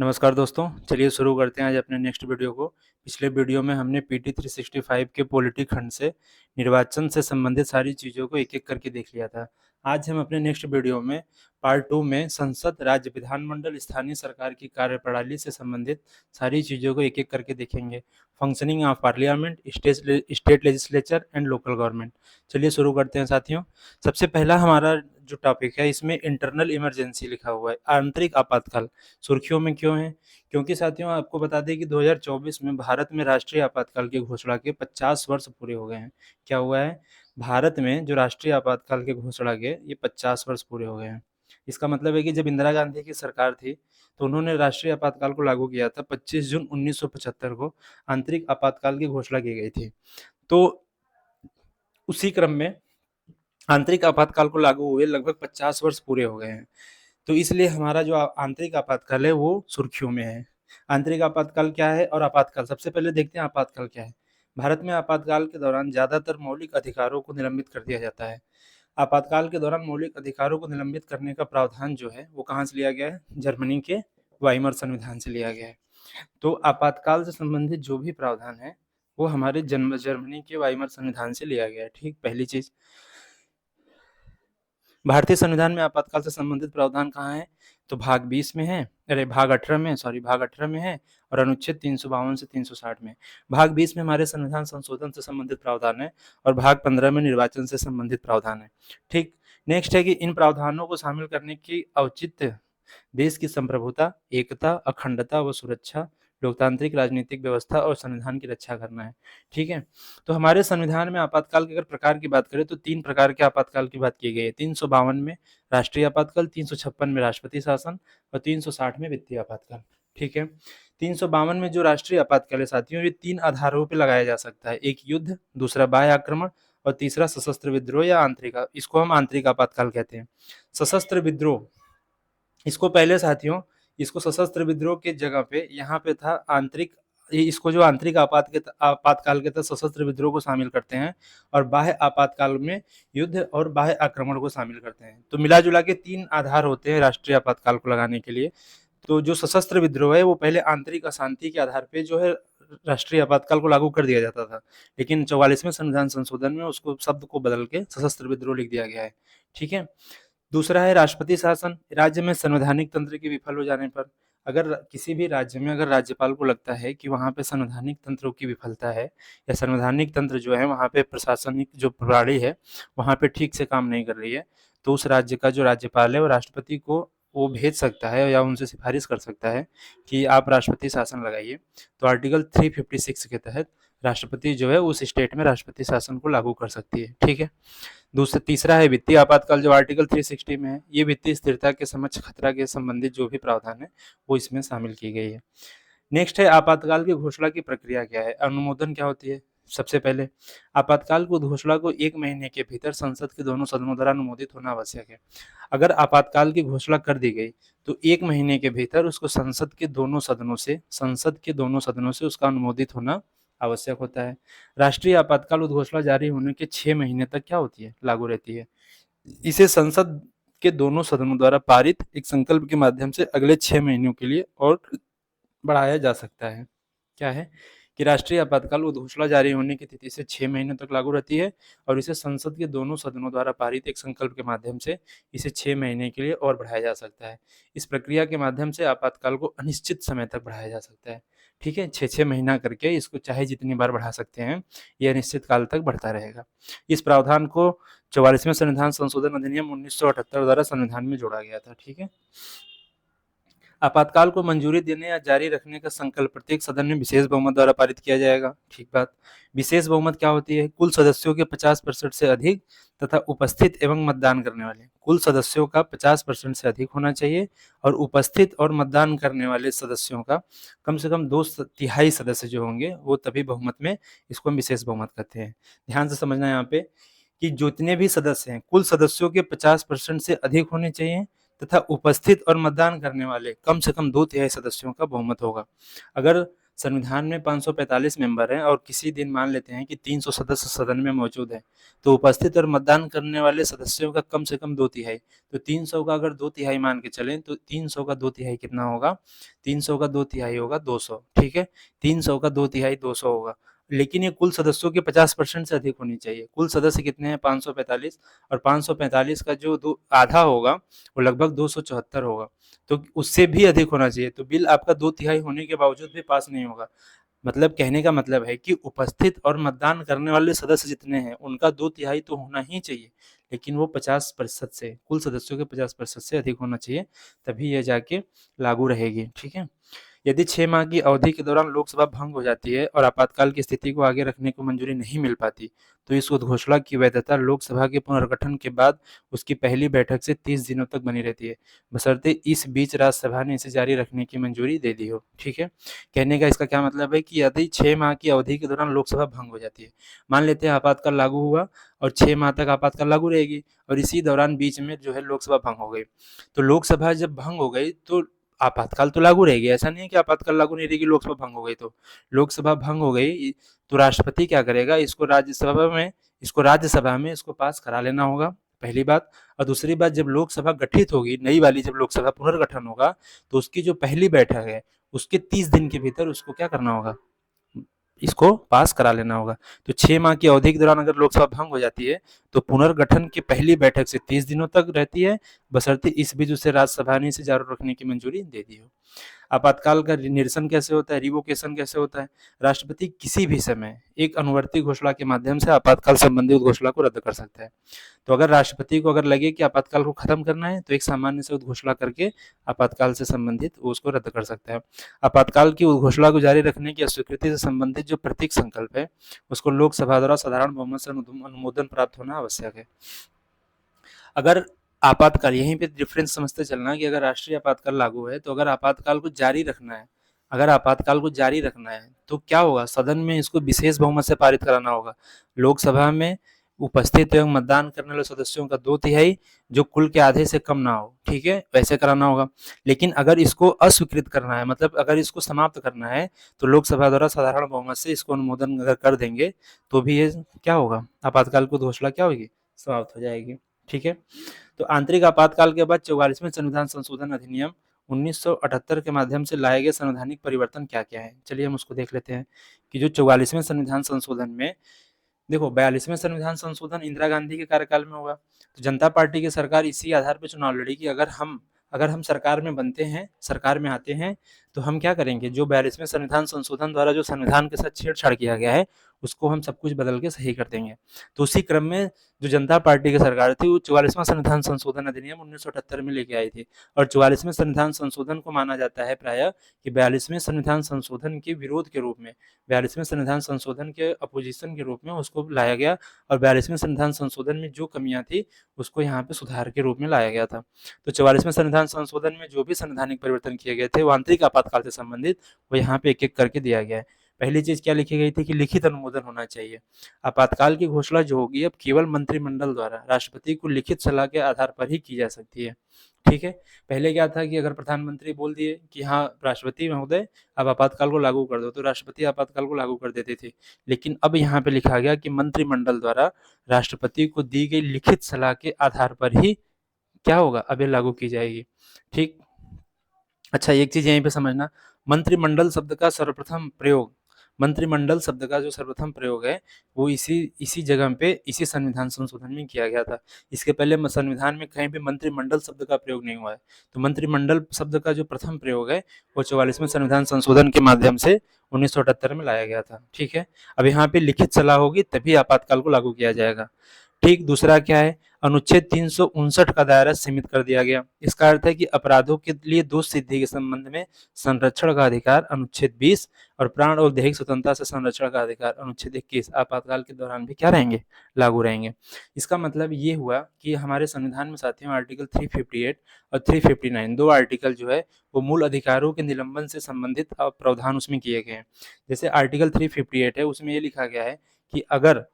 नमस्कार दोस्तों, चलिए शुरू करते हैं आज अपने नेक्स्ट वीडियो को। पिछले वीडियो में हमने पीटी 365 के पॉलिटी खंड से निर्वाचन से संबंधित सारी चीज़ों को एक-एक करके देख लिया था। आज हम अपने नेक्स्ट वीडियो में पार्ट 2 में संसद, राज्य विधानमंडल, स्थानीय सरकार की कार्यप्रणाली से संबंधित सारी चीज़ों को एक-एक करके देखेंगे। Functioning of parliament, state legislature and local government. चलिए शुरू करते हैं साथियों। सबसे पहला हमारा जो टॉपिक है इसमें इंटरनल इमरजेंसी लिखा हुआ है, आंतरिक आपातकाल। सुर्खियों में क्यों है? क्योंकि साथियों आपको बता दें कि 2024 में भारत में राष्ट्रीय आपातकाल की घोषणा के 50 वर्ष पूरे हो गए हैं। क्या हुआ है? भारत में जो राष्ट्रीय आपातकाल की घोषणा के ये 50 वर्ष पूरे हो गए हैं। इसका मतलब है कि जब इंदिरा गांधी की सरकार थी, तो उन्होंने राष्ट्रीय आपातकाल को लागू किया था। 25 जून 1975 को आंतरिक आपातकाल की घोषणा की गई थी। तो उसी क्रम में आंतरिक आपातकाल को लागू हुए लगभग 50 वर्ष पूरे हो गए हैं। तो इसलिए हमारा जो आंतरिक आपातकाल है वो सुर्खियों में है। आंतरिक आपातकाल क्या है और आपातकाल, सबसे पहले देखते हैं आपातकाल क्या है। भारत में आपातकाल के दौरान ज़्यादातर मौलिक अधिकारों को निलंबित कर दिया जाता है। आपातकाल के दौरान मौलिक अधिकारों को निलंबित करने का प्रावधान जो है वो कहाँ से लिया गया है? जर्मनी के वाइमर संविधान से लिया गया है। तो आपातकाल से संबंधित जो भी प्रावधान है वो हमारे जर्मनी के वाइमर संविधान से लिया गया है। ठीक, पहली चीज़। भारतीय संविधान में आपातकाल से संबंधित प्रावधान कहाँ है? तो भाग 18 में है और अनुच्छेद 352 से 360 में। भाग 20 में हमारे संविधान संशोधन से संबंधित प्रावधान है और भाग 15 में निर्वाचन से संबंधित प्रावधान है। ठीक, नेक्स्ट है कि इन प्रावधानों को शामिल करने की औचित्य देश की संप्रभुता, एकता, अखंडता व सुरक्षा, लोकतांत्रिक राजनीतिक व्यवस्था और संविधान की रक्षा करना है। ठीक है, तो हमारे संविधान में आपातकाल के अगर प्रकार की बात करें तो 3 प्रकार के आपातकाल की बात की गई है। 352 में राष्ट्रीय आपातकाल, 356 में राष्ट्रपति शासन और 360 में वित्तीय आपातकाल। ठीक है, 352 में जो राष्ट्रीय आपातकाल है साथियों, ये 3 आधारों पे लगाया जा सकता है। एक युद्ध, दूसरा बाह्य आक्रमण और तीसरा सशस्त्र विद्रोह या आंतरिक, इसको हम आंतरिक आपातकाल कहते हैं। सशस्त्र विद्रोह, इसको पहले साथियों, इसको सशस्त्र विद्रोह के जगह पे यहाँ पे था आंतरिक, इसको जो आंतरिक आपातकाल के तहत सशस्त्र विद्रोह को शामिल करते हैं और बाह्य आपातकाल में युद्ध और बाह्य आक्रमण को शामिल करते हैं। तो मिला जुला के 3 आधार होते हैं राष्ट्रीय आपातकाल को लगाने के लिए। तो जो सशस्त्र विद्रोह है वो पहले आंतरिक अशांति के आधार पे जो है राष्ट्रीय आपातकाल को लागू कर दिया जाता था, लेकिन 44वें संविधान संशोधन में उसको शब्द को बदल के सशस्त्र विद्रोह लिख दिया गया है। ठीक है, दूसरा है राष्ट्रपति शासन। राज्य में संवैधानिक तंत्र के विफल हो जाने पर, अगर किसी भी राज्य में अगर राज्यपाल को लगता है कि वहाँ पे संवैधानिक तंत्रों की विफलता है या संवैधानिक तंत्र जो है वहाँ पे प्रशासनिक जो प्रणाली है वहाँ पे ठीक से काम नहीं कर रही है, तो उस राज्य का जो राज्यपाल है वो राष्ट्रपति को वो भेज सकता है या उनसे सिफारिश कर सकता है कि आप राष्ट्रपति शासन लगाइए। तो आर्टिकल 356 के तहत राष्ट्रपति जो है उस स्टेट में राष्ट्रपति शासन को लागू कर सकती है। ठीक है, तीसरा है वित्तीय आपातकाल जो आर्टिकल 360 में है। ये वित्तीय स्थिरता के समक्ष खतरा के संबंधित जो भी प्रावधान है वो इसमें शामिल की गई है। नेक्स्ट है आपातकाल की घोषणा की प्रक्रिया क्या है, अनुमोदन क्या होती है। सबसे पहले आपातकाल की घोषणा को 1 महीने के भीतर संसद के दोनों सदनों द्वारा अनुमोदित होना आवश्यक है। अगर आपातकाल की घोषणा कर दी गई तो 1 महीने के भीतर उसको संसद के दोनों सदनों से उसका अनुमोदित होना आवश्यक होता है। राष्ट्रीय आपातकाल उद्घोषणा जारी होने के 6 महीने तक क्या होती है, लागू रहती है। इसे संसद के दोनों सदनों द्वारा पारित एक संकल्प के माध्यम से अगले 6 महीनों के लिए और बढ़ाया जा सकता है। क्या है कि राष्ट्रीय आपातकाल उद्घोषणा जारी होने की तिथि से 6 महीनों तक लागू रहती है और इसे संसद के दोनों सदनों द्वारा पारित एक संकल्प के माध्यम से इसे 6 महीने के लिए और बढ़ाया जा सकता है। इस प्रक्रिया के माध्यम से आपातकाल को अनिश्चित समय तक बढ़ाया जा सकता है। ठीक है, 6-6 महीना करके इसको चाहे जितनी बार बढ़ा सकते हैं, ये अनिश्चित काल तक बढ़ता रहेगा। इस प्रावधान को 44वें संविधान संशोधन अधिनियम 1978 द्वारा संविधान में जोड़ा गया था। ठीक है, आपातकाल को मंजूरी देने या जारी रखने का संकल्प प्रत्येक सदन में विशेष बहुमत द्वारा पारित किया जाएगा। ठीक बात। विशेष बहुमत क्या होती है? कुल सदस्यों के 50% से अधिक तथा उपस्थित एवं मतदान करने वाले, कुल सदस्यों का 50% से अधिक होना चाहिए और उपस्थित और मतदान करने वाले सदस्यों का कम से कम 2/3 सदस्य जो होंगे वो तभी बहुमत में, इसको हम विशेष बहुमत कहते हैं। ध्यान से समझना यहाँ पे कि जितने भी सदस्य हैं कुल सदस्यों के 50% से अधिक होने चाहिए तथा उपस्थित और मतदान करने वाले कम से कम 2/3 सदस्यों का बहुमत होगा। अगर संविधान में 545 मेंबर हैं और किसी दिन मान लेते हैं कि 300 सदस्य सदन में मौजूद हैं, तो उपस्थित और मतदान करने वाले सदस्यों का कम से कम 2/3, तो 300 का अगर 2/3 मान के चलें तो 300 का 2/3 कितना होगा? 300 का 2/3 होगा 200, ठीक है? 300 का 2/3 200 होगा, लेकिन ये कुल सदस्यों के 50% से अधिक होनी चाहिए। कुल सदस्य कितने हैं? 545, और 545 का जो दो आधा होगा वो लगभग 274 होगा, तो उससे भी अधिक होना चाहिए। तो बिल आपका 2/3 होने के बावजूद भी पास नहीं होगा। मतलब कहने का मतलब है कि उपस्थित और मतदान करने वाले सदस्य जितने हैं उनका 2/3 तो होना ही चाहिए, लेकिन वो 50% से, कुल सदस्यों के 50% से अधिक होना चाहिए, तभी ये जाके लागू रहेगी, ठीक है? यदि 6 माह की अवधि के दौरान लोकसभा भंग हो जाती है और आपातकाल की स्थिति को आगे रखने को मंजूरी नहीं मिल पाती, तो इस उद्घोषणा की वैधता लोकसभा के पुनर्गठन के बाद उसकी पहली बैठक से 30 दिनों तक बनी रहती है, बशर्ते इस बीच राज्यसभा ने इसे जारी रखने की मंजूरी दे दी हो, ठीक है? कहने का इसका क्या मतलब है कि यदि 6 माह की अवधि के दौरान लोकसभा भंग हो जाती है, मान लेते हैं आपातकाल लागू हुआ और 6 माह तक आपातकाल लागू रहेगी और इसी दौरान बीच में जो है लोकसभा भंग हो गई, तो लोकसभा जब भंग हो गई तो आपातकाल तो लागू रहेगी, ऐसा नहीं है कि आपातकाल लागू नहीं रहेगी, लोकसभा भंग हो गई तो। लोकसभा भंग हो गई तो राष्ट्रपति क्या करेगा? इसको राज्यसभा में इसको पास करा लेना होगा, पहली बात। और दूसरी बात, जब लोकसभा गठित होगी, नई वाली जब लोकसभा पुनर्गठन होगा, तो उसकी जो पहली बैठक है उसके 30 दिन के भीतर उसको क्या करना होगा? इसको पास करा लेना होगा। तो 6 माह की अवधि के दौरान अगर लोकसभा भंग हो जाती है, तो पुनर्गठन की पहली बैठक से 30 दिनों तक रहती है, बशर्ते इस बीच उसे राज्यसभा ने इसे जारी रखने की मंजूरी दे दी हो। आपातकाल का निरसन कैसे होता है? रिवोकेशन कैसे होता है? राष्ट्रपति किसी भी समय एक अनुवर्ती घोषणा के माध्यम से आपातकाल संबंधी उद्घोषणा को रद्द कर सकता है। तो अगर राष्ट्रपति को अगर लगे कि आपातकाल को खत्म करना है, तो एक सामान्य से उद्घोषणा करके आपातकाल से संबंधित वो उसको रद्द कर सकता है। आपातकाल की उद्घोषणा को जारी रखने की अस्वीकृति से संबंधित जो प्रतीक संकल्प है, उसको लोकसभा द्वारा साधारण बहुमत से अनुमोदन प्राप्त होना आवश्यक है। अगर आपातकाल, यहीं पे डिफरेंस समझते चलना कि अगर राष्ट्रीय आपातकाल लागू है, तो अगर आपातकाल को जारी रखना है, तो क्या होगा? सदन में इसको विशेष बहुमत से पारित कराना होगा। लोकसभा में उपस्थित एवं मतदान करने वाले सदस्यों का 2/3 जो कुल के आधे से कम ना हो, ठीक है? वैसे कराना होगा। लेकिन अगर इसको अस्वीकृत करना है, मतलब अगर इसको समाप्त करना है, तो लोकसभा द्वारा साधारण बहुमत से इसको अनुमोदन अगर कर देंगे, तो भी ये क्या होगा? आपातकाल की घोषणा क्या होगी? समाप्त हो जाएगी, ठीक है? तो आंतरिक आपातकाल के बाद 44वें संविधान संशोधन अधिनियम 1978 के माध्यम से लाए गए संवैधानिक परिवर्तन क्या-क्या हैं? चलिए हम उसको देख लेते हैं कि जो 44वें संविधान संशोधन में, देखो 42वें संविधान संशोधन इंदिरा गांधी के कार्यकाल में हुआ, तो जनता पार्टी की सरकार इसी आधार पर चुनाव लड़ी कि अगर हम सरकार में बनते हैं, सरकार में आते हैं, तो हम क्या करेंगे? जो 42वें संविधान संशोधन द्वारा जो संविधान के साथ छेड़छाड़ किया गया है, उसको हम सब कुछ बदल के सही कर देंगे। तो उसी क्रम में जो जनता पार्टी की सरकार थी, वो 44वां संविधान संशोधन अधिनियम 1978 में लेके आई थी, और 44वें संविधान संशोधन को माना जाता है प्रायः कि 42वें संविधान संशोधन के विरोध के रूप में, 42वें संविधान संशोधन के अपोजिशन के रूप में उसको लाया गया, और 42वें संविधान संशोधन में जो कमियां थी उसको यहाँ पे सुधार के रूप में लाया गया था। तो 44वें संविधान संशोधन में जो भी संवैधानिक परिवर्तन किए गए थे वो आंतरिक आपातकाल से संबंधित, वो यहाँ पे एक एक करके दिया गया है। पहली चीज क्या लिखी गई थी कि लिखित अनुमोदन होना चाहिए। आपातकाल की घोषणा जो होगी अब केवल मंत्रिमंडल द्वारा राष्ट्रपति को लिखित सलाह के आधार पर ही की जा सकती है, ठीक है? पहले क्या था कि अगर प्रधानमंत्री बोल दिए कि हाँ राष्ट्रपति महोदय अब आपातकाल को लागू कर दो, तो राष्ट्रपति आपातकाल को लागू कर देते थे। लेकिन अब यहाँ पे लिखा गया कि मंत्रिमंडल द्वारा राष्ट्रपति को दी गई लिखित सलाह के आधार पर ही क्या होगा? अब ये लागू की जाएगी, ठीक? अच्छा, एक चीज यहीं पे समझना, मंत्रिमंडल शब्द का सर्वप्रथम प्रयोग मंत्रिमंडल शब्द का जो सर्वप्रथम प्रयोग है, वो इसी इसी जगह पे इसी संविधान संशोधन में किया गया था। इसके पहले संविधान में कहीं भी मंत्रिमंडल शब्द का प्रयोग नहीं हुआ है। तो मंत्रिमंडल शब्द का जो प्रथम प्रयोग है, वो 44वें संविधान संशोधन के माध्यम से 1978 में लाया गया था, ठीक है? अब यहाँ पे लिखित सलाह होगी तभी आपातकाल को लागू किया जाएगा, ठीक? दूसरा क्या है? अनुच्छेद 359 का दायरा सीमित कर दिया गया। इसका अर्थ है कि अपराधों के लिए दोष सिद्धि के संबंध में संरक्षण का अधिकार अनुच्छेद 20 और प्राण और दैहिक स्वतंत्रता से संरक्षण का अधिकार अनुच्छेद 21 आपातकाल के दौरान भी क्या रहेंगे? लागू रहेंगे। इसका मतलब ये हुआ कि हमारे संविधान में साथियों आर्टिकल 358 और 359 दो आर्टिकल जो है वो मूल अधिकारों के निलंबन से संबंधित प्रावधान उसमें किए गए हैं। जैसे आर्टिकल 358 है, उसमें ये लिखा गया है कि अगर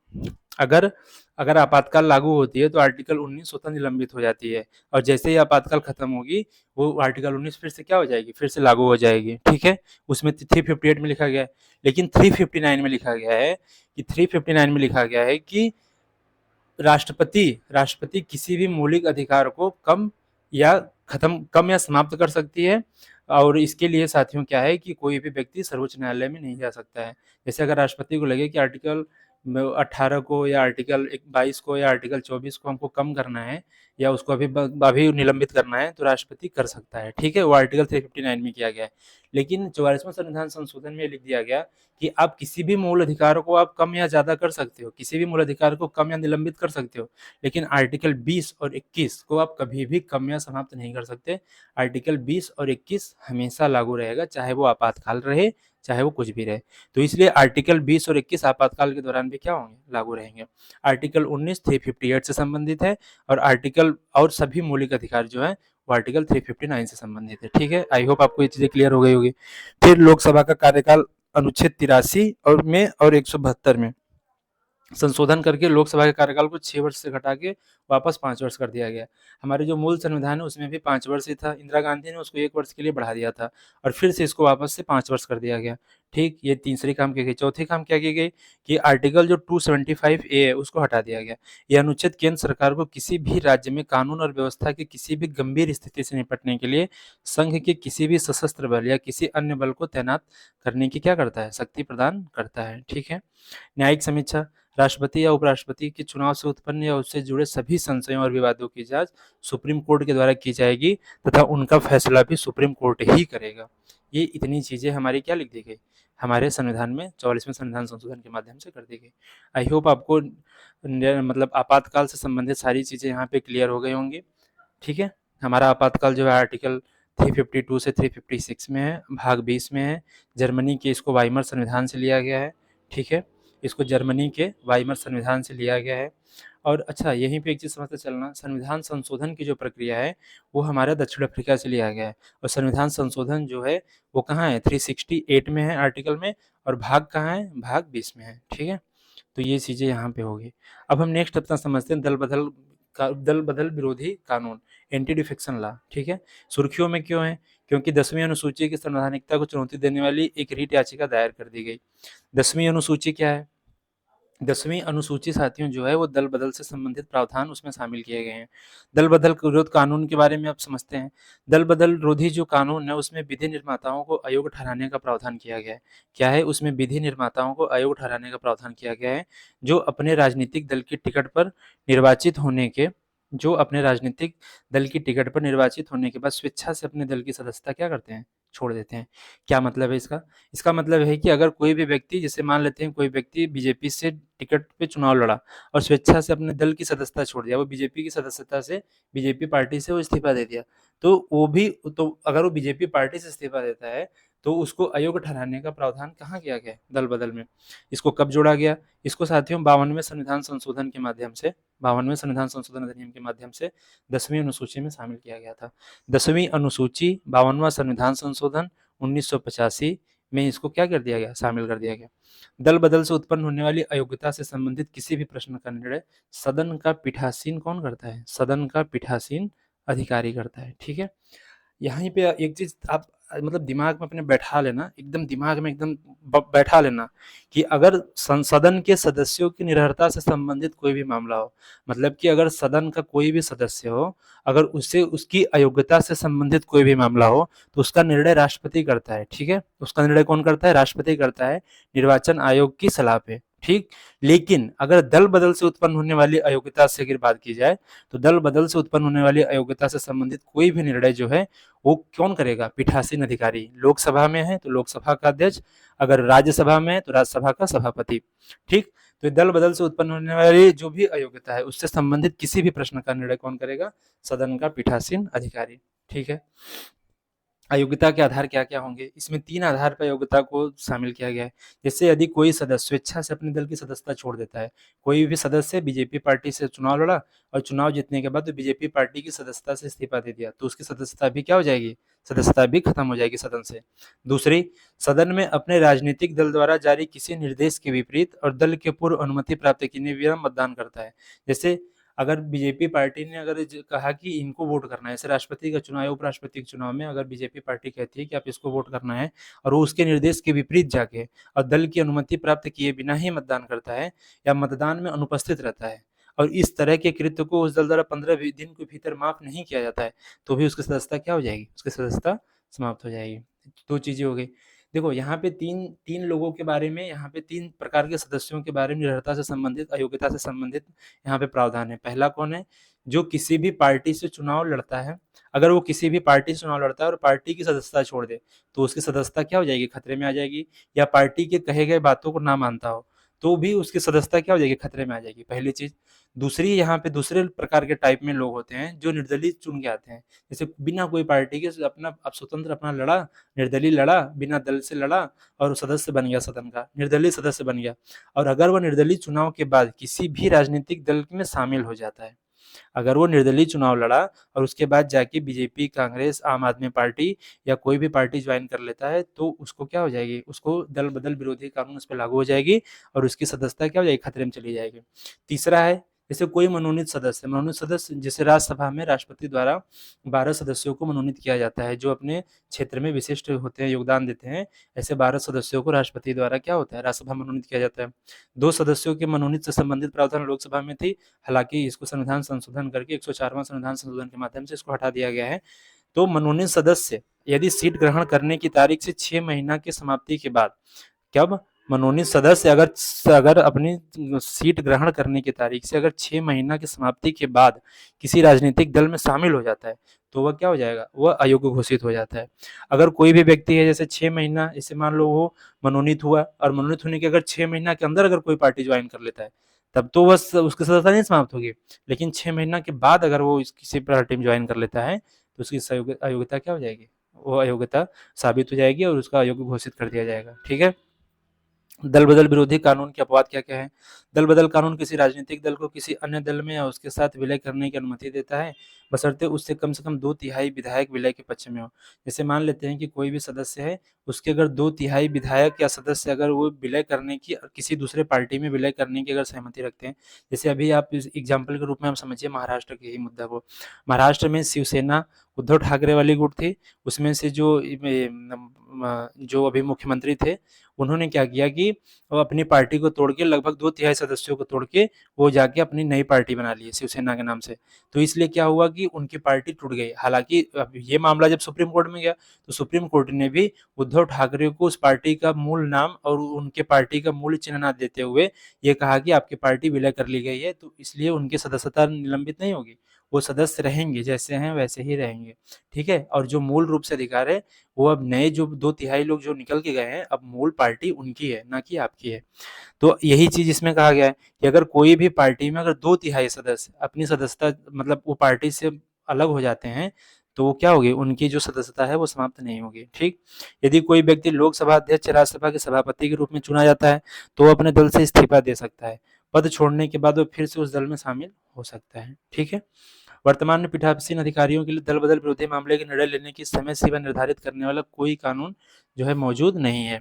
अगर अगर आपातकाल लागू होती है तो आर्टिकल 19 स्वतः निलंबित हो जाती है, और जैसे ही आपातकाल खत्म होगी वो आर्टिकल 19 फिर से क्या हो जाएगी, फिर से लागू हो जाएगी। ठीक है, उसमें 358 में लिखा गया है। लेकिन 359 में लिखा गया है कि 359 में लिखा गया है कि राष्ट्रपति राष्ट्रपति किसी भी मौलिक अधिकार को कम या समाप्त कर सकती है। और इसके लिए साथियों क्या है कि कोई भी व्यक्ति सर्वोच्च न्यायालय में नहीं जा सकता है। जैसे अगर राष्ट्रपति को लगे कि आर्टिकल 18 को या आर्टिकल 22 को या आर्टिकल 24 को हमको कम करना है या उसको अभी निलंबित करना है तो राष्ट्रपति कर सकता है। ठीक है, वो आर्टिकल 359 में किया गया है। लेकिन 44वां संविधान संशोधन में लिख दिया गया कि आप किसी भी मूल अधिकार को आप कम या ज्यादा कर सकते हो, किसी भी मूल अधिकार को कम या निलंबित कर सकते हो, लेकिन आर्टिकल 20 और 21 को आप कभी भी कम या समाप्त नहीं कर सकते। आर्टिकल 20 और 21 हमेशा लागू रहेगा, चाहे वो आपातकाल रहे, चाहे वो कुछ भी रहे। तो इसलिए आर्टिकल 20 और 21 आपातकाल के दौरान भी क्या होंगे, लागू रहेंगे। आर्टिकल 19 358 से संबंधित है, और आर्टिकल और सभी मौलिक अधिकार जो है वो आर्टिकल 359 से संबंधित है। ठीक है, आई होप आपको ये चीजें क्लियर हो गई होगी। फिर लोकसभा का कार्यकाल अनुच्छेद 83 और 172 में संशोधन करके लोकसभा के कार्यकाल को 6 वर्ष से घटा के वापस 5 वर्ष कर दिया गया। हमारे जो मूल संविधान है उसमें भी 5 वर्ष ही था, इंदिरा गांधी ने उसको 1 वर्ष के लिए बढ़ा दिया था और फिर से इसको वापस से 5 वर्ष कर दिया गया। ठीक, ये तीसरी काम की गई। चौथी काम क्या की गई कि आर्टिकल जो 275A है उसको हटा दिया गया। यह अनुच्छेद केंद्र सरकार को किसी भी राज्य में कानून और व्यवस्था की किसी भी गंभीर स्थिति से निपटने के लिए संघ के किसी भी सशस्त्र बल या किसी अन्य बल को तैनात करने की क्या करता है, शक्ति प्रदान करता है। ठीक है, न्यायिक समीक्षा, राष्ट्रपति या उपराष्ट्रपति के चुनाव से उत्पन्न या उससे जुड़े सभी संशयों और विवादों की जांच सुप्रीम कोर्ट के द्वारा की जाएगी तथा उनका फैसला भी सुप्रीम कोर्ट ही करेगा। ये इतनी चीजें हमारी क्या लिख दी गई, हमारे संविधान में 44वें संविधान संशोधन के माध्यम से कर दी गई। आई होप आपको मतलब आपातकाल से संबंधित सारी चीजें यहाँ पे क्लियर हो गई होंगी। ठीक है, हमारा आपातकाल जो है आर्टिकल 352 से 356 में है, भाग 20 में है। जर्मनी के इसको वाइमर संविधान से लिया गया है। ठीक है, इसको जर्मनी के वाइमर संविधान से लिया गया है। और अच्छा, यहीं पे एक चीज़ समझते चलना, संविधान संशोधन की जो प्रक्रिया है वो हमारे दक्षिण अफ्रीका से लिया गया है। और संविधान संशोधन जो है वो कहाँ है, 368 में है आर्टिकल में, और भाग कहाँ है, भाग 20 में है। ठीक है, तो ये चीज़ें यहाँ पे होगी। अब हम नेक्स्ट अपना समझते हैं दल बदल विरोधी कानून, एंटी डिफेक्शन लॉ। ठीक है, सुर्खियों में क्यों है, क्योंकि 10वीं अनुसूची की संवैधानिकता को चुनौती देने वाली एक रिट याचिका दायर कर दी गई। 10वीं अनुसूची क्या है, 10वीं अनुसूची साथियों जो है वो दल बदल से संबंधित प्रावधान उसमें शामिल किए गए हैं। दल बदल विरोध कानून के बारे में आप समझते हैं। दल बदल विरोधी जो कानून है उसमें विधि निर्माताओं को अयोग्य ठहराने का प्रावधान किया गया है। क्या है, उसमें विधि निर्माताओं को अयोग्य ठहराने का प्रावधान किया गया है जो अपने राजनीतिक दल की टिकट पर निर्वाचित होने के जो अपने राजनीतिक दल की टिकट पर निर्वाचित होने के बाद स्वेच्छा से अपने दल की सदस्यता क्या करते हैं, छोड़ देते हैं। क्या मतलब है इसका, इसका मतलब है कि अगर कोई भी व्यक्ति, जैसे मान लेते हैं कोई व्यक्ति बीजेपी से टिकट पे चुनाव लड़ा और स्वेच्छा से अपने दल की सदस्यता छोड़ दिया, वो बीजेपी की सदस्यता से, बीजेपी पार्टी से वो इस्तीफा दे दिया, तो वो भी, तो अगर वो बीजेपी पार्टी से इस्तीफा देता है तो उसको अयोग्य ठहराने का प्रावधान कहाँ किया गया, दल बदल में। इसको कब जोड़ा गया, इसको साथियों 52वें संविधान संशोधन के माध्यम से, 52वें संविधान संशोधन अधिनियम के माध्यम से 10वीं अनुसूची में शामिल किया गया था। 10वीं अनुसूची 52वां संविधान संशोधन 1985 में इसको क्या कर दिया गया, शामिल कर दिया गया। दल बदल से उत्पन्न होने वाली अयोग्यता से संबंधित किसी भी प्रश्न का निर्णय सदन का पीठासीन कौन करता है, सदन का पीठासीन अधिकारी करता है। ठीक है, यहाँ पे एक चीज आप मतलब दिमाग में अपने बैठा लेना, एकदम दिमाग में एकदम बैठा लेना कि अगर सदन के सदस्यों की निरर्हता से संबंधित कोई भी मामला हो, मतलब कि अगर सदन का कोई भी सदस्य हो, अगर उससे उसकी अयोग्यता से संबंधित कोई भी मामला हो तो उसका निर्णय राष्ट्रपति करता है। ठीक है, उसका निर्णय कौन करता है, राष्ट्रपति करता है, निर्वाचन आयोग की सलाह पे। ठीक, लेकिन अगर दल बदल से उत्पन्न होने वाली अयोग्यता से अगर बात की जाए तो दल बदल से उत्पन्न होने वाली अयोग्यता से संबंधित कोई भी निर्णय जो है वो कौन करेगा, पीठासीन अधिकारी। लोकसभा में है तो लोकसभा का अध्यक्ष, अगर राज्यसभा में है तो राज्यसभा का सभापति। ठीक, तो दल बदल से उत्पन्न होने वाली जो भी अयोग्यता है उससे संबंधित किसी भी प्रश्न का निर्णय कौन करेगा, सदन का पीठासीन अधिकारी। ठीक है, अयोग्यता के आधार क्या-क्या होंगे? इसमें 3 आधार पर अयोग्यता को शामिल किया गया है। जैसे यदि कोई सदस्य स्वेच्छा से अपने दल की सदस्यता छोड़ देता है, कोई भी सदस्य बीजेपी पार्टी से चुनाव लड़ा और चुनाव जीतने के बाद वो बीजेपी पार्टी की सदस्यता से इस्तीफा दे दिया, तो उसकी सदस्यता भी क्या हो जाएगी? सदस्यता भी खत्म हो जाएगी सदन से। दूसरी, सदन में अपने राजनीतिक दल द्वारा जारी किसी निर्देश के विपरीत और दल के पूर्व अनुमति प्राप्त किए बिना मतदान करता है। जैसे अगर बीजेपी पार्टी ने अगर कहा कि इनको वोट करना है, जैसे राष्ट्रपति का चुनाव या उपराष्ट्रपति के चुनाव में अगर बीजेपी पार्टी कहती है कि आप इसको वोट करना है और वो उसके निर्देश के विपरीत जाके और दल की अनुमति प्राप्त किए बिना ही मतदान करता है या मतदान में अनुपस्थित रहता है और इस तरह के कृत्य को उस दल द्वारा 15 दिन के भीतर माफ नहीं किया जाता है, तो भी उसकी सदस्यता क्या हो जाएगी? उसकी सदस्यता समाप्त हो जाएगी। दो चीजें हो गई। देखो यहाँ पे तीन तीन लोगों के बारे में, यहाँ पे तीन प्रकार के सदस्यों के बारे में अर्हता से संबंधित, अयोग्यता से संबंधित यहाँ पे प्रावधान है। पहला कौन है? जो किसी भी पार्टी से चुनाव लड़ता है। अगर वो किसी भी पार्टी से चुनाव लड़ता है और पार्टी की सदस्यता छोड़ दे, तो उसकी सदस्यता क्या हो जाएगी? खतरे में आ जाएगी। या पार्टी के कहे गए बातों को ना मानता हो, तो भी उसकी सदस्यता क्या हो जाएगी? खतरे में आ जाएगी, पहली चीज़। दूसरी, यहाँ पे दूसरे प्रकार के टाइप में लोग होते हैं जो निर्दलीय चुन के आते हैं। जैसे बिना कोई पार्टी के अपना अब स्वतंत्र अपना लड़ा, निर्दलीय लड़ा, बिना दल से लड़ा और सदस्य बन गया सदन का, निर्दलीय सदस्य बन गया। और अगर वो निर्दलीय चुनाव के बाद किसी भी राजनीतिक दल में शामिल हो जाता है, अगर वो निर्दलीय चुनाव लड़ा और उसके बाद जाके बीजेपी, कांग्रेस, आम आदमी पार्टी या कोई भी पार्टी ज्वाइन कर लेता है, तो उसको क्या हो जाएगी? उसको दल बदल विरोधी कानून उस पर लागू हो जाएगी और उसकी सदस्यता क्या हो जाएगी? खतरे में चली जाएगी। तीसरा है, जैसे कोई मनोनीत सदस्य जैसे राज्यसभा में राष्ट्रपति द्वारा 12 सदस्यों को मनोनीत किया जाता है जो अपने क्षेत्र में विशिष्ट होते हैं, योगदान देते हैं। ऐसे 12 सदस्यों को राष्ट्रपति द्वारा क्या होता है? राज्यसभा में मनोनीत किया जाता है। 2 सदस्यों के मनोनीत से संबंधित प्रावधान लोकसभा में थी, हालांकि इसको संविधान संशोधन करके 104वां संविधान संशोधन के माध्यम से इसको हटा दिया गया है। तो मनोनीत सदस्य यदि सीट ग्रहण करने की तारीख से 6 महीना की समाप्ति के बाद, कब? मनोनीत सदस्य अगर अगर अपनी सीट ग्रहण करने की तारीख से अगर 6 महीना की समाप्ति के बाद किसी राजनीतिक दल में शामिल हो जाता है, तो वह क्या हो जाएगा? वह अयोग्य घोषित हो जाता है। अगर कोई भी व्यक्ति है, जैसे 6 महीना, जैसे मान लो वो मनोनीत हुआ और मनोनीत होने के अगर 6 महीना के अंदर अगर कोई पार्टी ज्वाइन कर लेता है, तब तो बस उसकी सदस्यता नहीं समाप्त होगी। लेकिन 6 महीना के बाद अगर वो किसी पार्टी में ज्वाइन कर लेता है, तो उसकी अयोग्यता क्या हो जाएगी? वो अयोग्यता साबित हो जाएगी और उसका अयोग्य घोषित कर दिया जाएगा। ठीक है? दल बदल विरोधी कानून के अपवाद क्या-क्या हैं? दल बदल कानून किसी राजनीतिक दल को किसी अन्य दल में या उसके साथ विलय करने की अनुमति देता है, बशर्ते उससे कम से कम 2/3 विधायक विलय के पक्ष में हो। जैसे मान लेते हैं कि कोई भी सदस्य है, उसके अगर 2/3 विधायक या सदस्य अगर वो विलय करने की, किसी दूसरे पार्टी में विलय करने की अगर सहमति रखते हैं, जैसे अभी आप इस एग्जाम्पल के रूप में आप समझिए महाराष्ट्र के ही मुद्दा को। महाराष्ट्र में शिवसेना उद्धव ठाकरे वाली गुट थी, उसमें से जो अभी मुख्यमंत्री थे, उन्होंने क्या किया कि वो अपनी पार्टी को तोड़ के लगभग 2/3 सदस्यों को तोड़ के वो जाके अपनी नई पार्टी बना ली है शिवसेना के नाम से। तो इसलिए क्या हुआ कि उनकी पार्टी टूट गई। हालाँकि अब ये मामला जब सुप्रीम कोर्ट में गया, तो सुप्रीम कोर्ट ने भी उद्धव ठाकरे को उस पार्टी का मूल नाम और उनके पार्टी का मूल चिन्ह ना देते हुए ये कहा कि आपकी पार्टी विलय कर ली गई है, तो इसलिए उनकी सदस्यता निलंबित नहीं होगी। वो सदस्य रहेंगे, जैसे हैं वैसे ही रहेंगे। ठीक है? और जो मूल रूप से अधिकार है, वो अब नए जो 2/3 लोग जो निकल के गए हैं, अब मूल पार्टी उनकी है, ना कि आपकी है। तो यही चीज़ इसमें कहा गया है कि अगर कोई भी पार्टी में अगर 2/3 सदस्य अपनी सदस्यता मतलब वो पार्टी से अलग हो जाते हैं, तो वो क्या होगी? उनकी जो सदस्यता है वो समाप्त नहीं होगी। ठीक? यदि कोई व्यक्ति लोकसभा अध्यक्ष, राज्यसभा के सभापति के रूप में चुना जाता है, तो वो अपने दल से इस्तीफा दे सकता है। पद छोड़ने के बाद वो फिर से उस दल में शामिल हो सकता है। ठीक है? वर्तमान में पीठासीन अधिकारियों के लिए दल बदल विरोधी मामले के निर्णय लेने की समय सीमा निर्धारित करने वाला कोई कानून जो है मौजूद नहीं है।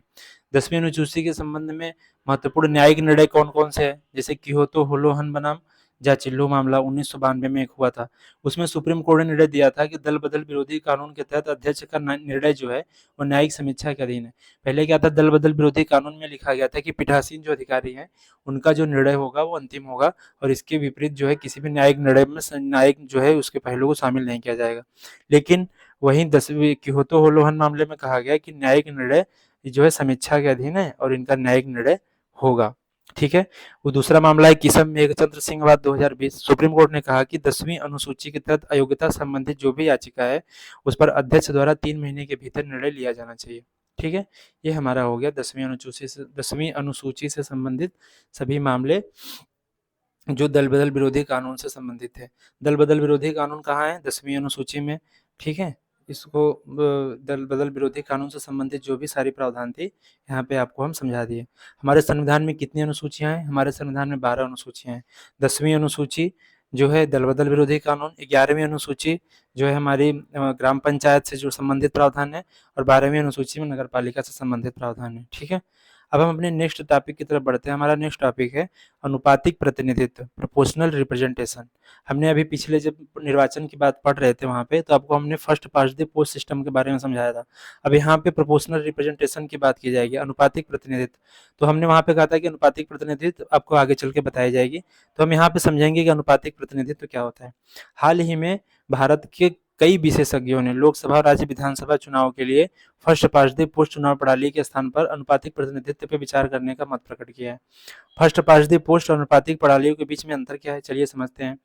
10वीं अनुसूची के संबंध में महत्वपूर्ण न्यायिक निर्णय कौन-कौन से हैं? जैसे कियोतो होलोहन बनाम जाचिल्लो मामला 1992 में एक हुआ था। उसमें सुप्रीम कोर्ट ने निर्णय दिया था कि दल बदल विरोधी कानून के तहत अध्यक्ष का निर्णय जो है वो न्यायिक समीक्षा के अधीन है। पहले क्या था, दल बदल विरोधी कानून में लिखा गया था कि पीठासीन जो अधिकारी हैं उनका जो निर्णय होगा वो अंतिम होगा और इसके विपरीत जो है किसी भी न्यायिक निर्णय में न्यायिक जो है उसके पहलू को शामिल नहीं किया जाएगा। लेकिन वहीं 10वीं कियोतो होलोहन मामले में कहा गया है कि न्यायिक निर्णय जो है समीक्षा के अधीन है और इनका न्यायिक निर्णय होगा। ठीक है? वो दूसरा मामला है किसम मेघचंद्र सिंह वाद 2020। सुप्रीम कोर्ट ने कहा कि 10वीं अनुसूची के तहत अयोग्यता संबंधित जो भी याचिका है उस पर अध्यक्ष द्वारा 3 महीने के भीतर निर्णय लिया जाना चाहिए। ठीक है? ये हमारा हो गया 10वीं अनुसूची से संबंधित सभी मामले जो दल बदल विरोधी कानून से संबंधित है। दल बदल विरोधी कानून कहाँ है? 10वीं अनुसूची में। ठीक है? इसको दल बदल विरोधी कानून से संबंधित जो भी सारी प्रावधान थी, यहाँ पे आपको हम समझा दिए। हमारे संविधान में कितनी अनुसूचियाँ हैं? हमारे संविधान में 12 अनुसूचियाँ हैं। 10वीं अनुसूची जो है दल बदल विरोधी कानून, 11वीं अनुसूची जो है हमारी ग्राम पंचायत से जो संबंधित प्रावधान है, और 12वीं अनुसूची में नगरपालिका से संबंधित प्रावधान है। ठीक है? अब हम अपने नेक्स्ट टॉपिक की तरफ बढ़ते हैं। हमारा नेक्स्ट टॉपिक है अनुपातिक प्रतिनिधित्व, प्रोपोर्शनल रिप्रेजेंटेशन। हमने अभी पिछले जब निर्वाचन की बात पढ़ रहे थे वहाँ पे, तो आपको हमने first past the post system के बारे में समझाया था। अब यहाँ पे प्रोपोर्शनल रिप्रेजेंटेशन की बात की जाएगी, अनुपातिक प्रतिनिधित्व। तो हमने वहाँ पे कहा था कि अनुपातिक प्रतिनिधित्व आपको आगे चल के बताई जाएगी। तो हम यहाँ पे समझेंगे कि अनुपातिक प्रतिनिधित्व क्या होता है। हाल ही में भारत के कई विशेषज्ञों ने लोकसभा और राज्य विधानसभा चुनाव के लिए फर्स्ट पास्ट द पोस्ट चुनाव प्रणाली के स्थान पर अनुपातिक प्रतिनिधित्व पर विचार करने का मत प्रकट किया है। फर्स्ट पास्ट द पोस्ट और अनुपातिक प्रणालियों के बीच में अंतर क्या है, चलिए समझते हैं।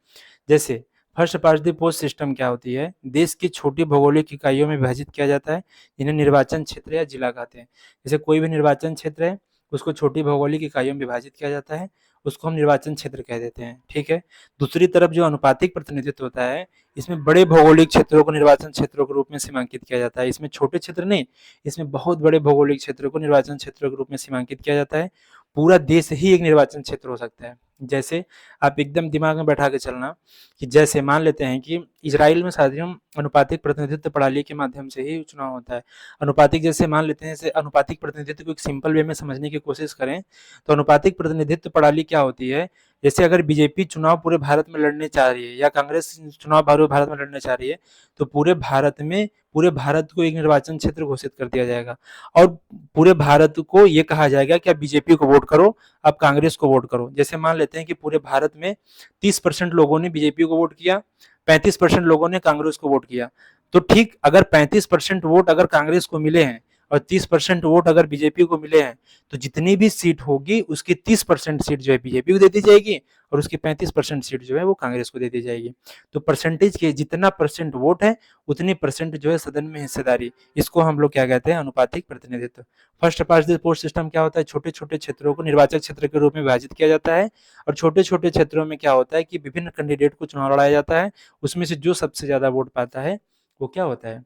जैसे first past the post system क्या होती है? देश की छोटी भौगोलिक इकाइयों में विभाजित किया जाता है, जिन्हें निर्वाचन क्षेत्र या जिला कहते हैं। जैसे कोई भी निर्वाचन क्षेत्र है, उसको छोटी भौगोलिक इकाइयों में विभाजित किया जाता है, उसको हम निर्वाचन क्षेत्र कह देते हैं। ठीक है? दूसरी तरफ जो अनुपातिक प्रतिनिधित्व होता है, इसमें बड़े भौगोलिक क्षेत्रों को निर्वाचन क्षेत्रों के रूप में सीमांकित किया जाता है। इसमें छोटे क्षेत्र नहीं, इसमें बहुत बड़े भौगोलिक क्षेत्रों को निर्वाचन क्षेत्रों के रूप में सीमांकित किया जाता है। पूरा देश ही एक निर्वाचन क्षेत्र हो सकता है। जैसे आप एकदम दिमाग में बैठा के चलना कि जैसे मान लेते हैं कि इजराइल में साथियों अनुपातिक प्रतिनिधित्व प्रणाली के माध्यम से ही चुनाव होता है। अनुपातिक जैसे मान लेते हैं, जैसे अनुपातिक प्रतिनिधित्व को एक सिंपल वे में समझने की कोशिश करें, तो अनुपातिक प्रतिनिधित्व प्रणाली क्या होती है? जैसे अगर बीजेपी चुनाव पूरे भारत में लड़ने चाह रही है, या कांग्रेस चुनाव भारत में लड़ने चाह रही है, तो पूरे भारत को एक निर्वाचन क्षेत्र घोषित कर दिया जाएगा, और पूरे भारत को ये कहा जाएगा कि आप बीजेपी को वोट करो, आप कांग्रेस को वोट करो। जैसे मान लेते हैं कि पूरे भारत में 30% लोगों ने बीजेपी को वोट किया, 35% लोगों ने कांग्रेस को वोट किया। तो ठीक अगर 35% वोट अगर कांग्रेस को मिले हैं और 30% वोट अगर बीजेपी को मिले हैं, तो जितनी भी सीट होगी उसकी 30% सीट जो है बीजेपी को दे दी जाएगी, और उसकी 35% सीट जो है वो कांग्रेस को दे दी जाएगी। तो परसेंटेज के जितना परसेंट वोट है, उतनी परसेंट जो है सदन में हिस्सेदारी, इसको हम लोग क्या कहते हैं? अनुपातिक प्रतिनिधित्व। First past the post system क्या होता है? छोटे छोटे क्षेत्रों को निर्वाचक क्षेत्र के रूप में विभाजित किया जाता है, और छोटे छोटे क्षेत्रों में क्या होता है कि विभिन्न कैंडिडेट को चुनाव लड़ाया जाता है, उसमें से जो सबसे ज्यादा वोट पाता है वो क्या होता है?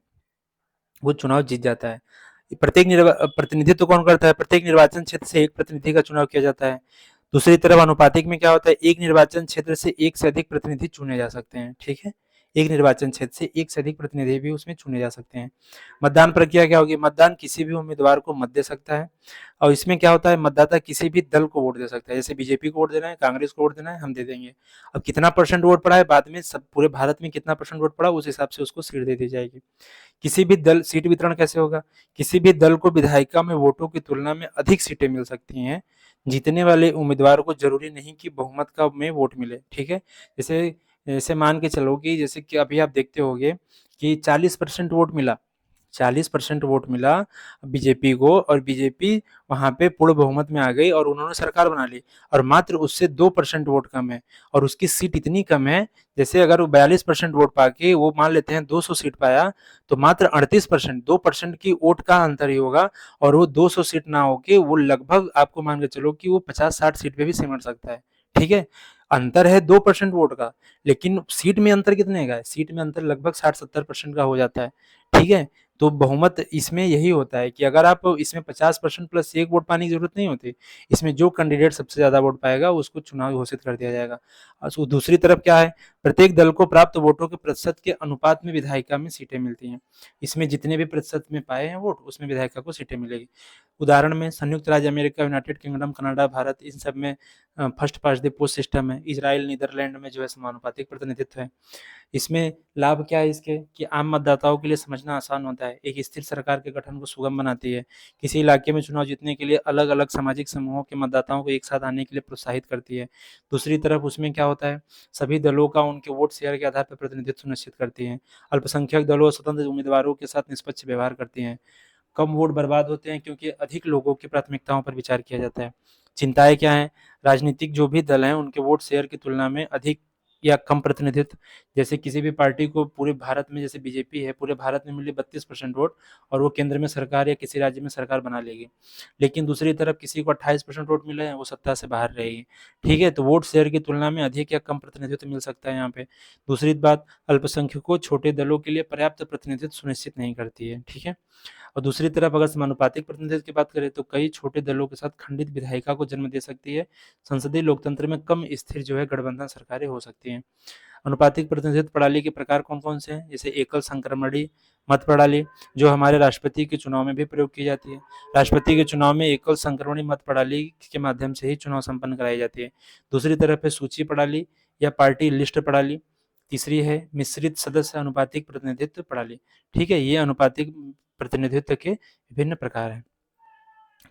वो चुनाव जीत जाता है। प्रत्येक प्रतिनिधित्व कौन करता है? प्रत्येक निर्वाचन क्षेत्र से एक प्रतिनिधि का चुनाव किया जाता है। दूसरी तरफ अनुपातिक में क्या होता है? एक निर्वाचन क्षेत्र से एक से अधिक प्रतिनिधि चुने जा सकते हैं। ठीक है? एक निर्वाचन क्षेत्र से एक से अधिक प्रतिनिधि भी उसमें चुने जा सकते हैं। मतदान प्रक्रिया क्या होगी? मतदान किसी भी उम्मीदवार को मत दे सकता है, और इसमें क्या होता है? मतदाता किसी भी दल को वोट दे सकता है। जैसे बीजेपी को वोट देना है, कांग्रेस को वोट देना है, हम दे देंगे। अब कितना परसेंट वोट पड़ा है बाद में, सब पूरे भारत में कितना परसेंट वोट पड़ा, उस हिसाब से उसको सीट दे दी जाएगी। किसी भी दल सीट वितरण कैसे होगा? किसी भी दल को विधायिका में वोटों की तुलना में अधिक सीटें मिल सकती हैं। जीतने वाले उम्मीदवार को जरूरी नहीं कि बहुमत का में वोट मिले। ठीक है? जैसे जैसे मान के चलो कि जैसे कि अभी आप देखते होंगे कि 40% वोट मिला, 40% वोट मिला बीजेपी को, और बीजेपी वहां पे पूर्ण बहुमत में आ गई और उन्होंने सरकार बना ली, और मात्र उससे 2% वोट कम है, और उसकी सीट इतनी कम है, जैसे अगर वो 42% वोट पाके वो मान लेते हैं 200 सीट पाया, तो मात्र 38%, 2% की वोट का अंतर ही होगा, और वो 200 सीट ना होके वो लगभग आपको मान के चलो कि वो 50-60 सीट पे भी सिमट सकता है। ठीक है? अंतर है 2% वोट का, लेकिन सीट में अंतर कितने का है? सीट में अंतर लगभग 60-70% का हो जाता है। ठीक है? तो बहुमत इसमें यही होता है कि अगर आप इसमें 50% प्लस एक वोट पाने की जरूरत नहीं होती। इसमें जो कैंडिडेट सबसे ज्यादा वोट पाएगा उसको चुनाव घोषित कर दिया जाएगा। और दूसरी तरफ क्या है? प्रत्येक दल को प्राप्त वोटों के प्रतिशत के अनुपात में विधायिका में सीटें मिलती हैं। इसमें जितने भी प्रतिशत में पाए हैं वोट, उसमें विधायिका को सीटें मिलेगी। उदाहरण में संयुक्त राज्य America, United Kingdom, Canada, Bharat, इन सब में first past the post system है। इजराइल, नीदरलैंड में जो है समानुपातिक प्रतिनिधित्व है। इसमें लाभ क्या है इसके? कि आम मतदाताओं के लिए समझना आसान होता है, एक स्थिर सरकार के गठन को सुगम बनाती है, किसी इलाके में चुनाव जीतने के लिए अलग अलग सामाजिक समूहों के मतदाताओं को एक साथ आने के लिए प्रोत्साहित करती है। दूसरी तरफ उसमें क्या होता है? सभी दलों का उनके वोट शेयर के आधार पर प्रतिनिधित्व सुनिश्चित करती है। अल्पसंख्यक दलों और स्वतंत्र उम्मीदवारों के साथ निष्पक्ष व्यवहार करती हैं। कम वोट बर्बाद होते हैं क्योंकि अधिक लोगों की प्राथमिकताओं पर विचार किया जाता है। चिंताएं क्या हैं? राजनीतिक जो भी दल हैं उनके वोट शेयर की तुलना में अधिक या कम प्रतिनिधित्व, जैसे किसी भी पार्टी को पूरे भारत में, जैसे बीजेपी है, पूरे भारत में मिले 32% वोट और वो केंद्र में सरकार या किसी राज्य में सरकार बना लेगी, लेकिन दूसरी तरफ किसी को 28% वोट मिले हैं, वो सत्ता से बाहर रहेगी। ठीक है, तो वोट शेयर की तुलना में अधिक या कम प्रतिनिधित्व मिल सकता है यहाँ पे। दूसरी बात, अल्पसंख्यकों छोटे दलों के लिए पर्याप्त प्रतिनिधित्व सुनिश्चित नहीं करती है। ठीक है, और दूसरी तरफ अगर समानुपातिक प्रतिनिधित्व की बात करें तो कई छोटे दलों के साथ खंडित विधायिका को जन्म दे सकती है। संसदीय लोकतंत्र में कम स्थिर जो है गठबंधन सरकारें हो सकती हैं। अनुपातिक प्रतिनिधित्व प्रणाली के प्रकार कौन कौन से हैं? जैसे एकल संक्रमणीय मत प्रणाली, जो हमारे राष्ट्रपति के चुनाव में भी प्रयोग की जाती है। राष्ट्रपति के चुनाव में एकल संक्रमणीय मत प्रणाली के माध्यम से ही चुनाव संपन्न कराई जाती है। दूसरी तरफ है सूची प्रणाली या पार्टी लिस्ट प्रणाली। तीसरी है मिश्रित सदस्य अनुपातिक प्रतिनिधित्व प्रणाली। ठीक है, ये अनुपातिक प्रतिनिधित्व के विभिन्न प्रकार हैं।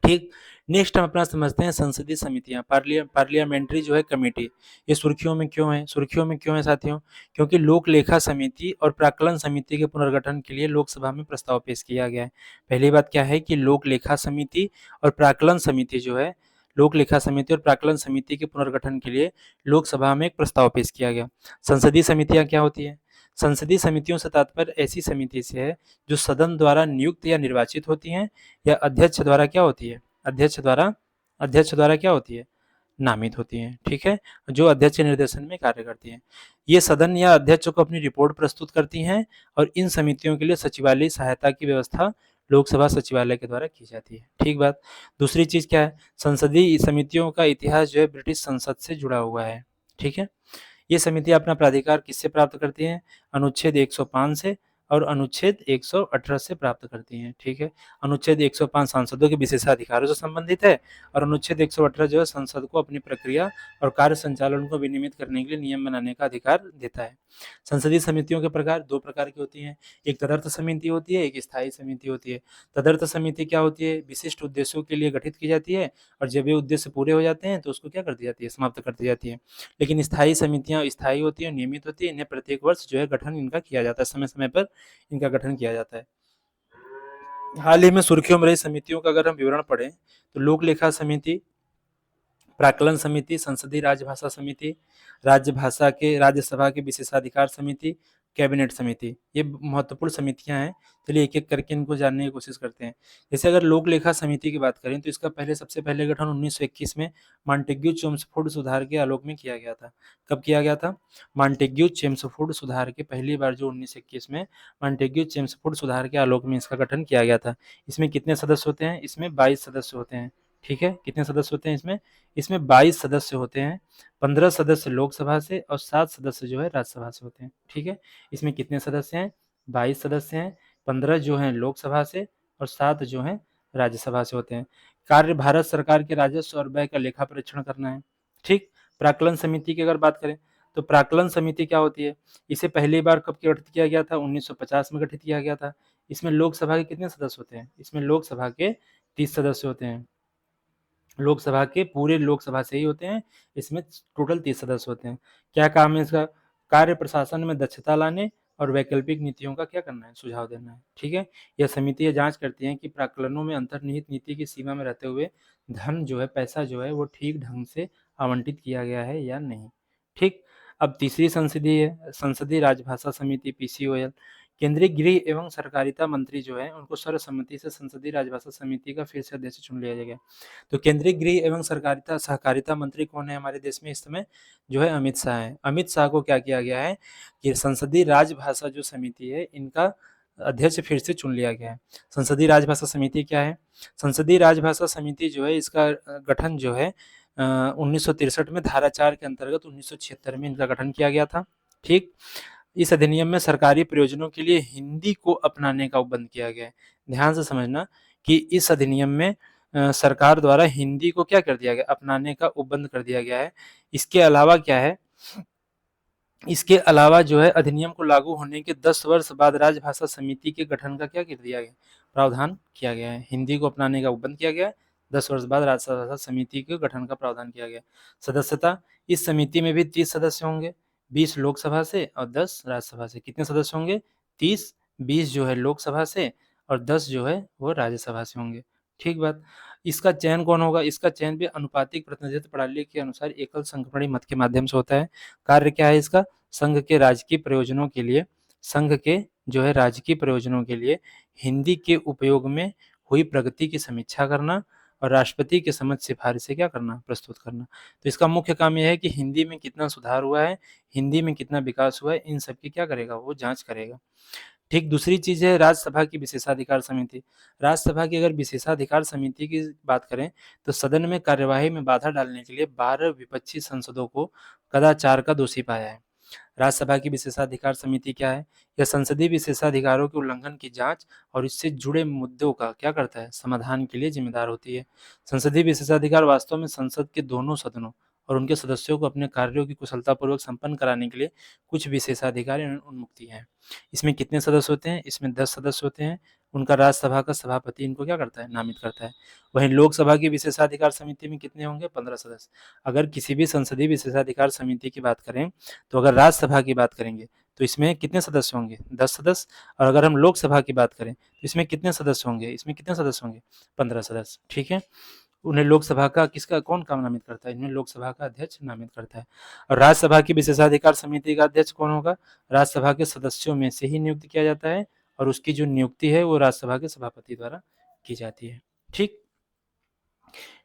ठीक, नेक्स्ट हम अपना समझते हैं संसदीय समितियां, पार्लियामेंट्री जो है कमेटी। ये सुर्खियों में क्यों है? सुर्खियों में क्यों है साथियों? क्योंकि लोक लेखा समिति और प्राक्कलन समिति के पुनर्गठन के लिए लोकसभा में प्रस्ताव पेश किया गया है। पहली बात क्या है कि लोक लेखा समिति और प्राक्कलन समिति जो है, लोक लेखा समिति और प्राक्कलन समिति के पुनर्गठन के लिए लोकसभा में एक प्रस्ताव पेश किया गया। संसदीय समितियां क्या होती है? संसदीय समितियों से तात्पर्य ऐसी समिति से है जो सदन द्वारा नियुक्त या निर्वाचित होती हैं या अध्यक्ष द्वारा क्या होती है? अध्यक्ष द्वारा क्या होती है? नामित होती हैं। ठीक है, जो अध्यक्ष के निर्देशन में कार्य करती हैं। ये सदन या अध्यक्ष को अपनी रिपोर्ट प्रस्तुत करती हैं और इन समितियों के लिए सचिवालय सहायता की व्यवस्था लोकसभा सचिवालय के द्वारा की जाती है। ठीक बात। दूसरी चीज क्या है? संसदीय समितियों का इतिहास जो है ब्रिटिश संसद से जुड़ा हुआ है। ठीक है, ये समितियां अपना प्राधिकार किससे प्राप्त करती हैं? अनुच्छेद 105 से और अनुच्छेद 118 से प्राप्त करती हैं। ठीक है, अनुच्छेद 105 सांसदों के विशेषाधिकारों से संबंधित है और अनुच्छेद 118 जो है संसद को अपनी प्रक्रिया और कार्य संचालन को विनियमित करने के लिए नियम बनाने का अधिकार देता है। संसदीय समितियों के प्रकार दो प्रकार की होती हैं, एक तदर्थ समिति होती है, एक स्थायी समिति होती है। तदर्थ समिति क्या होती है? विशिष्ट उद्देश्यों के लिए गठित की जाती है और जब ये उद्देश्य पूरे हो जाते हैं तो उसको क्या कर दी जाती है? समाप्त कर दी जाती है। लेकिन स्थायी समितियां स्थायी होती है, नियमित होती है, इन्हें प्रत्येक वर्ष जो है गठन इनका किया जाता है, समय समय पर इनका गठन किया जाता है। हाल ही में सुर्खियों में रही समितियों का अगर हम विवरण पढ़ें तो लोक लेखा समिति, प्राक्कलन समिति, संसदीय राजभाषा समिति, राज्यसभा के विशेषाधिकार समिति, कैबिनेट समिति, ये महत्वपूर्ण समितियां हैं। चलिए एक एक करके इनको जानने की कोशिश करते हैं। जैसे अगर लोक लेखा समिति की बात करें तो इसका सबसे पहले गठन 1921 में मॉन्टेग्यू चेम्सफोर्ड सुधार के आलोक में किया गया था। कब किया गया था? मॉन्टेग्यू चेम्सफोर्ड सुधार के पहली बार जो 1921 में मॉन्टेग्यू चेम्सफोर्ड सुधार के आलोक में इसका गठन किया गया था। इसमें कितने सदस्य होते हैं? इसमें 22 सदस्य होते हैं। ठीक है, कितने सदस्य होते हैं इसमें? इसमें 22 सदस्य होते हैं। 15 सदस्य लोकसभा से और 7 सदस्य जो है राज्यसभा से होते हैं। ठीक है, इसमें कितने सदस्य हैं? 22 सदस्य हैं, 15 जो हैं लोकसभा से और 7 जो हैं राज्यसभा से होते हैं। कार्य भारत सरकार के राजस्व और व्यय का लेखा परीक्षण करना है। ठीक, प्राक्कलन समिति की अगर बात करें तो प्राक्कलन समिति क्या होती है? इसे पहली बार कब गठित किया गया था? 1950 में गठित किया गया था। इसमें लोकसभा के कितने सदस्य होते हैं? इसमें लोकसभा के 30 सदस्य होते हैं। लोकसभा के पूरे लोकसभा से ही होते हैं। इसमें टोटल 30 सदस्य होते हैं। क्या काम है इसका? कार्य प्रशासन में दक्षता लाने और वैकल्पिक नीतियों का क्या करना है? सुझाव देना है। ठीक है, यह समिति जांच करती है कि प्राक्कलनों में अंतर्निहित नीति की सीमा में रहते हुए धन जो है, पैसा जो है वो ठीक ढंग से आवंटित किया गया है या नहीं। ठीक, अब तीसरी संसदीय राजभाषा समिति पीसीओएल, केंद्रीय गृह एवं सहकारिता मंत्री जो है उनको सर्वसम्मति से संसदीय राजभाषा समिति का फिर से अध्यक्ष चुन लिया गया। तो केंद्रीय गृह एवं सहकारिता मंत्री कौन है हमारे देश में इस समय? जो है अमित शाह है। अमित शाह को क्या किया गया है कि संसदीय राजभाषा जो समिति है इनका अध्यक्ष फिर से चुन लिया गया है। संसदीय राजभाषा समिति क्या है? संसदीय राजभाषा समिति जो है इसका गठन जो है 1963 में धारा 4 के अंतर्गत 1976 में इनका गठन किया गया था। ठीक, इस अधिनियम में सरकारी प्रयोजनों के लिए हिंदी को अपनाने का उपबंध किया गया है। ध्यान से समझना कि इस अधिनियम में सरकार द्वारा हिंदी को क्या कर दिया गया? अपनाने का उपबंध कर दिया गया है। इसके अलावा क्या है? इसके अलावा जो है अधिनियम को लागू होने के 10 वर्ष बाद राजभाषा समिति के गठन का क्या कर दिया गया? प्रावधान किया गया है। हिंदी को अपनाने का उपबंध किया गया है, 10 वर्ष बाद राजभाषा समिति के गठन का प्रावधान किया गया। सदस्यता, इस समिति में भी 30 सदस्य होंगे, 20 लोकसभा से और 10 राज्यसभा से। कितने सदस्य होंगे? 30, 20 जो है लोकसभा से और 10 जो है वो राज्यसभा से होंगे। ठीक बात। इसका चयन कौन होगा? इसका चयन भी अनुपातिक प्रतिनिधित्व प्रणाली के अनुसार एकल संख्यापरी मत के माध्यम से होता है। कार्य क्या है इसका? संघ के राजकीय प्रयोजनों के लिए संघ के जो है राजकीय प्रयोजनों के लिए हिंदी के उपयोग में हुई प्रगति की समीक्षा करना और राष्ट्रपति के समक्ष सिफारिशें क्या करना? प्रस्तुत करना। तो इसका मुख्य काम ये है कि हिंदी में कितना सुधार हुआ है, हिंदी में कितना विकास हुआ है, इन सब की क्या करेगा? वो जाँच करेगा। ठीक, दूसरी चीज़ है राज्यसभा की विशेषाधिकार समिति। राज्यसभा की अगर विशेषाधिकार समिति की बात करें, तो सदन में कार्यवाही में बाधा डालने के लिए 12 विपक्षी सांसदों को कदाचार का दोषी पाया है। राज्यसभा की विशेषाधिकार समिति क्या है? यह संसदीय विशेषाधिकारों के उल्लंघन की जांच और इससे जुड़े मुद्दों का क्या करता है? समाधान के लिए जिम्मेदार होती है। संसदीय विशेषाधिकार वास्तव में संसद के दोनों सदनों और उनके सदस्यों को अपने कार्यों की कुशलतापूर्वक संपन्न कराने के लिए कुछ विशेषाधिकार एवं उन्मुक्ति हैं। इसमें कितने सदस्य होते हैं? इसमें 10 सदस्य होते हैं। उनका राज्यसभा का सभापति इनको क्या करता है? नामित करता है। वहीं लोकसभा की विशेषाधिकार समिति में कितने होंगे? 15 सदस्य। अगर किसी भी संसदीय विशेषाधिकार समिति की बात करें, तो अगर राज्यसभा की बात करेंगे, तो इसमें कितने सदस्य होंगे? 10 सदस्य। और अगर हम लोकसभा की बात करें, तो इसमें कितने सदस्य होंगे? इसमें कितने सदस्य होंगे? 15 सदस्य, ठीक है? उन्हें लोकसभा का किसका कौन काम नामित करता है? इन्हें लोकसभा का अध्यक्ष नामित करता है। और राज्यसभा की विशेषाधिकार समिति का अध्यक्ष कौन होगा? राज्यसभा के सदस्यों में से ही नियुक्त किया जाता है और उसकी जो नियुक्ति है वो राज्यसभा के सभापति द्वारा की जाती है। ठीक।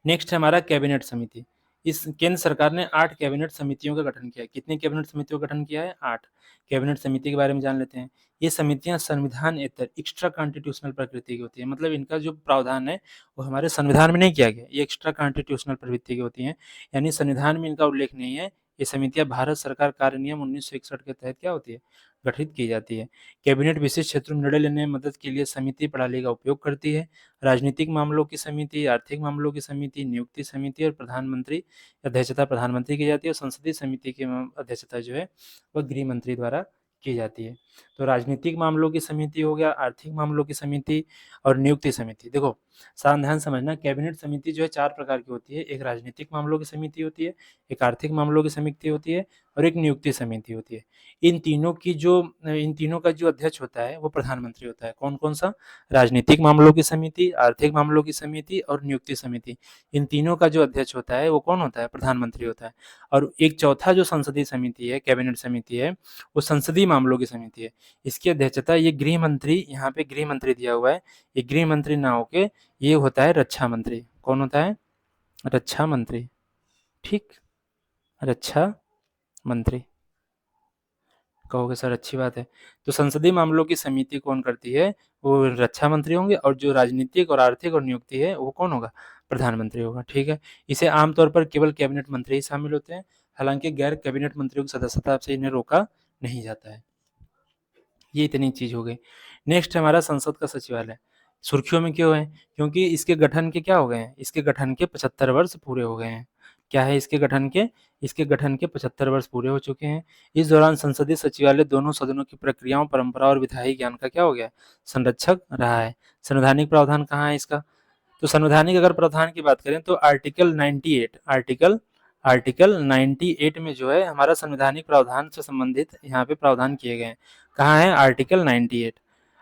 नेक्स्ट है हमारा कैबिनेट समिति। इस केंद्र सरकार ने 8 कैबिनेट समितियों का गठन किया है। कितनी कैबिनेट समितियों का गठन किया है? 8। कैबिनेट समिति के बारे में जान लेते हैं। ये समितियां संविधानेतर एक्स्ट्रा कॉन्स्टिट्यूशनल प्रकृति की होती है, मतलब इनका जो प्रावधान है वो हमारे संविधान में नहीं किया गया, ये एक्स्ट्रा कॉन्स्टिट्यूशनल प्रवृत्ति की होती हैं, यानी संविधान में इनका उल्लेख नहीं है। ये समितियां भारत सरकार कार्य नियम 1961 के तहत क्या होती है? गठित की जाती है। कैबिनेट विशेष क्षेत्रों में निर्णय लेने में मदद के लिए समिति प्रणाली का उपयोग करती है। राजनीतिक मामलों की समिति, आर्थिक मामलों की समिति, नियुक्ति समिति और प्रधानमंत्री अध्यक्षता प्रधानमंत्री की जाती है और संसदीय समिति की अध्यक्षता जो है वह गृह मंत्री द्वारा की जाती है। तो राजनीतिक मामलों की समिति हो गया, आर्थिक मामलों की समिति और नियुक्ति समिति। देखो, सावधान समझना, कैबिनेट समिति जो है 4 प्रकार की होती है। एक राजनीतिक मामलों की समिति होती है, एक आर्थिक मामलों की समिति होती है और एक नियुक्ति समिति होती है। इन तीनों का जो अध्यक्ष होता है वो प्रधानमंत्री होता है। कौन-कौन सा? राजनीतिक मामलों की समिति, आर्थिक मामलों की समिति और नियुक्ति समिति। इन तीनों का जो अध्यक्ष होता है वो कौन होता है? प्रधानमंत्री होता है। और एक चौथा जो संसदीय समिति है, कैबिनेट समिति है, वो संसदीय मामलों की समिति है। इसकी अध्यक्षता ये गृह मंत्री, यहाँ पे गृह मंत्री दिया हुआ है, ये गृह मंत्री ना होके ये होता है रक्षा मंत्री। कौन होता है? रक्षा मंत्री। ठीक, रक्षा मंत्री। कहोगे सर अच्छी बात है। तो संसदीय मामलों की समिति कौन करती है? वो रक्षा मंत्री होंगे और जो राजनीतिक और आर्थिक और नियुक्ति है वो कौन होगा? प्रधानमंत्री होगा, ठीक है। इसे आमतौर पर केवल कैबिनेट मंत्री ही शामिल होते हैं, हालांकि गैर कैबिनेट मंत्रियों की सदस्यता से इन्हें रोका नहीं जाता है। ये इतनी चीज हो गई। नेक्स्ट है हमारा संसद का सचिवालय। सुर्खियों में क्यों है? क्योंकि इसके गठन के क्या हो गए हैं? इसके गठन के 75 वर्ष पूरे हो गए हैं। क्या है इसके गठन के? इसके गठन के 75 वर्ष पूरे हो चुके हैं। इस दौरान संसदीय सचिवालय दोनों सदनों की प्रक्रियाओं, परंपरा और विधायी ज्ञान का क्या हो गया? संरक्षक रहा है। संवैधानिक प्रावधान कहाँ है इसका? तो संवैधानिक अगर प्रावधान की बात करें तो आर्टिकल 98 आर्टिकल 98 में जो है हमारा संवैधानिक प्रावधान से संबंधित यहाँ पे प्रावधान किए गए हैं। कहाँ है? आर्टिकल 98।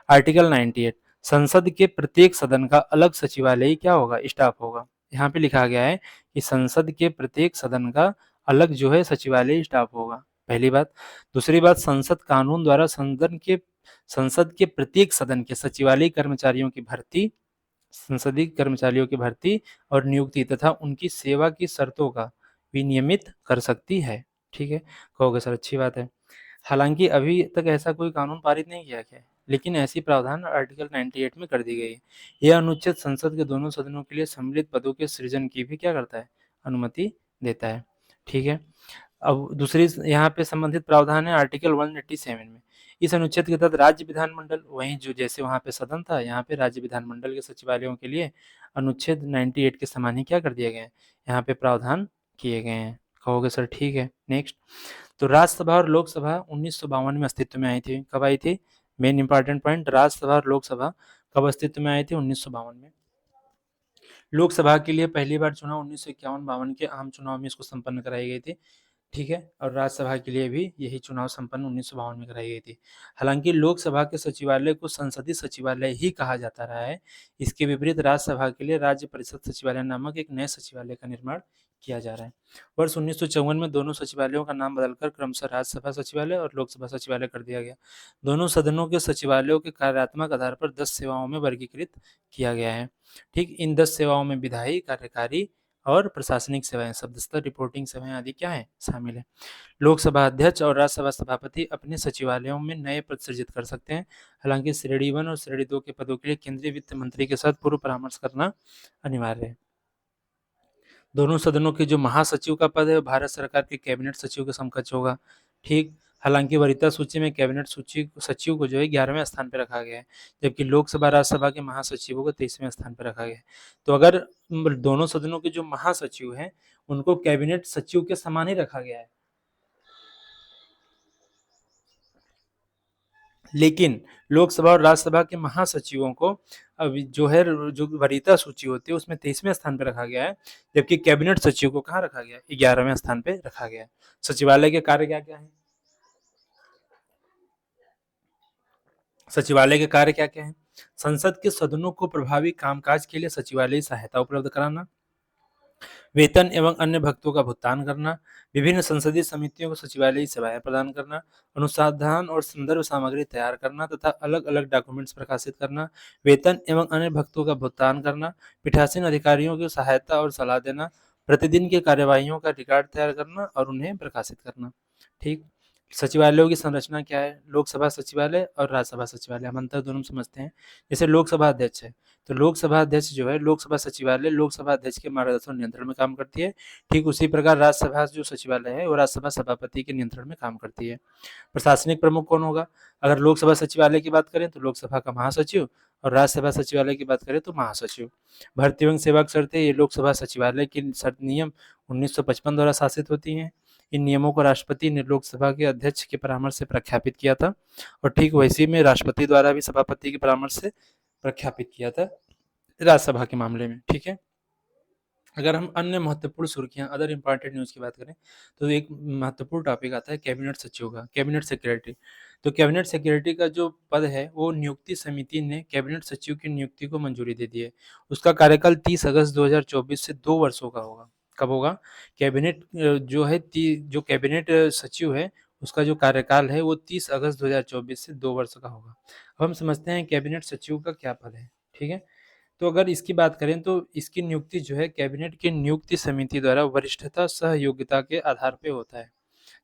आर्टिकल 98 संसद के प्रत्येक सदन का अलग सचिवालय क्या होगा? स्टाफ होगा। यहाँ पे लिखा गया है कि संसद के प्रत्येक सदन का अलग जो है सचिवालय स्टाफ होगा, पहली बात। दूसरी बात, संसद के प्रत्येक सदन के सचिवालय कर्मचारियों की भर्ती, संसदीय कर्मचारियों की भर्ती और नियुक्ति तथा उनकी सेवा की शर्तों का विनियमित कर सकती है। ठीक है, कहोगे सर अच्छी बात है। हालांकि अभी तक ऐसा कोई कानून पारित नहीं किया गया है, लेकिन ऐसी प्रावधान आर्टिकल 98 में कर दी गई है। यह अनुच्छेद संसद के दोनों सदनों के लिए सम्मिलित पदों के सृजन की भी क्या करता है? अनुमति देता है। ठीक है, अब दूसरी यहाँ पे संबंधित प्रावधान है आर्टिकल 187 में। इस अनुच्छेद के तहत राज्य विधानमंडल, वहीं जो जैसे वहाँ पे सदन था, यहाँ पे राज्य विधानमंडल के सचिवालयों के लिए अनुच्छेद 98 के समान ही क्या कर दिए गए हैं? यहाँ पे प्रावधान किए गए हैं। कहोगे सर ठीक है। नेक्स्ट, तो राज्यसभा और लोकसभा 1952 में अस्तित्व में आई थी। कब आई थी? मेन इंपॉर्टेंट पॉइंट, राज्यसभा और लोकसभा कब अस्तित्व में आई थी? 1952 में। लोकसभा के लिए पहली बार चुनाव 1951-52 के आम चुनाव में इसको संपन्न कराई गई थी। ठीक है? और राज्यसभा के लिए भी यही चुनाव संपन्न 1952 में कराई गई थी। हालाँकि लोकसभा के सचिवालय को संसदीय सचिवालय ही कहा जाता रहा है। इसके विपरीत राज्यसभा के लिए राज्य परिषद सचिवालय नामक एक नए सचिवालय का निर्माण किया जा रहा है। वर्ष 1954 में दोनों सचिवालयों का नाम बदलकर क्रमशः राज्यसभा सचिवालय और लोकसभा सचिवालय कर दिया गया। दोनों सदनों के सचिवालयों के कार्यात्मक आधार पर 10 सेवाओं में वर्गीकृत किया गया है। ठीक, इन 10 सेवाओं में विधायी, कार्यकारी और प्रशासनिक सेवाएँ, सदस्यता, रिपोर्टिंग सेवाएँ आदि क्या हैं? शामिल हैं। लोकसभा अध्यक्ष और राज्यसभा सभापति अपने सचिवालयों में नए पद सृजित कर सकते हैं। हालाँकि श्रेणी 1 और श्रेणी 2 के पदों के लिए केंद्रीय वित्त मंत्री के साथ पूर्व परामर्श करना अनिवार्य है। दोनों सदनों के जो महासचिव का पद है, वो भारत सरकार के कैबिनेट सचिव के समकक्ष होगा। ठीक, हालाँकि वरीयता सूची में कैबिनेट सूची सचिव को जो है 11वें स्थान पे रखा गया है, जबकि लोकसभा, राज्यसभा के महासचिवों को 23वें स्थान पे रखा गया है। तो अगर दोनों सदनों के जो महासचिव हैं, उनको कैबिनेट सचिव के समान ही रखा गया है। लेकिन लोकसभा और राज्यसभा के महासचिवों को अभी जो है जो वरीयता सूची होती है उसमें 23वें स्थान पे रखा गया है, जबकि कैबिनेट सचिव को कहाँ रखा गया है? 11वें स्थान पे रखा गया है। सचिवालय के कार्य क्या-क्या हैं? सचिवालय के कार्य क्या-क्या हैं? संसद के सदनों को प्रभावी कामकाज के लिए सचिवालय सहायता उपलब्ध कराना, वेतन एवं अन्य भत्तों का भुगतान करना, विभिन्न संसदीय समितियों को सचिवालयी सेवाएँ प्रदान करना, अनुसंधान और संदर्भ सामग्री तैयार करना तथा अलग-अलग डॉक्यूमेंट्स प्रकाशित करना, वेतन एवं अन्य भत्तों का भुगतान करना, पीठासीन अधिकारियों की सहायता और सलाह देना, प्रतिदिन की कार्यवाहियों का रिकॉर्ड तैयार करना और उन्हें प्रकाशित करना। ठीक? सचिवालयों की संरचना क्या है? लोकसभा सचिवालय और राज्यसभा सचिवालय, हम अंतर दोनों में समझते हैं। जैसे लोकसभा अध्यक्ष है, तो लोकसभा अध्यक्ष जो है, लोकसभा सचिवालय लोकसभा अध्यक्ष के मार्गदर्शन और नियंत्रण में काम करती है। ठीक उसी प्रकार राज्यसभा जो सचिवालय है, वो राज्यसभा सभापति के नियंत्रण में काम करती है। प्रशासनिक प्रमुख कौन होगा? अगर लोकसभा सचिवालय की बात करें तो लोकसभा का महासचिव, और राज्यसभा सचिवालय की बात करें तो महासचिव। भर्ती एवं सेवा की शर्तें, ये लोकसभा सचिवालय के शर्त नियम 1955 द्वारा शासित होती हैं। इन नियमों को राष्ट्रपति ने लोकसभा के अध्यक्ष के परामर्श से प्रख्यापित किया था, और ठीक वैसे में राष्ट्रपति द्वारा भी सभापति के परामर्श से प्रख्यापित किया था राज्यसभा के मामले में। ठीक है? अगर हम अन्य महत्वपूर्ण सुर्खियाँ, अदर इम्पोर्टेंट न्यूज़ की बात करें, तो एक महत्वपूर्ण टॉपिक आता है कैबिनेट सचिव का, कैबिनेट सेक्रेटरी। तो कैबिनेट सेक्रेटरी का जो पद है, वो नियुक्ति समिति ने कैबिनेट सचिव की नियुक्ति को मंजूरी दे दी है। उसका कार्यकाल 30 अगस्त 2024 से 2 वर्षों का होगा। कब होगा? कैबिनेट जो है जो कैबिनेट सचिव है, उसका जो कार्यकाल है, वो 30 अगस्त 2024 से 2 वर्ष का होगा। अब हम समझते हैं कैबिनेट सचिव का क्या पद है, ठीक है? तो अगर इसकी बात करें तो इसकी नियुक्ति जो है कैबिनेट की नियुक्ति समिति द्वारा वरिष्ठता सह योग्यता के आधार पे होता है।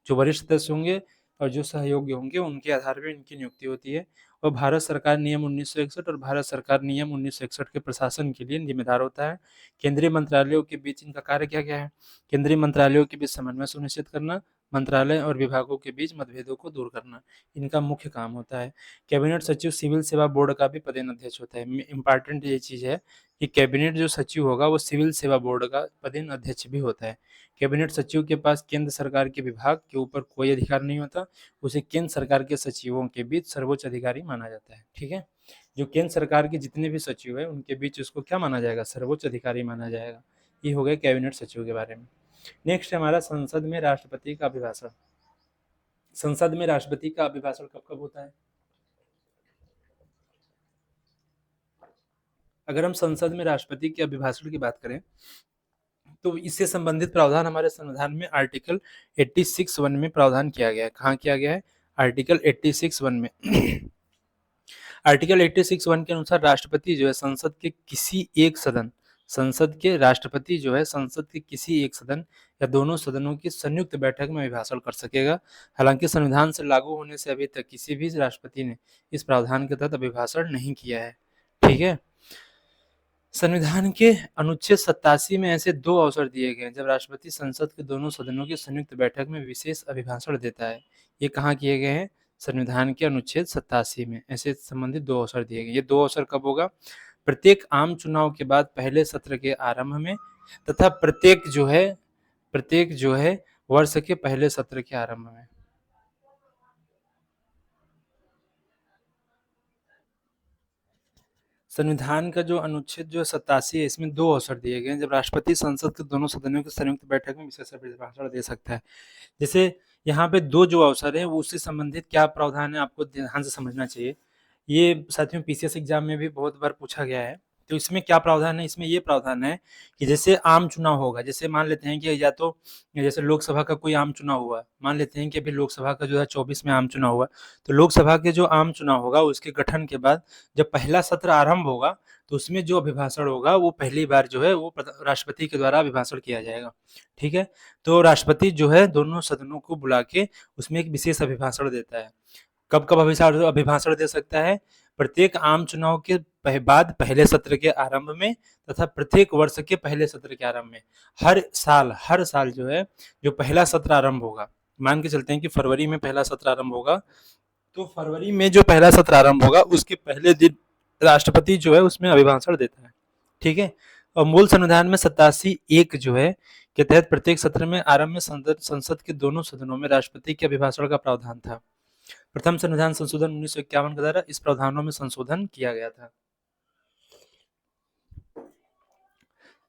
जो वरिष्ठ सदस्य होंगे और जो सहयोगी होंगे उनके आधार पे इनकी नियुक्ति होती है, और भारत सरकार नियम 1961 और भारत सरकार नियम 1961 के प्रशासन के लिए जिम्मेदार होता है। केंद्रीय मंत्रालयों के बीच इनका कार्य क्या-क्या है? केंद्रीय मंत्रालयों के बीच समन्वय सुनिश्चित करना, मंत्रालय और विभागों के बीच मतभेदों को दूर करना, इनका मुख्य काम होता है। कैबिनेट सचिव सिविल सेवा बोर्ड का भी पदेन अध्यक्ष होता है। इम्पोर्टेंट ये चीज़ है कि कैबिनेट जो सचिव होगा वो सिविल सेवा बोर्ड का पदेन अध्यक्ष भी होता है। कैबिनेट सचिव के पास केंद्र सरकार के विभाग के ऊपर कोई अधिकार नहीं होता, उसे केंद्र सरकार के सचिवों के बीच सर्वोच्च अधिकारी माना जाता है। ठीक है? जो केंद्र सरकार के जितने भी सचिव हैं उनके बीच उसको क्या माना जाएगा? सर्वोच्च अधिकारी माना जाएगा। ये हो गए कैबिनेट सचिव के बारे में। नेक्स्ट है हमारा संसद में राष्ट्रपति का अभिभाषण। संसद में राष्ट्रपति का अभिभाषण कब-कब होता है? अगर हम संसद में राष्ट्रपति के अभिभाषण की बात करें, तो इससे संबंधित प्रावधान हमारे संविधान में आर्टिकल 86(1) में प्रावधान किया गया है। कहाँ किया गया है? आर्टिकल 86(1) में। आर्टिकल 86(1) के अनुसार राष्ट्रपति जो है संसद के किसी एक सदन, संसद के राष्ट्रपति जो है संसद के किसी एक सदन या दोनों सदनों की संयुक्त बैठक में अभिभाषण कर सकेगा। हालांकि संविधान से लागू होने से अभी तक किसी भी राष्ट्रपति ने इस प्रावधान के तहत अभिभाषण नहीं किया है। ठीक है? संविधान के अनुच्छेद 87 में ऐसे 2 अवसर दिए गए हैं जब राष्ट्रपति संसद के दोनों सदनों की संयुक्त बैठक में विशेष अभिभाषण देता है। ये कहाँ किए गए हैं? संविधान के अनुच्छेद 87 में ऐसे संबंधित 2 अवसर दिए गए। ये 2 अवसर कब होगा? प्रत्येक आम चुनाव के बाद पहले सत्र के आरंभ में, तथा प्रत्येक जो है वर्ष के पहले सत्र के आरंभ में। संविधान का जो अनुच्छेद जो 87 है, इसमें 2 अवसर दिए गए हैं जब राष्ट्रपति संसद के दोनों सदनों की संयुक्त बैठक में विशेष अभिभाषण दे सकता है। जैसे यहाँ पे 2 जो अवसर हैं, वो उससे संबंधित क्या प्रावधान है, आपको ध्यान से समझना चाहिए। ये साथियों पीसीएस एग्जाम में भी बहुत बार पूछा गया है। तो इसमें क्या प्रावधान है, इसमें ये प्रावधान है कि जैसे आम चुनाव होगा, जैसे मान लेते हैं कि या तो जैसे लोकसभा का कोई आम चुनाव हुआ, मान लेते हैं कि अभी लोकसभा का जो है 24 में आम चुनाव हुआ, तो लोकसभा के जो आम चुनाव होगा उसके गठन के बाद जब पहला सत्र आरंभ होगा, तो उसमें जो अभिभाषण होगा वो पहली बार जो है वो राष्ट्रपति के द्वारा अभिभाषण किया जाएगा। ठीक है, तो राष्ट्रपति जो है दोनों सदनों को बुला के उसमें एक विशेष अभिभाषण देता है। कब कब अभिभाषण दे सकता है? प्रत्येक आम चुनाव के बाद पहले सत्र के आरंभ में तथा प्रत्येक वर्ष के पहले सत्र के आरंभ में। हर साल जो है जो पहला सत्र आरंभ होगा, मान के चलते हैं कि फरवरी में पहला सत्र आरंभ होगा, तो फरवरी में जो पहला सत्र आरंभ होगा उसके पहले दिन राष्ट्रपति जो है उसमें अभिभाषण देता है। ठीक है, और मूल संविधान में 87(1) जो है के तहत प्रत्येक सत्र में आरंभ में संसद के दोनों सदनों में राष्ट्रपति के अभिभाषण का प्रावधान था। प्रथम संविधान संशोधन 1951 के द्वारा इस प्रावधानों में संशोधन किया गया था।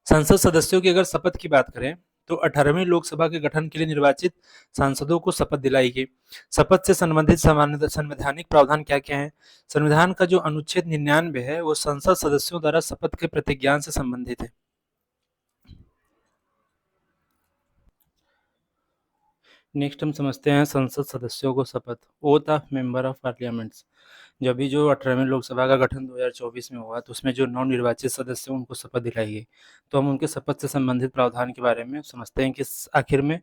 संसद सदस्यों की अगर शपथ की बात करें तो 18वीं लोकसभा के गठन के लिए निर्वाचित सांसदों को शपथ दिलाई गई। शपथ से संबंधित संवैधानिक प्रावधान क्या क्या है? संविधान का जो अनुच्छेद 99 है वो संसद सदस्यों द्वारा शपथ के प्रतिज्ञान से संबंधित है। नेक्स्ट हम समझते हैं संसद सदस्यों को शपथ, oath of member of parliaments. जब भी जो 18वीं लोकसभा का गठन 2024 में हुआ तो उसमें जो नवनिर्वाचित सदस्य हैं उनको शपथ दिलाई गई। तो हम उनके शपथ से संबंधित प्रावधान के बारे में समझते हैं कि आखिर में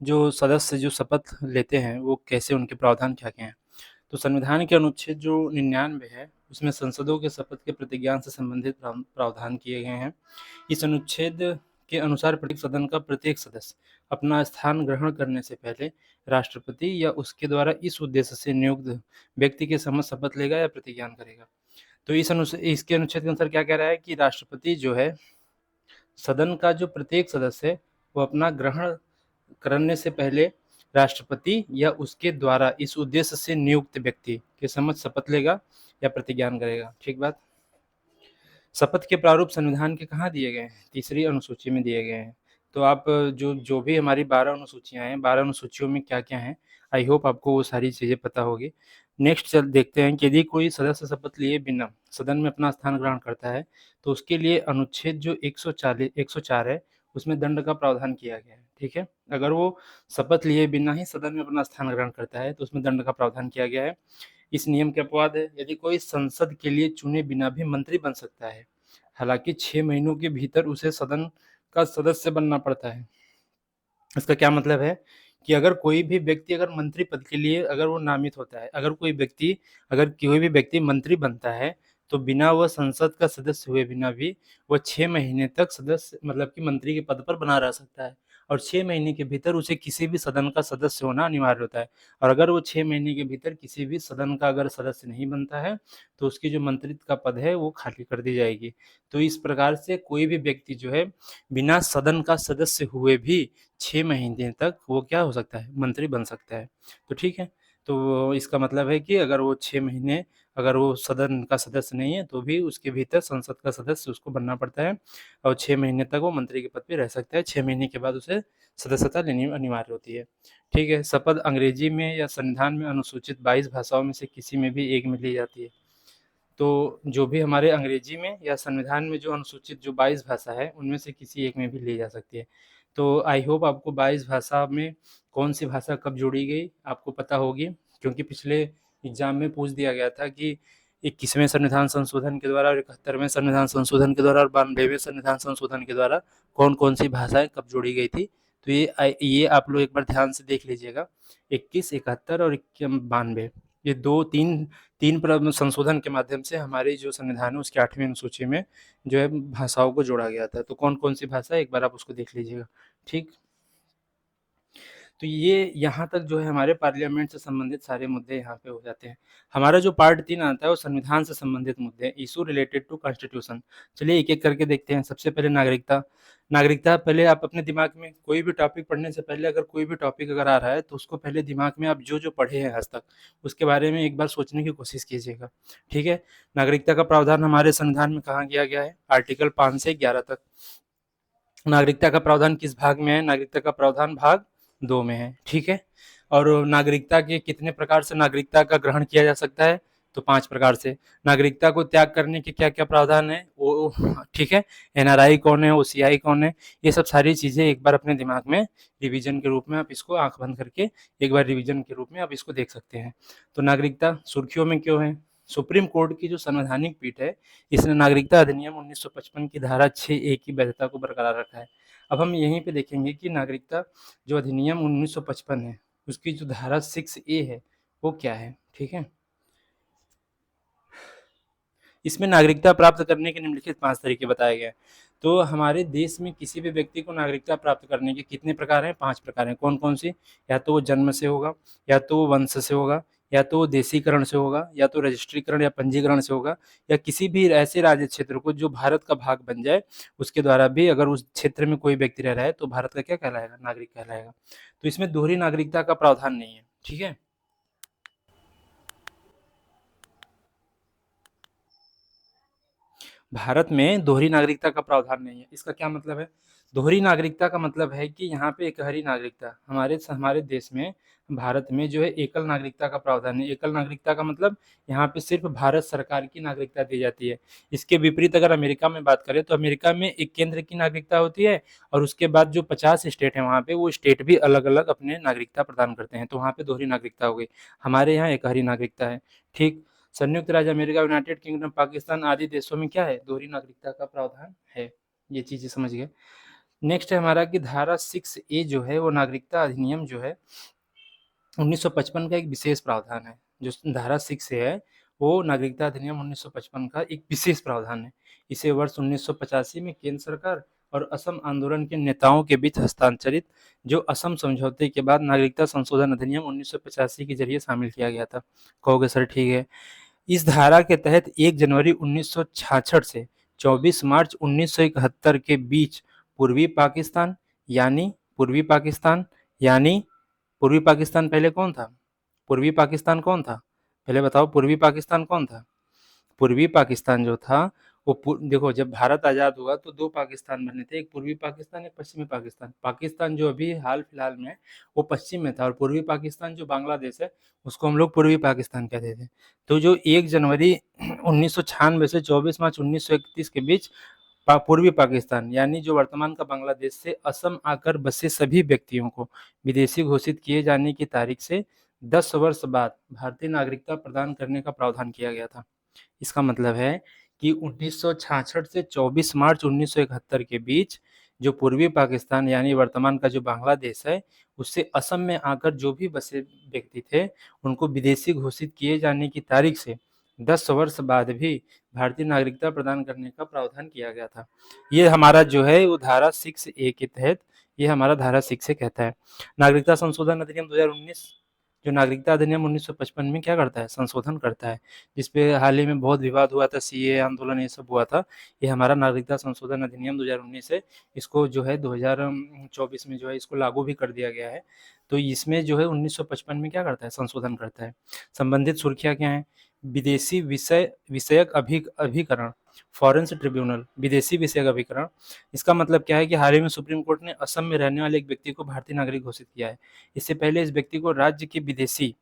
जो सदस्य जो शपथ लेते हैं वो कैसे, उनके प्रावधान क्या क्या हैं। तो संविधान के अनुच्छेद जो 99 है उसमें संसदों के शपथ के प्रतिज्ञान से संबंधित प्रावधान किए गए हैं। इस अनुच्छेद के अनुसार प्रत्येक सदन का प्रत्येक सदस्य अपना स्थान ग्रहण करने से पहले राष्ट्रपति या उसके द्वारा इस उद्देश्य से नियुक्त व्यक्ति के समक्ष शपथ लेगा या प्रतिज्ञान करेगा। तो इसके अनुच्छेद के अनुसार क्या कह रहा है कि राष्ट्रपति जो है सदन का जो प्रत्येक सदस्य है वो अपना ग्रहण करने से पहले राष्ट्रपति या उसके द्वारा इस उद्देश्य से नियुक्त व्यक्ति के समक्ष शपथ लेगा या प्रतिज्ञान करेगा। ठीक बात। शपथ के प्रारूप संविधान के कहाँ दिए गए हैं? तीसरी अनुसूची में दिए गए हैं। तो आप जो भी हमारी 12 अनुसूचियाँ हैं, 12 अनुसूचियों में क्या-क्या हैं, आई होप आपको वो सारी चीज़ें पता होगी। नेक्स्ट चल देखते हैं कि यदि कोई सदस्य शपथ लिए बिना सदन में अपना स्थान ग्रहण करता है, तो उसके लिए अनुच्छेद जो 104 है, उसमें दंड का प्रावधान किया गया है। ठीक है? अगर वो शपथ लिए बिना ही सदन में अपना स्थान ग्रहण करता है, तो उसमें दंड का प्रावधान किया गया है। इस नियम के अपवाद है, यदि कोई संसद के लिए चुने बिना भी मंत्री बन सकता है, हालांकि 6 महीनों के भीतर उसे सदन का सदस्य बनना पड़ता है। इसका क्या मतलब है कि अगर कोई भी व्यक्ति अगर मंत्री पद के लिए अगर वो नामित होता है, अगर कोई भी व्यक्ति मंत्री बनता है, तो बिना वह संसद का सदस्य हुए बिना भी वह 6 महीने तक सदस्य मतलब कि मंत्री के पद पर बना रह सकता है, और 6 महीने के भीतर उसे किसी भी सदन का सदस्य होना अनिवार्य होता है। और अगर वो 6 महीने के भीतर किसी भी सदन का अगर सदस्य नहीं बनता है, तो उसकी जो मंत्रित्व का पद है वो खाली कर दी जाएगी। तो इस प्रकार से कोई भी व्यक्ति जो है बिना सदन का सदस्य हुए भी 6 महीने तक वो क्या हो सकता है? मंत्री बन सकता है। तो ठीक है, तो इसका मतलब है कि अगर वो 6 महीने अगर वो सदन का सदस्य नहीं है, तो भी उसके भीतर संसद का सदस्य उसको बनना पड़ता है, और 6 महीने तक वो मंत्री के पद पे रह सकता है। 6 महीने के बाद उसे सदस्यता लेनी अनिवार्य होती है। ठीक है, शपथ अंग्रेजी में या संविधान में अनुसूचित 22 भाषाओं में से किसी में भी एक में ली जाती है। तो जो भी हमारे अंग्रेजी में या संविधान में जो अनुसूचित जो 22 भाषा है, उनमें से किसी एक में भी ली जा सकती है। तो आई होप आपको 22 भाषा में कौन-सी भाषा कब जोड़ी गई, आपको पता होगी, क्योंकि पिछले एग्ज़ाम में पूछ दिया गया था कि 21वें संविधान संशोधन के द्वारा और 71वें संविधान संशोधन के द्वारा और 92वें संविधान संशोधन के द्वारा कौन-कौन सी भाषाएँ कब जोड़ी गई थी। तो ये आप लोग एक बार ध्यान से देख लीजिएगा, 21, 71 और 92, ये 3 संशोधन के माध्यम से हमारी जो संविधान है उसकी 8वीं अनुसूची में जो है भाषाओं को जोड़ा गया था। तो कौन-कौन सी भाषा है एक बार आप उसको देख लीजिएगा। ठीक? तो ये यहाँ तक जो है हमारे पार्लियामेंट से संबंधित सारे मुद्दे यहाँ पे हो जाते हैं। हमारा जो पार्ट 3 आता है वो संविधान से संबंधित मुद्दे, इश्यू रिलेटेड टू कॉन्स्टिट्यूशन। चलिए एक-एक करके देखते हैं। सबसे पहले नागरिकता। नागरिकता पहले आप अपने दिमाग में कोई भी टॉपिक पढ़ने से पहले अगर कोई भी टॉपिक अगर आ रहा है तो उसको पहले दिमाग में आप जो-जो पढ़े हैं आज तक, उसके बारे में एक बार सोचने की कोशिश कीजिएगा, ठीक है? नागरिकता का प्रावधान हमारे संविधान में कहाँ किया गया है? आर्टिकल 5 से 11 तक। नागरिकता का प्रावधान किस भाग में है? नागरिकता का प्रावधान भाग 2 में है, ठीक है? और नागरिकता के कितने प्रकार से नागरिकता का ग्रहण किया जा सकता है? तो 5 प्रकार से। नागरिकता को त्याग करने के क्या-क्या प्रावधान है? वो ठीक है? एनआरआई कौन है? ओसीआई कौन है? ये सब सारी चीज़ें एक बार अपने दिमाग में रिवीजन के रूप में आप इसको आँख बंद करके एक बार रिवीजन के रूप में आप इसको देख सकते हैं। तो नागरिकता सुर्खियों में क्यों है? सुप्रीम कोर्ट की जो संवैधानिक पीठ है, इसने नागरिकता अधिनियम 1955 की धारा 6A की वैधता को बरकरार रखा है। अब हम यहीं पे देखेंगे कि नागरिकता जो अधिनियम 1955 है, उसकी जो धारा 6A है, वो क्या है, ठीक है? इसमें नागरिकता प्राप्त करने के निम्नलिखित 5 तरीके बताए गए हैं। तो हमारे देश में किसी भी व्यक्ति को नागरिकता प्राप्त करने के कितने प्रकार हैं? 5 प्रकार हैं। कौन-कौन सी? या तो वो जन्म से होगा, या तो वो वंश से होगा, या तो वो देशीकरण से होगा, या तो रजिस्ट्रीकरण या पंजीकरण से होगा, या किसी भी ऐसे राज्य क्षेत्र को जो भारत का भाग बन जाए, उसके द्वारा भी अगर उस क्षेत्र में कोई व्यक्ति रह रहा है, तो भारत का क्या कहलाएगा? नागरिक कहलाएगा। तो इसमें दोहरी नागरिकता का प्रावधान नहीं है, ठीक है? भारत में दोहरी नागरिकता का प्रावधान नहीं है। इसका क्या मतलब है? दोहरी नागरिकता का मतलब है कि यहाँ पे एकहरी नागरिकता हमारे देश में भारत में जो है एकल नागरिकता का प्रावधान है। एकल नागरिकता का मतलब यहाँ पे सिर्फ़ भारत सरकार की नागरिकता दी जाती है। इसके विपरीत अगर अमेरिका में बात करें तो अमेरिका में एक केंद्र की नागरिकता होती है और उसके बाद जो 50 स्टेट हैं वहाँ पे वो स्टेट भी अलग-अलग अपने नागरिकता प्रदान करते हैं। तो वहाँ पे दोहरी नागरिकता हो गई। हमारे यहाँ एकहरी नागरिकता है। ठीक? संयुक्त राज्य अमेरिका, यूनाइटेड किंगडम, पाकिस्तान आदि देशों में क्या है? दोहरी नागरिकता का प्रावधान है। ये चीज़ें समझ गए। नेक्स्ट है हमारा कि धारा 6A जो है वो नागरिकता अधिनियम जो है 1955 का एक विशेष प्रावधान है। जो धारा 6A है वो नागरिकता अधिनियम 1955 का एक विशेष प्रावधान है। इसे वर्ष 1985 में केंद्र सरकार और असम आंदोलन के नेताओं के बीच हस्तांतरित जो असम समझौते के बाद नागरिकता संशोधन अधिनियम 1985 के ज़रिए शामिल किया गया था। कहोगे सर ठीक है। इस धारा के तहत 1 जनवरी 1966 से 24 मार्च 1971 के बीच पूर्वी पाकिस्तान यानी पूर्वी पाकिस्तान यानी पूर्वी पाकिस्तान पहले कौन था? पूर्वी पाकिस्तान कौन था? पहले बताओ पूर्वी पाकिस्तान कौन था? पूर्वी पाकिस्तान जो था वो देखो जब भारत आज़ाद हुआ तो 2 पाकिस्तान बने थे, एक पूर्वी पाकिस्तान, एक पश्चिमी पाकिस्तान। पाकिस्तान जो अभी हाल-फिलहाल में है, वो पश्चिम में था और पूर्वी पाकिस्तान जो बांग्लादेश है, उसको हम लोग पूर्वी पाकिस्तान कहते थे। तो जो 1 जनवरी 1996 से 24 मार्च 1931 के बीच पूर्वी पाकिस्तान यानी जो वर्तमान का बांग्लादेश से असम आकर बसे सभी व्यक्तियों को विदेशी घोषित किए जाने की तारीख से 10 वर्ष बाद भारतीय नागरिकता प्रदान करने का प्रावधान किया गया था। इसका मतलब है कि 1966 से 24 मार्च 1971 के बीच जो पूर्वी पाकिस्तान यानी वर्तमान का जो बांग्लादेश है, उससे असम में आकर जो भी बसे व्यक्ति थे, उनको विदेशी घोषित किए जाने की तारीख से 10 वर्ष बाद भी भारतीय नागरिकता प्रदान करने का प्रावधान किया गया था। ये हमारा जो है वो धारा 6A के तहत ये हमारा धारा 6 कहता है। नागरिकता संशोधन अधिनियम 2019 जो नागरिकता अधिनियम 1955 में क्या करता है? संशोधन करता है। जिस पे हाल ही में बहुत विवाद हुआ था, सीएए आंदोलन ये सब हुआ था। ये हमारा नागरिकता संशोधन अधिनियम 2019 है। इसको जो है 2024 में जो है इसको लागू भी कर दिया गया है। तो इसमें जो है 1955 में क्या करता है? संशोधन करता है। संबंधित सुर्खियाँ क्या हैं? विदेशी विषयक अभिकरण, फॉरेन ट्रिब्यूनल, विदेशी विषयक अभिकरण। इसका मतलब क्या है कि हाल ही में सुप्रीम कोर्ट ने असम में रहने वाले एक व्यक्ति को भारतीय नागरिक घोषित किया है। इससे पहले इस व्यक्ति को राज्य के विदेशी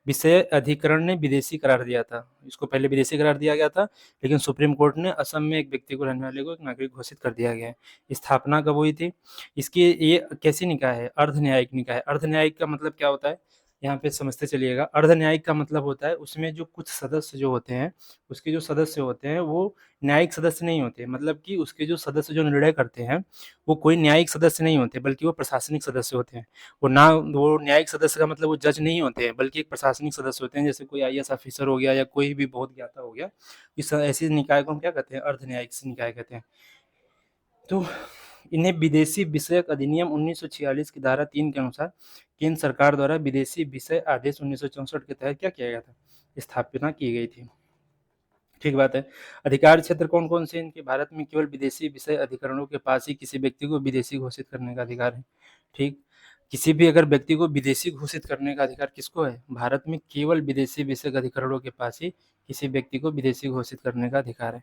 विषय अधिकरण ने विदेशी करार दिया था। इसको पहले विदेशी करार दिया गया था, लेकिन सुप्रीम कोर्ट ने असम में एक व्यक्ति को रहने वाले को एक नागरिक घोषित कर दिया गया है। स्थापना कब हुई थी? इसकी ये कैसी निकाय है? अर्ध न्यायिक निकाय है। अर्ध न्यायिक का मतलब क्या होता है? यहाँ पे समझते चलिएगा। अर्ध न्यायिक का मतलब होता है उसमें जो कुछ सदस्य जो होते हैं, उसके जो सदस्य होते हैं वो न्यायिक सदस्य नहीं होते। मतलब कि उसके जो सदस्य जो निर्णय करते हैं, वो कोई न्यायिक सदस्य नहीं होते बल्कि वो प्रशासनिक सदस्य होते हैं। वो न्यायिक सदस्य का मतलब वो जज नहीं होते हैं बल्कि एक प्रशासनिक सदस्य होते हैं जैसे कोई आईएएस ऑफिसर हो गया या कोई भी बहुत ज्ञाता हो गया। इस ऐसी निकाय को हम क्या कहते हैं? अर्ध न्यायिक निकाय कहते हैं। तो इन्हें विदेशी विषयक अधिनियम 1946 की धारा 3 के अनुसार केंद्र सरकार द्वारा विदेशी विषय आदेश 1964 के तहत क्या किया गया था? स्थापना की गई थी। ठीक बात है। अधिकार क्षेत्र कौन-कौन से हैं इनके? भारत में केवल विदेशी विषय अधिकरणों के पास ही किसी व्यक्ति को विदेशी घोषित करने का अधिकार है। ठीक? किसी भी अगर व्यक्ति को विदेशी घोषित करने का अधिकार किसको है? भारत में केवल विदेशी विषयक अधिकरणों के पास ही किसी व्यक्ति को विदेशी घोषित करने का अधिकार है।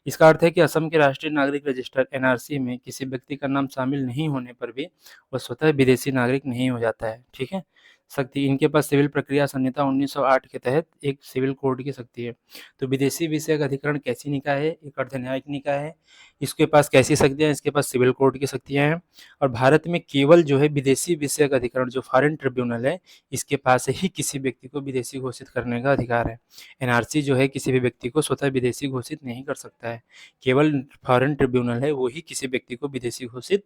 इसका अर्थ है कि असम के राष्ट्रीय नागरिक रजिस्टर एनआरसी में किसी व्यक्ति का नाम शामिल नहीं होने पर भी वह स्वतः विदेशी नागरिक नहीं हो जाता है। ठीक है? शक्ति इनके पास सिविल प्रक्रिया संहिता 1908 के तहत एक सिविल कोड की शक्ति है। तो विदेशी विषयक अधिकरण कैसी निकाय है? एक अर्धन्यायिक निकाय है। इसके पास कैसी शक्तियाँ हैं? इसके पास सिविल कोड की शक्तियाँ हैं और भारत में केवल जो है विदेशी विषयक अधिकरण जो फॉरेन ट्रिब्यूनल है, इसके पास ही किसी व्यक्ति को विदेशी घोषित करने का अधिकार है। एनआरसी जो है किसी भी व्यक्ति को स्वतः विदेशी घोषित नहीं कर सकता है। केवल फॉरेन ट्रिब्यूनल है, वो ही किसी व्यक्ति को विदेशी घोषित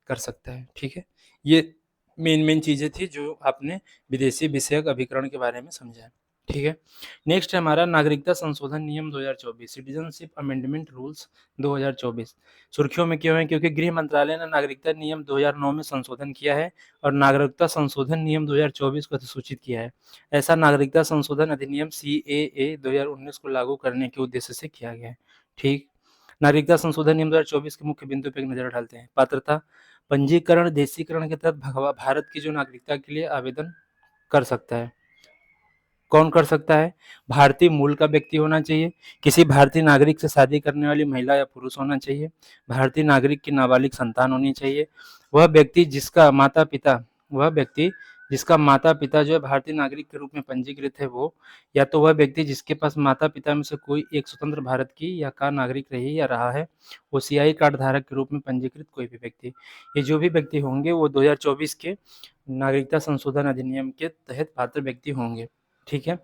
कर सकता है। ठीक है? ये मेन चीज़ें थी जो आपने विदेशी विषयक अभिकरण के बारे में समझा है। ठीक है? नेक्स्ट है हमारा नागरिकता संशोधन नियम 2024 सिटीजनशिप अमेंडमेंट रूल्स 2024 सुर्खियों में क्यों है? क्योंकि गृह मंत्रालय ने नागरिकता नियम 2009 में संशोधन किया है और नागरिकता संशोधन नियम 2024 को अधिसूचित किया है। ऐसा नागरिकता संशोधन अधिनियम सीएए 2019 को लागू करने के उद्देश्य से किया गया है। ठीक? नागरिकता संशोधन नियम 2024 के मुख्य बिंदु पर एक नजर डालते हैं। पात्रता पंजीकरण देशीकरण के तहत भारत की जो नागरिकता के लिए आवेदन कर सकता है। कौन कर सकता है? भारतीय मूल का व्यक्ति होना चाहिए, किसी भारतीय नागरिक से शादी करने वाली महिला या पुरुष होना चाहिए, भारतीय नागरिक की नाबालिग संतान होनी चाहिए, वह व्यक्ति जिसका माता-पिता जो है भारतीय नागरिक के रूप में पंजीकृत है वो, या तो वह व्यक्ति जिसके पास माता-पिता में से कोई एक स्वतंत्र भारत की या का नागरिक रही या रहा है, ओसीआई कार्ड धारक के रूप में पंजीकृत कोई भी व्यक्ति। ये जो भी व्यक्ति होंगे वो 2024 के नागरिकता संशोधन अधिनियम के तहत पात्र व्यक्ति होंगे। ठीक है?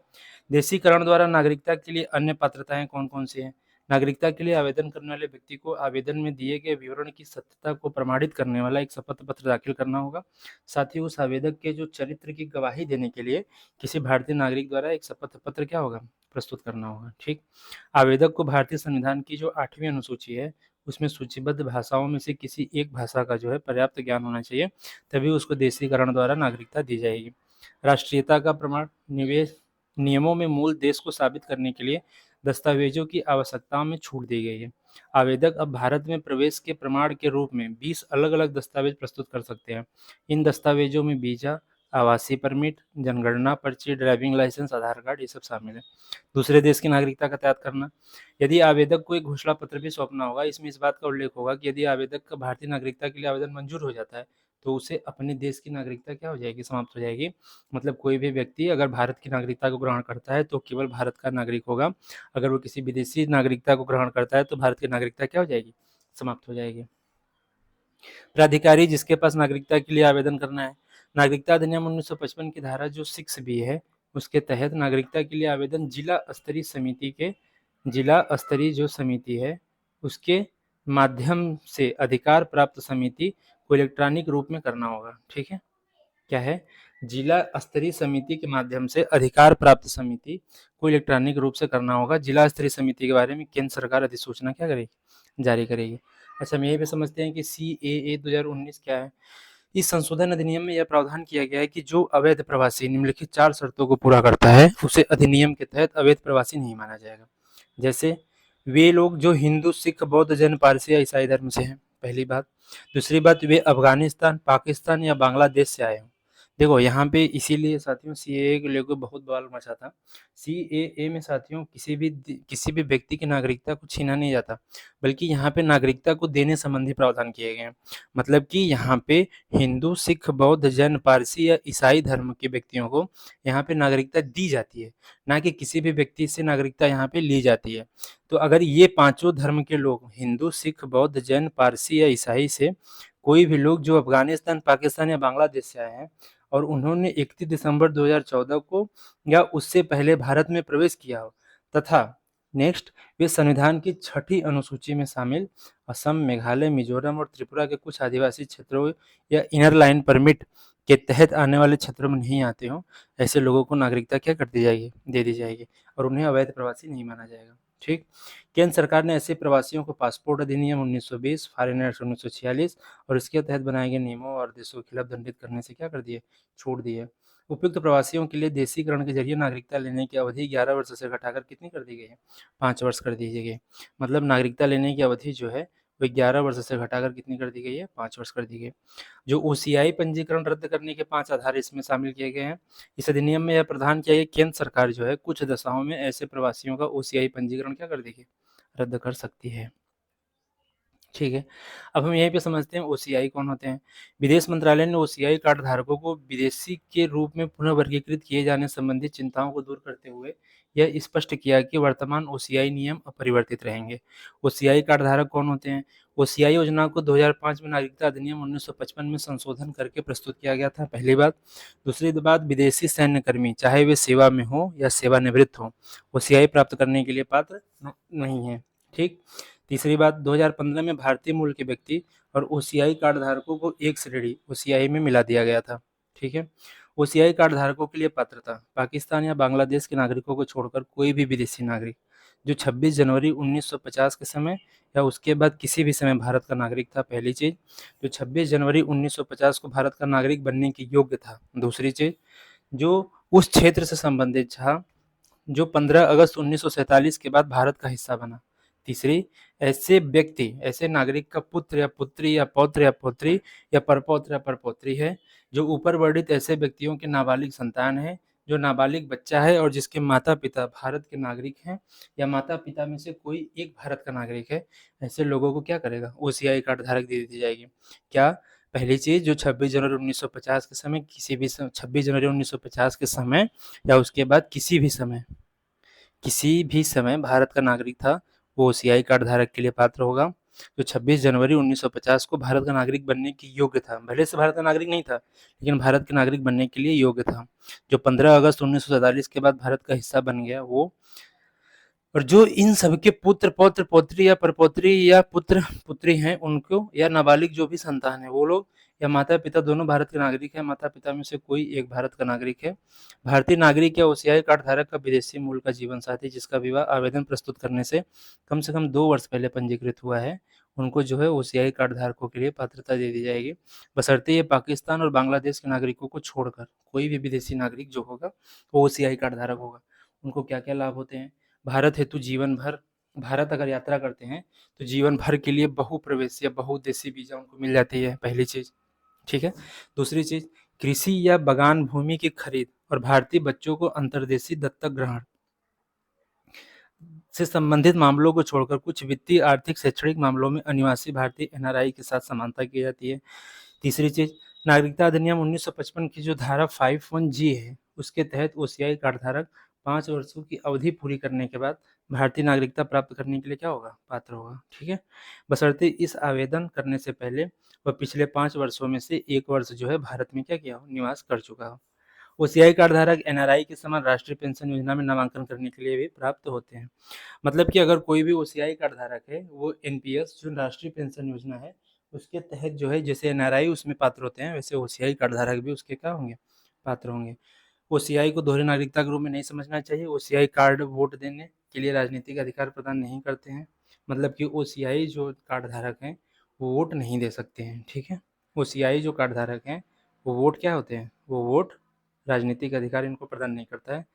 देशीकरण द्वारा नागरिकता के लिए अन्य पात्रताएं कौन-कौन सी हैं? नागरिकता के लिए आवेदन करने वाले व्यक्ति को आवेदन में दिए गए विवरण की सत्यता को प्रमाणित करने वाला एक शपथ पत्र दाखिल करना होगा। साथ ही उस आवेदक के जो चरित्र की गवाही देने के लिए किसी भारतीय नागरिक द्वारा एक शपथ पत्र क्या होगा? प्रस्तुत करना होगा। ठीक? आवेदक को भारतीय संविधान की जो 8वीं अनुसूची है, उसमें सूचीबद्ध भाषाओं में से किसी एक भाषा का जो है पर्याप्त ज्ञान होना चाहिए, तभी उसको देशीकरण द्वारा नागरिकता दी जाएगी। राष्ट्रीयता का प्रमाण निवेश नियमों में मूल देश को साबित करने के लिए दस्तावेजों की आवश्यकताओं में छूट दी गई है। आवेदक अब भारत में प्रवेश के प्रमाण के रूप में 20 अलग-अलग दस्तावेज प्रस्तुत कर सकते हैं। इन दस्तावेजों में वीजा, आवासीय परमिट, जनगणना पर्ची, ड्राइविंग लाइसेंस, आधार कार्ड ये सब शामिल है। दूसरे देश की नागरिकता का त्याग करना। यदि आवेदक को एक घोषणा पत्र भी सौंपना होगा, इसमें इस बात का उल्लेख होगा कि यदि आवेदक का भारतीय नागरिकता के लिए आवेदन मंजूर हो जाता है, तो उसे अपने देश की नागरिकता क्या हो जाएगी? समाप्त हो जाएगी। मतलब कोई भी व्यक्ति अगर भारत की नागरिकता को ग्रहण करता है तो केवल भारत का नागरिक होगा। अगर वो किसी विदेशी नागरिकता को ग्रहण करता है तो भारत की नागरिकता क्या हो जाएगी? समाप्त हो जाएगी। प्राधिकारी जिसके पास नागरिकता के लिए आवेदन करना है। नागरिकता अधिनियम 1955 की धारा जो 6 बी है, उसके तहत नागरिकता के लिए आवेदन जिला स्तरीय जो समिति है, उसके माध्यम से अधिकार प्राप्त समिति को इलेक्ट्रॉनिक रूप में करना होगा। ठीक है? क्या है? जिला स्तरीय समिति के माध्यम से अधिकार प्राप्त समिति को इलेक्ट्रॉनिक रूप से करना होगा। जिला स्तरीय समिति के बारे में केंद्र सरकार अधिसूचना क्या करेगी? जारी करेगी। अच्छा, हम यही पे समझते हैं कि सीएए 2019 क्या है? इस संशोधन अधिनियम में यह प्रावधान किया गया है कि जो अवैध प्रवासी निम्नलिखित 4 शर्तों को पूरा करता है, उसे अधिनियम के तहत अवैध प्रवासी नहीं माना जाएगा। जैसे वे लोग जो हिंदू, सिख, बौद्ध, जैन, पारसी या ईसाई धर्म से हैं, पहली बात। दूसरी बात, वे अफगानिस्तान, पाकिस्तान या बांग्लादेश से आए हों। देखो यहाँ पे इसीलिए साथियों सीएए को लेकर बहुत बवाल मचा था। सीएए में साथियों किसी भी व्यक्ति की नागरिकता को छीना नहीं जाता, बल्कि यहाँ पे नागरिकता को देने संबंधी प्रावधान किए गए हैं। मतलब कि यहाँ पे हिंदू, सिख, बौद्ध, जैन, पारसी या ईसाई धर्म के व्यक्तियों को यहाँ पे नागरिकता दी जाती है, ना कि किसी भी व्यक्ति से नागरिकता यहाँ पे ली जाती है। तो अगर ये पांचों धर्म के लोग हिंदू, सिख, बौद्ध, जैन, पारसी या ईसाई से कोई भी लोग जो अफगानिस्तान, पाकिस्तान या बांग्लादेश से आए हैं और उन्होंने 31 दिसंबर 2014 को या उससे पहले भारत में प्रवेश किया हो तथा नेक्स्ट वे संविधान की 6ठी अनुसूची में शामिल असम, मेघालय, मिजोरम और त्रिपुरा के कुछ आदिवासी क्षेत्रों या इनर लाइन परमिट के तहत आने वाले क्षेत्रों में नहीं आते हों, ऐसे लोगों को नागरिकता क्या कर दी जाएगी? दे दी जाएगी और उन्हें अवैध प्रवासी नहीं माना जाएगा। ठीक? केंद्र सरकार ने ऐसे प्रवासियों को पासपोर्ट अधिनियम 1920, फॉरेन एक्ट 1946 और इसके तहत बनाए गए नियमों और आदेशों के खिलाफ दंडित करने से क्या कर दिए? छूट दी है। उपयुक्त प्रवासियों के लिए देशीकरण के जरिए नागरिकता लेने की अवधि 11 वर्ष से घटाकर कितनी कर दी गई है? 5 वर्ष कर दी गई है। मतलब नागरिकता लेने की अवधि जो है वो 11 वर्ष से घटाकर कितनी कर दी गई है? 5 वर्ष कर दी गई है। जो ओसीआई पंजीकरण रद्द करने के 5 आधार इसमें शामिल किए गए हैं। इस अधिनियम में यह प्रावधान किया गया कि केंद्र सरकार जो है कुछ दशाओं में ऐसे प्रवासियों का ओसीआई पंजीकरण क्या कर देगी? रद्द कर सकती है। ठीक है। अब हम यहीं पे समझते हैं ओसीआई कौन होते हैं। विदेश मंत्रालय ने ओसीआई कार्ड धारकों को विदेशी के रूप में पुनः वर्गीकृत किए जाने संबंधी चिंताओं को दूर करते हुए यह स्पष्ट किया कि वर्तमान ओसीआई नियम अपरिवर्तित रहेंगे। ओसीआई कार्ड धारक कौन होते हैं? ओसीआई योजना को 2005 में नागरिकता अधिनियम 1955 में संशोधन करके प्रस्तुत किया गया था, पहली बात। दूसरी बात, विदेशी सैन्यकर्मी चाहे वे सेवा में हो या सेवानिवृत्त हो, ओसीआई प्राप्त करने के लिए पात्र नहीं है। ठीक। तीसरी बात, 2015 में भारतीय मूल के व्यक्ति और ओसीआई कार्ड धारकों को एक श्रेणी ओसीआई में मिला दिया गया था। ठीक है। ओसीआई कार्ड धारकों के लिए पात्रता, पाकिस्तान या बांग्लादेश के नागरिकों को छोड़कर कोई भी विदेशी नागरिक जो 26 जनवरी 1950 के समय या उसके बाद किसी भी समय भारत का नागरिक था, पहली चीज। जो 26 जनवरी 1950 को भारत का नागरिक बनने के योग्य था, दूसरी चीज। जो उस क्षेत्र से संबंधित था जो 15 अगस्त 1947 के बाद भारत का हिस्सा बना, तीसरी। ऐसे व्यक्ति, ऐसे नागरिक का पुत्र या पुत्री या पौत्र या पौत्री या परपौत्र या परपौत्री है जो ऊपर वर्णित ऐसे व्यक्तियों के नाबालिग संतान है, जो नाबालिग बच्चा है और जिसके माता पिता भारत के नागरिक हैं या माता पिता में से कोई एक भारत का नागरिक है, ऐसे लोगों को क्या करेगा? ओसीआई कार्ड धारक दे दी जाएगी। क्या? पहली चीज, जो 26 जनवरी 1950 के समय किसी भी 26 जनवरी 1950 के समय या उसके बाद किसी भी समय भारत का नागरिक था, वो ओसीआई कार्ड धारक के लिए पात्र होगा। जो 26 जनवरी 1950 को भारत का नागरिक बनने के योग्य था, भले से भारत का नागरिक नहीं था लेकिन भारत के नागरिक बनने के लिए योग्य था। जो 15 अगस्त 1947 के बाद भारत का हिस्सा बन गया वो, और जो इन सबके पुत्र पौत्र पौत्री या परपौत्री या पुत्र पुत्री हैं उनको, या नाबालिग जो भी संतान है वो लोग, या माता पिता दोनों भारत के नागरिक हैं, माता पिता में से कोई एक भारत का नागरिक है, भारतीय नागरिक या ओसीआई कार्ड धारक का विदेशी मूल का जीवन साथी जिसका विवाह आवेदन प्रस्तुत करने से कम 2 वर्ष पहले पंजीकृत हुआ है, उनको जो है ओसीआई कार्ड धारकों के लिए पात्रता दे दी जाएगी, बशर्ते ये पाकिस्तान और बांग्लादेश के नागरिकों को छोड़कर कोई भी विदेशी नागरिक जो होगा वो ओसीआई कार्ड धारक होगा। उनको क्या क्या लाभ होते हैं? भारत हेतु जीवन भर, भारत अगर यात्रा करते हैं तो जीवन भर के लिए बहुप्रवेश या बहुउद्देशीय वीजा उनको मिल जाती है, पहली चीज। ठीक है। दूसरी चीज, कृषि या बागान भूमि की खरीद और भारतीय बच्चों को अंतर्देशीय दत्तक ग्रहण से संबंधित मामलों को छोड़कर कुछ वित्तीय, आर्थिक, शैक्षणिक मामलों में अनिवासी भारतीय एनआरआई के साथ समानता की जाती है। तीसरी चीज, नागरिकता अधिनियम 1955 की जो धारा 51G है उसके तहत ओसीआई कार्ड धारक 5 वर्षों की अवधि पूरी करने के बाद भारतीय नागरिकता प्राप्त करने के लिए क्या होगा? पात्र होगा। ठीक है। बशर्ते इस आवेदन करने से पहले वह पिछले 5 वर्षों में से 1 वर्ष जो है भारत में क्या किया हो? निवास कर चुका हो। ओसीआई कार्ड धारक एनआरआई के समान राष्ट्रीय पेंशन योजना में नामांकन करने के लिए भी प्राप्त होते हैं। मतलब कि अगर कोई भी ओसीआई कार्ड धारक है वो एनपीएस जो राष्ट्रीय पेंशन योजना है उसके तहत जो है, जैसे एनआरआई उसमें पात्र होते हैं वैसे ओसीआई कार्ड धारक भी उसके क्या होंगे? पात्र होंगे। ओसीआई को दोहरे नागरिकता के रूप में नहीं समझना चाहिए। ओसीआई कार्ड वोट देने के लिए राजनीतिक अधिकार प्रदान नहीं करते हैं। मतलब कि ओसीआई जो कार्ड धारक हैं वो वोट नहीं दे सकते हैं। ठीक है। ओसीआई जो कार्ड धारक हैं वो वोट क्या होते हैं? वो वोट, राजनीतिक अधिकार इनको प्रदान नहीं करता है।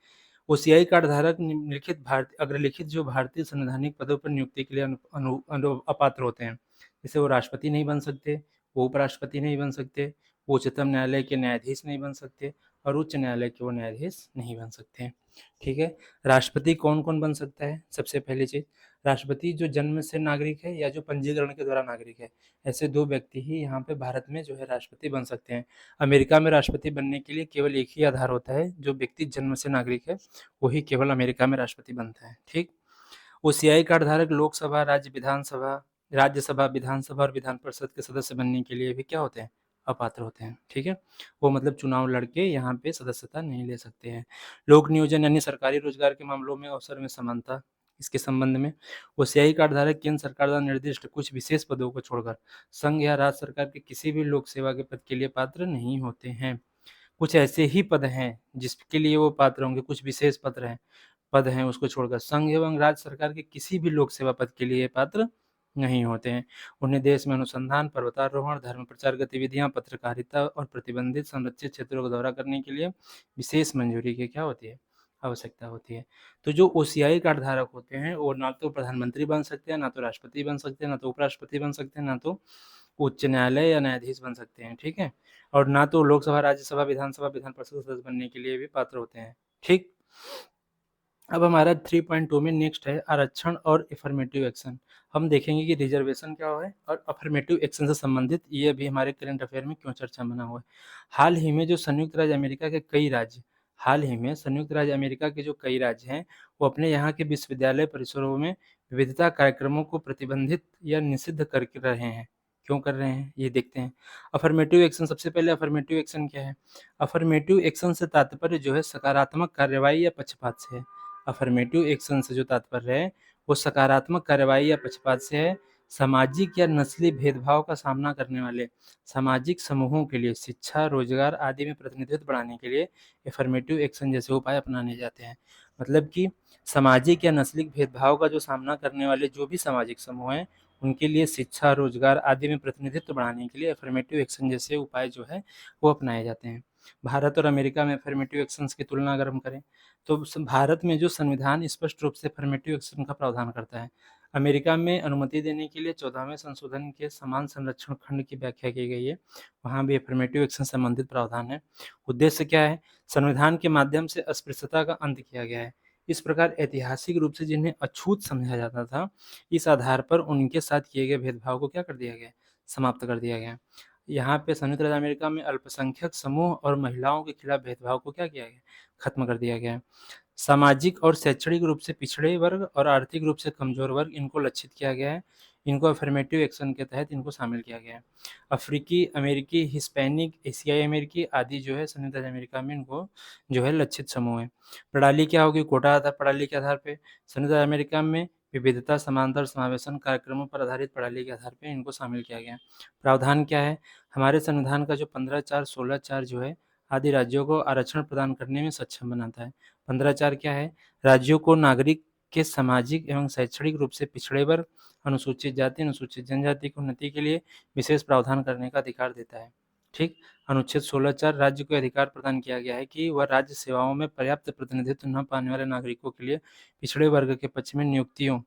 ओसीआई कार्ड धारक निम्नलिखित अग्रलिखित जो भारतीय संवैधानिक पदों पर नियुक्ति के लिए अपात्र होते हैं। जैसे वो राष्ट्रपति नहीं बन सकते, वो उपराष्ट्रपति नहीं बन सकते, वो उच्चतम न्यायालय के न्यायाधीश नहीं बन सकते और उच्च न्यायालय के वो न्यायाधीश नहीं बन सकते हैं। ठीक है। राष्ट्रपति कौन कौन बन सकता है? सबसे पहली चीज, राष्ट्रपति जो जन्म से नागरिक है या जो पंजीकरण के द्वारा नागरिक है, ऐसे 2 व्यक्ति ही यहाँ पे भारत में जो है राष्ट्रपति बन सकते हैं। अमेरिका में राष्ट्रपति बनने के लिए केवल एक ही आधार होता है, जो व्यक्ति जन्म से नागरिक है वही केवल अमेरिका में राष्ट्रपति बनता है। ठीक। ओसीआई कार्ड धारक लोकसभा, राज्यसभा, विधानसभा और विधान परिषद के सदस्य बनने के लिए भी क्या होते हैं? अपात्र होते हैं। ठीक है। वो मतलब चुनाव लड़के यहाँ पे सदस्यता नहीं ले सकते हैं। लोक नियोजन यानी सरकारी रोजगार के मामलों में अवसर में समानता, इसके संबंध में ओसीआई कार्ड धारक केंद्र सरकार द्वारा निर्दिष्ट कुछ विशेष पदों को छोड़कर संघ या राज्य सरकार के किसी भी लोक सेवा के पद के लिए पात्र नहीं होते हैं। कुछ ऐसे ही पद हैं जिसके लिए वो पात्र होंगे, कुछ विशेष पद हैं उसको छोड़कर संघ एवं राज्य सरकार के किसी भी लोक सेवा पद के लिए पात्र नहीं होते हैं। उन्हें देश में अनुसंधान, पर्वतारोहण, धर्म प्रचार गतिविधियाँ, पत्रकारिता और प्रतिबंधित संरक्षित क्षेत्रों का दौरा करने के लिए विशेष मंजूरी की क्या होती है? आवश्यकता होती है। तो जो ओसीआई कार्ड धारक होते हैं, वो ना तो प्रधानमंत्री बन सकते हैं, ना तो राष्ट्रपति बन सकते हैं, ना तो उपराष्ट्रपति बन सकते हैं, ना तो उच्च न्यायालय या न्यायाधीश बन सकते हैं, ठीक है? और ना तो लोकसभा, राज्यसभा, विधानसभा, विधान परिषद सदस्य बनने के लिए भी पात्र होते हैं, ठीक? अब हमारा 3.2 में नेक्स्ट है आरक्षण और अफर्मेटिव एक्शन। हम देखेंगे कि रिजर्वेशन क्या है और अफर्मेटिव एक्शन से संबंधित ये अभी हमारे करंट अफेयर में क्यों चर्चा में बना हुआ है। हाल ही में जो संयुक्त राज्य अमेरिका के कई राज्य हाल ही में संयुक्त राज्य अमेरिका के जो कई राज्य हैं, वो अपने यहाँ के विश्वविद्यालय परिसरों में विविधता कार्यक्रमों को प्रतिबंधित या निषिद्ध कर रहे हैं। क्यों कर रहे हैं, ये देखते हैं। अफर्मेटिव एक्शन, सबसे पहले अफर्मेटिव एक्शन क्या है? अफर्मेटिव एक्शन से तात्पर्य जो है सकारात्मक कार्रवाई या पक्षपात से है। अफर्मेटिव एक्शन से जो तात्पर्य है वो सकारात्मक कार्रवाई या पक्षपात से है। सामाजिक या नस्ली भेदभाव का सामना करने वाले सामाजिक समूहों के लिए शिक्षा, रोजगार आदि में प्रतिनिधित्व बढ़ाने के लिए अफर्मेटिव एक्शन जैसे उपाय अपनाने जाते हैं। मतलब कि सामाजिक या नस्ली भेदभाव का जो सामना करने वाले जो भी सामाजिक समूह हैं, उनके लिए शिक्षा, रोजगार आदि में प्रतिनिधित्व बढ़ाने के लिए अफर्मेटिव एक्शन जैसे उपाय जो है वो अपनाए जाते हैं। भारत और अमेरिका में अफर्मेटिव एक्शंस की तुलना अगर हम करें तो भारत में जो संविधान स्पष्ट रूप से अफर्मेटिव एक्शन का प्रावधान करता है। अमेरिका में अनुमति देने के लिए 14वें संशोधन के समान संरक्षण खंड की व्याख्या की गई है। वहाँ भी अफर्मेटिव एक्शन संबंधित प्रावधान है। उद्देश्य क्या है? संविधान के माध्यम से अस्पृश्यता का अंत किया गया है। इस प्रकार ऐतिहासिक रूप से जिन्हें अछूत समझा जाता था, इस आधार पर उनके साथ किए गए भेदभाव को क्या कर दिया गया? समाप्त कर दिया गया। यहाँ पे संयुक्त राज्य अमेरिका में अल्पसंख्यक समूह और महिलाओं के खिलाफ भेदभाव को क्या किया गया? खत्म कर दिया गया है। सामाजिक और शैक्षणिक रूप से पिछड़े वर्ग और आर्थिक रूप से कमजोर वर्ग इनको लक्षित किया गया है। इनको अफर्मेटिव एक्शन के तहत इनको शामिल किया गया है। अफ्रीकी, अमेरिकी, हिस्पैनिक, एशियाई अमेरिकी आदि जो है संयुक्त राज्य अमेरिका में इनको जो है लक्षित समूह है। प्रणाली क्या होगी? कोटा आधार प्रणाली के आधार पे संयुक्त राज्य अमेरिका में विविधता, समांतर समावेशन कार्यक्रमों पर आधारित प्रणाली के आधार पे इनको शामिल किया गया है। प्रावधान क्या है? हमारे संविधान का जो 15(4), 16(4) जो है आदि राज्यों को आरक्षण प्रदान करने में सक्षम बनाता है। 15(4) क्या है? राज्यों को नागरिक के सामाजिक एवं शैक्षणिक रूप से पिछड़े वर्ग, अनुसूचित जाति, अनुसूचित जनजाति की उन्नति के लिए विशेष प्रावधान करने का अधिकार देता है। ठीक। अनुच्छेद 16(4) राज्य को अधिकार प्रदान किया गया है कि वह राज्य सेवाओं में पर्याप्त प्रतिनिधित्व न पाने वाले नागरिकों के लिए पिछड़े वर्ग के पक्ष में नियुक्तियों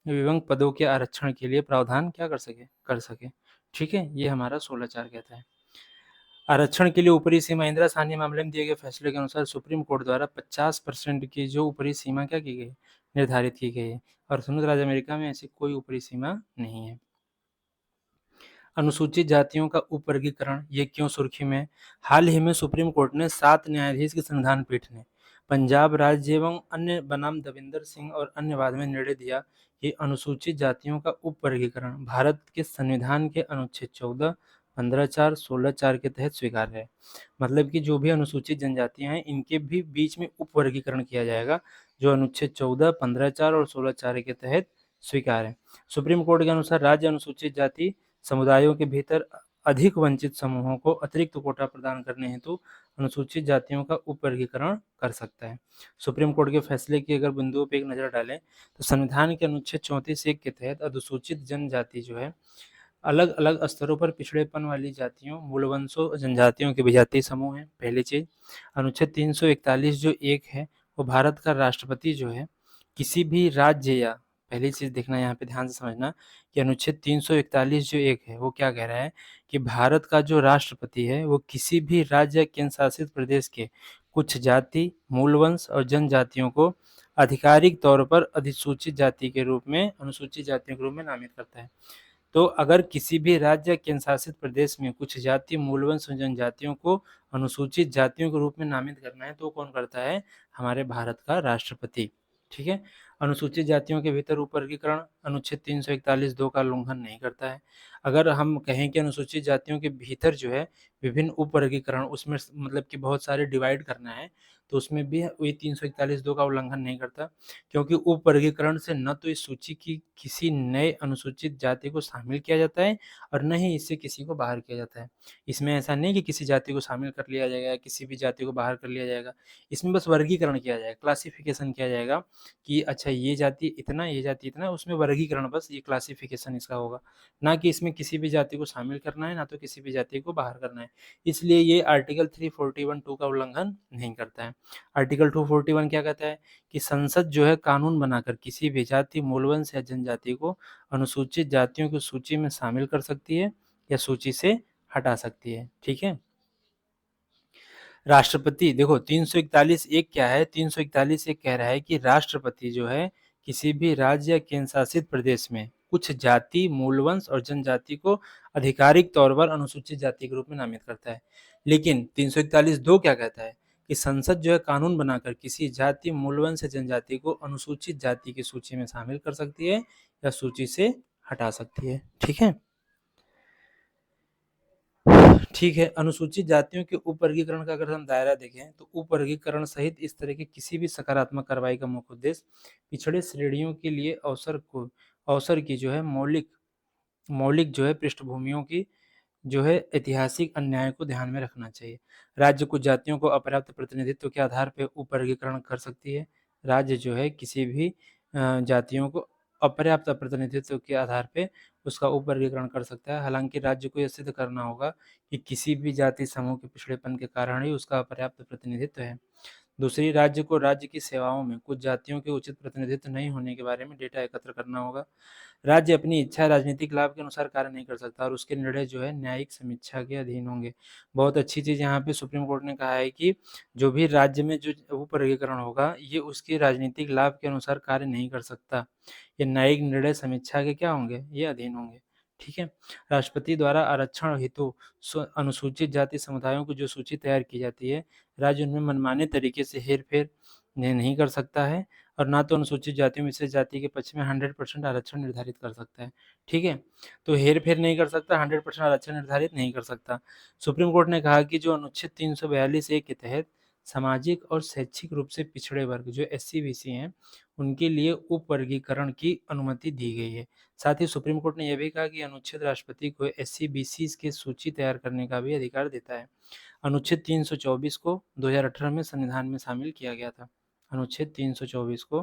एवं पदों के आरक्षण के लिए प्रावधान क्या कर सके। ठीक है, ये हमारा 16(4) कहता है। आरक्षण के लिए ऊपरी सीमा इंदिरा साहनी मामले में दिए गए फैसले के अनुसार सुप्रीम कोर्ट द्वारा 50% की जो ऊपरी सीमा क्या की गई, निर्धारित की गई है और संयुक्त राज्य अमेरिका में ऐसी कोई ऊपरी सीमा नहीं है। अनुसूचित जातियों का उपवर्गीकरण ये क्यों सुर्खी में? हाल ही में सुप्रीम कोर्ट ने 7 न्यायाधीश की संविधान पीठ ने पंजाब राज्य एवं अन्य बनाम दविंदर सिंह और अन्य वाद में निर्णय दिया कि अनुसूचित जातियों का उपवर्गीकरण भारत के संविधान के अनुच्छेद 14, 15(4), 16(4) के तहत स्वीकार्य है। मतलब कि जो भी अनुसूचित जनजातियां हैं इनके भी बीच में उपवर्गीकरण किया जाएगा, जो अनुच्छेद 14, 15(4) और 16(4) के तहत स्वीकार है। सुप्रीम कोर्ट के अनुसार राज्य अनुसूचित जाति समुदायों के भीतर अधिक वंचित समूहों को अतिरिक्त कोटा प्रदान करने हेतु अनुसूचित जातियों का उपवर्गीकरण कर सकता है। सुप्रीम कोर्ट के फैसले की अगर बिंदुओं पर एक नज़र डालें तो संविधान के अनुच्छेद 34(1) के तहत अनुसूचित जनजाति जो है अलग अलग स्तरों पर पिछड़ेपन वाली जातियों, मूलवंशों, जनजातियों के विजातीय समूह हैं। पहली चीज, अनुच्छेद 341 जो एक है वो भारत का राष्ट्रपति जो है किसी भी राज्य या पहली चीज देखना यहाँ पे ध्यान से समझना कि अनुच्छेद 341 जो एक है वो क्या कह रहा है कि भारत का जो राष्ट्रपति है वो किसी भी राज्य या केंद्र शासित प्रदेश के कुछ जाति, मूलवंश और जनजातियों को आधिकारिक तौर पर अधिसूचित जाति के रूप में अनुसूचित जातियों के रूप में नामित करता है। तो अगर किसी भी राज्य या केंद्र शासित प्रदेश में कुछ जाति, मूलवंश और जनजातियों को अनुसूचित जातियों के रूप में नामित करना है तो कौन करता है? हमारे भारत का राष्ट्रपति। ठीक है। अनुसूचित जातियों के भीतर उपवर्गीकरण अनुच्छेद 341(2) का उल्लंघन नहीं करता है। अगर हम कहें कि अनुसूचित जातियों के भीतर जो है विभिन्न उपवर्गीकरण उसमें मतलब कि बहुत सारे डिवाइड करना है तो उसमें भी ये 341(2) का उल्लंघन नहीं करता, क्योंकि उपवर्गीकरण से न तो इस सूची की किसी नए अनुसूचित जाति को शामिल किया जाता है और न ही इससे किसी को बाहर किया जाता है। इसमें ऐसा नहीं कि किसी जाति को शामिल कर लिया जाएगा, किसी भी जाति को बाहर कर लिया जाएगा। इसमें बस वर्गीकरण किया जाएगा, क्लासिफिकेशन किया जाएगा कि अच्छा ये जाति इतना, ये जाति इतना, उसमें वर्गीकरण, बस ये क्लासिफिकेशन इसका होगा। ना कि इसमें किसी भी जाति को शामिल करना है, ना तो किसी भी जाति को बाहर करना है। इसलिए ये आर्टिकल 341(2) का उल्लंघन नहीं करता है। आर्टिकल 241 क्या कहता है कि संसद जो है कानून बनाकर किसी भी जाति, मूलवंश या जनजाति को अनुसूचित जातियों की सूची में शामिल कर सकती है या सूची से हटा सकती है। ठीक है। राष्ट्रपति, देखो 341(1) क्या है, 341(1) कह रहा है कि राष्ट्रपति जो है किसी भी राज्य या केंद्र शासित प्रदेश में कुछ जाति, मूलवंश और जनजाति को आधिकारिक तौर पर अनुसूचित जाति के रूप में नामित करता है। लेकिन 341(2) क्या कहता है कि संसद जो है कानून बनाकर किसी जाति, मूलवंश या जनजाति को अनुसूचित जाति की सूची में शामिल कर सकती है या सूची से हटा सकती है। ठीक है। ठीक है, अनुसूचित जातियों के उपवर्गीकरण का अगर हम दायरा देखें तो उपवर्गीकरण सहित इस तरह की किसी भी सकारात्मक कार्रवाई का मुख्य उद्देश्य पिछड़े श्रेणियों के लिए अवसर की जो है मौलिक मौलिक जो है पृष्ठभूमियों की जो है ऐतिहासिक अन्याय को ध्यान में रखना चाहिए। राज्य कुछ जातियों को अपर्याप्त प्रतिनिधित्व के आधार पर उपवर्गीकरण कर सकती है। राज्य जो है किसी भी जातियों को अपर्याप्त प्रतिनिधित्व के आधार पे उसका उपवर्गीकरण कर सकता है। हालांकि राज्य को यह सिद्ध करना होगा कि किसी भी जाति समूह के पिछड़ेपन के कारण ही उसका अपर्याप्त प्रतिनिधित्व है। दूसरी, राज्य को राज्य की सेवाओं में कुछ जातियों के उचित प्रतिनिधित्व नहीं होने के बारे में डेटा एकत्र करना होगा। राज्य अपनी इच्छा राजनीतिक लाभ के अनुसार कार्य नहीं कर सकता और उसके निर्णय जो है न्यायिक समीक्षा के अधीन होंगे। बहुत अच्छी चीज़ यहाँ पे सुप्रीम कोर्ट ने कहा है कि जो भी राज्य में जो उपवर्गीकरण होगा ये उसके राजनीतिक लाभ के अनुसार कार्य नहीं कर सकता। ये न्यायिक निर्णय समीक्षा के क्या होंगे, ये अधीन होंगे। ठीक है। राष्ट्रपति द्वारा आरक्षण हेतु अनुसूचित जाति समुदायों की जो सूची तैयार की जाती है, राज्य उनमें मनमाने तरीके से हेर-फेर नहीं कर सकता है और ना तो अनुसूचित जातियों में विशेष जाति के पक्ष में 100% आरक्षण निर्धारित कर सकता है। ठीक है। तो हेर-फेर नहीं कर सकता, 100% आरक्षण निर्धारित नहीं कर सकता। सुप्रीम कोर्ट ने कहा कि जो अनुच्छेद 342(a) के तहत सामाजिक और शैक्षिक रूप से पिछड़े वर्ग जो एससी-बीसी हैं, उनके लिए उपवर्गीकरण की अनुमति दी गई है। साथ ही सुप्रीम कोर्ट ने यह भी कहा कि अनुच्छेद राष्ट्रपति को एससी-बीसी की सूची तैयार करने का भी अधिकार देता है। अनुच्छेद 324 को 2018 में संविधान में शामिल किया गया था। अनुच्छेद 324 को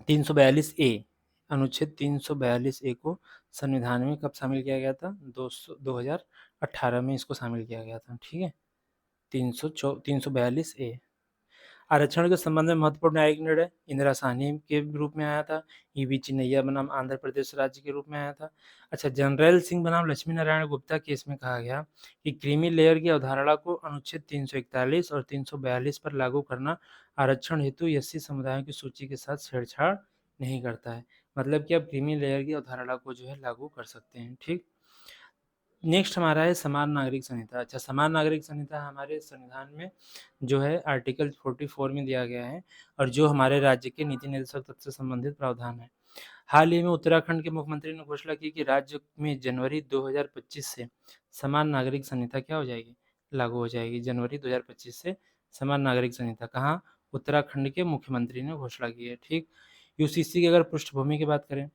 342 ए, अनुच्छेद 342 ए को संविधान में कब शामिल किया गया था? 2018 में इसको शामिल किया गया था। ठीक है। 342 ए। आरक्षण के संबंध में महत्वपूर्ण न्यायिक निर्णय इंदिरा साहनी के रूप में आया था। ईवी चिन्नैया बनाम आंध्र प्रदेश राज्य के रूप में आया था। अच्छा, जनरल सिंह बनाम लक्ष्मी नारायण गुप्ता केस में कहा गया कि क्रीमी लेयर की अवधारणा को अनुच्छेद 341 और 342 पर लागू करना आरक्षण हेतु एससी समुदायों की सूची के साथ छेड़छाड़ नहीं करता है। मतलब कि आप क्रीमी लेयर की अवधारणा को जो है लागू कर सकते हैं। ठीक। नेक्स्ट हमारा है समान नागरिक संहिता। अच्छा, समान नागरिक संहिता हमारे संविधान में जो है आर्टिकल 44 में दिया गया है और जो हमारे राज्य के नीति निर्देशक तत्व से संबंधित प्रावधान है। हाल ही में उत्तराखंड के मुख्यमंत्री ने घोषणा की कि राज्य में जनवरी 2025 से समान नागरिक संहिता क्या हो जाएगी, लागू हो जाएगी। जनवरी 2025 से समान नागरिक संहिता कहाँ, उत्तराखंड के मुख्यमंत्री ने घोषणा की है। ठीक। यूसीसी की अगर पृष्ठभूमि की बात करें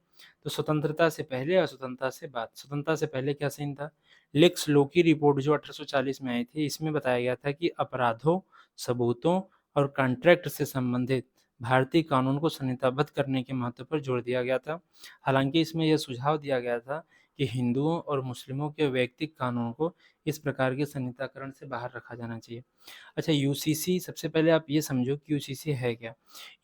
तो स्वतंत्रता से पहले और स्वतंत्रता से बाद। स्वतंत्रता से पहले क्या सीन था? लेक्स लो की रिपोर्ट जो 1840 में आई थी, इसमें बताया गया था कि अपराधों, सबूतों और कॉन्ट्रैक्ट से संबंधित भारतीय कानून को संहिताबद्ध करने के महत्व पर जोर दिया गया था। हालांकि इसमें यह सुझाव दिया गया था कि हिंदुओं और मुस्लिमों के वैयक्तिक कानून को इस प्रकार के संहिताकरण से बाहर रखा जाना चाहिए। अच्छा, यूसीसी, सबसे पहले आप ये समझो कि यूसीसी है क्या।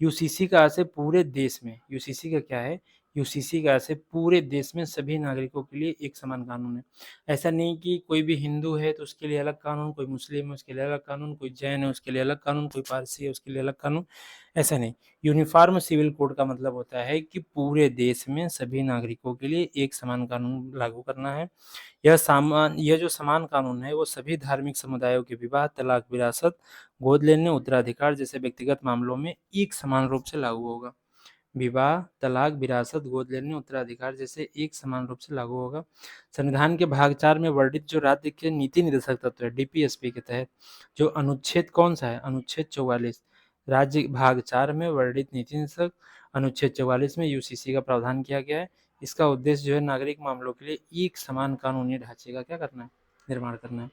यूसीसी का अर्थ है पूरे देश में, यूसीसी का क्या है, यूसीसी का अर्थ है पूरे देश में सभी नागरिकों के लिए एक समान कानून है। ऐसा नहीं कि कोई भी हिंदू है तो उसके लिए अलग कानून, कोई मुस्लिम है उसके लिए अलग कानून, कोई जैन है उसके लिए अलग कानून, कोई पारसी है उसके लिए अलग कानून, ऐसा नहीं। यूनिफॉर्म सिविल कोड का मतलब होता है कि पूरे देश में सभी नागरिकों के लिए एक समान कानून लागू करना है। यह जो समान कानून है वो सभी धार्मिक समुदायों के विवाह, तलाक, विरासत, गोद लेने, उत्तराधिकार जैसे व्यक्तिगत मामलों में एक समान रूप से लागू होगा। विवाह, तलाक, विरासत, गोद लेने, उत्तराधिकार जैसे एक समान रूप से लागू होगा। संविधान के भाग 4 में वर्णित जो राज्य के नीति निर्देशक तत्व है डीपीएसपी के तहत जो अनुच्छेद कौन सा है? अनुच्छेद 44। राज्य भाग 4 में वर्णित नीति निर्देशक अनुच्छेद 44 में यूसीसी का प्रावधान किया गया है। इसका उद्देश्य जो है नागरिक मामलों के लिए एक समान कानूनी ढांचे का क्या करना है? निर्माण करना है।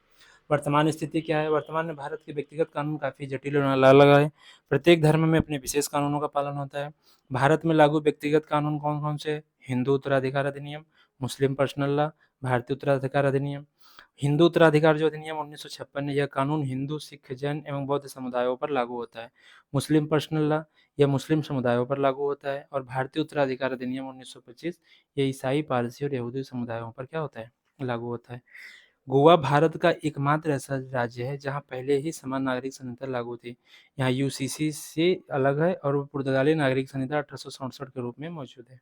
वर्तमान स्थिति क्या है? वर्तमान में भारत के व्यक्तिगत कानून काफ़ी जटिल और अलग-अलग है। प्रत्येक धर्म में अपने विशेष कानूनों का पालन होता है। भारत में लागू व्यक्तिगत कानून कौन-कौन से हैं? हिंदू उत्तराधिकार अधिनियम, मुस्लिम पर्सनल लॉ, भारतीय उत्तराधिकार अधिनियम। हिंदू उत्तराधिकार जो अधिनियम 1956 है, यह कानून हिंदू, सिख, जैन एवं बौद्ध समुदायों पर लागू होता है। मुस्लिम पर्सनल लॉ यह मुस्लिम समुदायों पर लागू होता है और भारतीय उत्तराधिकार अधिनियम 1925 ये ईसाई, पारसी और यहूदी समुदायों पर क्या होता है? लागू होता है। गोवा भारत का एकमात्र ऐसा राज्य है जहाँ पहले ही समान नागरिक संहिता लागू थी। यहाँ यूसीसी से अलग है और वो पुर्तगाली नागरिक संहिता 1867 के रूप में मौजूद है।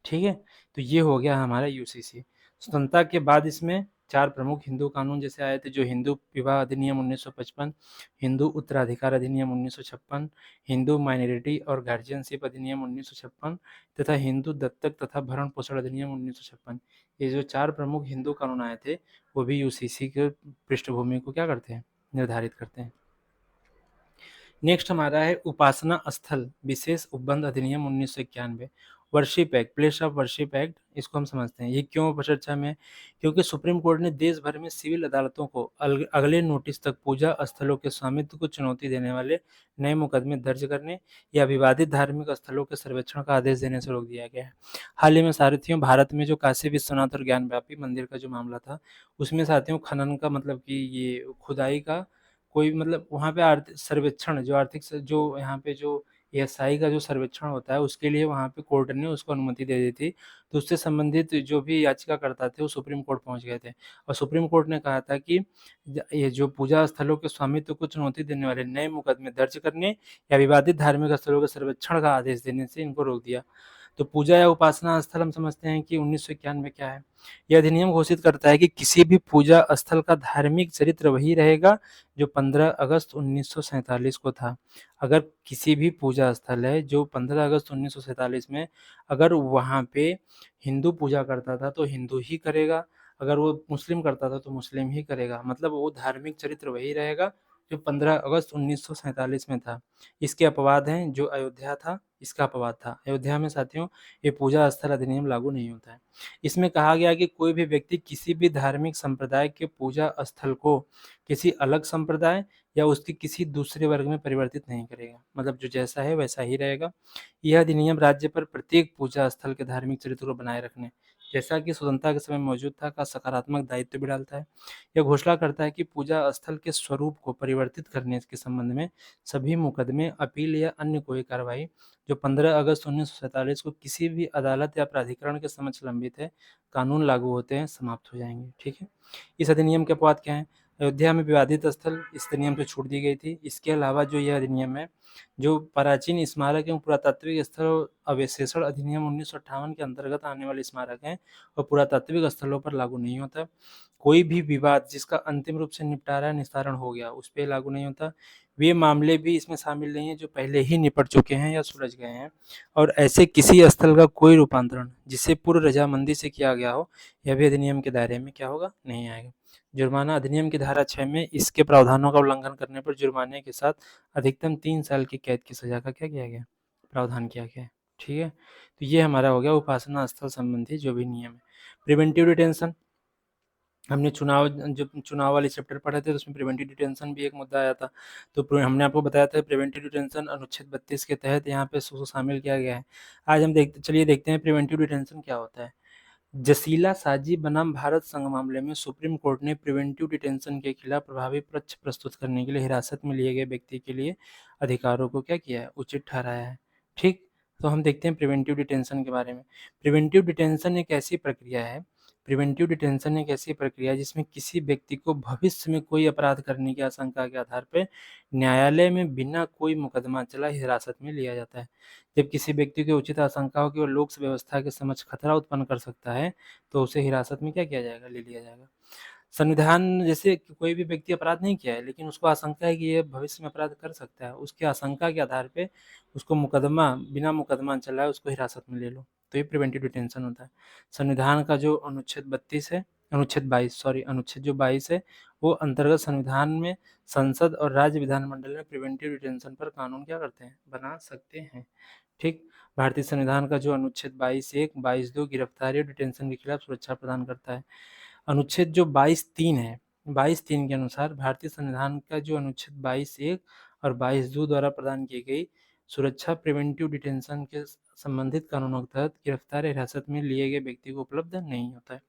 ठीक है? तो ये हो गया हमारा यूसीसी। स्वतंत्रता के बाद इसमें 4 प्रमुख हिंदू कानून जैसे आए थे जो हिंदू विवाह अधिनियम 1955, हिंदू उत्तराधिकार अधिनियम 1956, हिंदू माइनॉरिटी और गार्जियनशिप अधिनियम 1956 तथा हिंदू दत्तक तथा भरण पोषण अधिनियम 1956। ये जो 4 प्रमुख हिंदू कानून आए थे वो भी यूसीसी के पृष्ठभूमि को क्या करते हैं? निर्धारित करते हैं। नेक्स्ट हमारा है उपासना स्थल विशेष उपबंध अधिनियम 1991। Worship act, place of worship act, इसको हम समझते हैं। ये क्यों चर्चा में? क्योंकि सुप्रीम कोर्ट ने देश भर में सिविल अदालतों को अगले नोटिस तक पूजा स्थलों के स्वामित्व को चुनौती देने वाले नए मुकदमे दर्ज करने या विवादित धार्मिक स्थलों के सर्वेक्षण का आदेश देने से रोक दिया गया है। हाल ही में साथियों भारत में जो काशी विश्वनाथ और ज्ञानव्यापी मंदिर का जो मामला था उसमें साथियों खनन का मतलब कि ये खुदाई का कोई मतलब वहाँ पे सर्वेक्षण जो आर्थिक जो यहाँ पे जो एएसआई का जो सर्वेक्षण होता है उसके लिए वहाँ पे कोर्ट ने उसको अनुमति दे दी थी। तो उससे संबंधित जो भी याचिकाकर्ता थे वो सुप्रीम कोर्ट पहुँच गए थे और सुप्रीम कोर्ट ने कहा था कि ये जो पूजा स्थलों के स्वामित्व को चुनौती देने वाले नए मुकदमे दर्ज करने या विवादित धार्मिक स्थलों के सर्वेक्षण का आदेश देने से इनको रोक दिया। तो पूजा या उपासना स्थल हम समझते हैं कि 1991 क्या है? यह अधिनियम घोषित करता है कि किसी भी पूजा स्थल का धार्मिक चरित्र वही रहेगा जो 15 अगस्त 1947 को था। अगर किसी भी पूजा स्थल है जो 15 अगस्त 1947 में अगर वहाँ पे हिंदू पूजा करता था तो हिंदू ही करेगा, अगर वो मुस्लिम करता था तो मुस्लिम ही करेगा। मतलब वो धार्मिक चरित्र वही रहेगा जो 15 अगस्त 1947 में था। इसके अपवाद हैं जो अयोध्या था, इसका अपवाद था। अयोध्या में साथियों ये पूजा स्थल अधिनियम लागू नहीं होता है। इसमें कहा गया कि कोई भी व्यक्ति किसी भी धार्मिक संप्रदाय के पूजा स्थल को किसी अलग संप्रदाय या उसके किसी दूसरे वर्ग में परिवर्तित नहीं करेगा। मतलब जो जैसा है वैसा ही रहेगा। यह अधिनियम राज्य पर प्रत्येक पूजा स्थल के धार्मिक चरित्र को बनाए रखने जैसा कि स्वतंत्रता के समय मौजूद था का सकारात्मक दायित्व भी डालता है। यह घोषणा करता है कि पूजा स्थल के स्वरूप को परिवर्तित करने के संबंध में सभी मुकदमे, अपील या अन्य कोई कार्रवाई जो 15 अगस्त 1947 को किसी भी अदालत या प्राधिकरण के समक्ष लंबित है, कानून लागू होते हैं, समाप्त हो जाएंगे। ठीक है? इस अधिनियम के अपवाद क्या हैं? अयोध्या में विवादित स्थल इस अधिनियम से छूट दी गई थी। इसके अलावा जो यह अधिनियम है, जो प्राचीन स्मारक एवं पुरातात्विक स्थल अवशेषण अधिनियम 1958 के अंतर्गत आने वाले स्मारक हैं और पुरातात्विक स्थलों पर लागू नहीं होता। कोई भी विवाद जिसका अंतिम रूप से निपटारा निस्तारण हो गया, उस पे लागू नहीं होता। वे मामले भी इसमें शामिल नहीं हैं जो पहले ही निपट चुके हैं या सुलझ गए हैं और ऐसे किसी स्थल का कोई रूपांतरण जिसे पूर्व रजामंदी से किया गया हो, यह भी अधिनियम के दायरे में क्या होगा? नहीं आएगा। जुर्माना अधिनियम की धारा 6 में इसके प्रावधानों का उल्लंघन करने पर जुर्माने के साथ अधिकतम 3 साल की कैद की सजा का क्या किया गया? प्रावधान किया गया है। ठीक है? तो ये हमारा हो गया उपासना स्थल संबंधी जो भी नियम है। प्रिवेंटिव डिटेंशन हमने जब चुनाव वाले चैप्टर पढ़े थे तो उसमें प्रिवेंटिव डिटेंशन भी एक मुद्दा आया था। तो हमने आपको बताया था प्रिवेंटिव डिटेंशन अनुच्छेद 32 के तहत यहाँ पे शामिल किया गया है। आज हम चलिए देखते हैं प्रिवेंटिव डिटेंशन क्या होता है। जसीला साजी बनाम भारत संघ मामले में सुप्रीम कोर्ट ने प्रिवेंटिव डिटेंशन के खिलाफ प्रभावी पक्ष प्रस्तुत करने के लिए हिरासत में लिए गए व्यक्ति के लिए अधिकारों को क्या किया है? उचित ठहराया है। ठीक? तो हम देखते हैं प्रिवेंटिव डिटेंशन के बारे में। प्रिवेंटिव डिटेंशन एक ऐसी प्रक्रिया है प्रिवेंटिव डिटेंशन एक ऐसी प्रक्रिया है जिसमें किसी व्यक्ति को भविष्य में कोई अपराध करने की आशंका के आधार पर न्यायालय में बिना कोई मुकदमा चला हिरासत में लिया जाता है। जब किसी व्यक्ति की उचित आशंका हो कि वह लोक व्यवस्था के समक्ष खतरा उत्पन्न कर सकता है तो उसे हिरासत में क्या किया जाएगा? ले लिया जाएगा। संविधान जैसे कि कोई भी व्यक्ति अपराध नहीं किया है, लेकिन उसको आशंका है कि ये भविष्य में अपराध कर सकता है, उसकी आशंका के आधार पे उसको बिना मुकदमा चलाए उसको हिरासत में ले लो, तो ये प्रिवेंटिव डिटेंशन होता है। संविधान का जो अनुच्छेद जो 22 है, वो अंतर्गत संविधान में संसद और राज्य विधानमंडल में प्रिवेंटिव डिटेंशन पर कानून क्या करते हैं, बना सकते हैं। ठीक। भारतीय संविधान का जो अनुच्छेद 22(1), 22(2) गिरफ्तारी और डिटेंशन के खिलाफ सुरक्षा प्रदान करता है। अनुच्छेद जो 22(3) है, 22(3) के अनुसार भारतीय संविधान का जो अनुच्छेद 22(1) और 22(2) द्वारा प्रदान की गई सुरक्षा प्रिवेंटिव डिटेंशन के संबंधित कानूनों के तहत गिरफ्तार या हिरासत में लिए गए व्यक्ति को उपलब्ध नहीं होता है।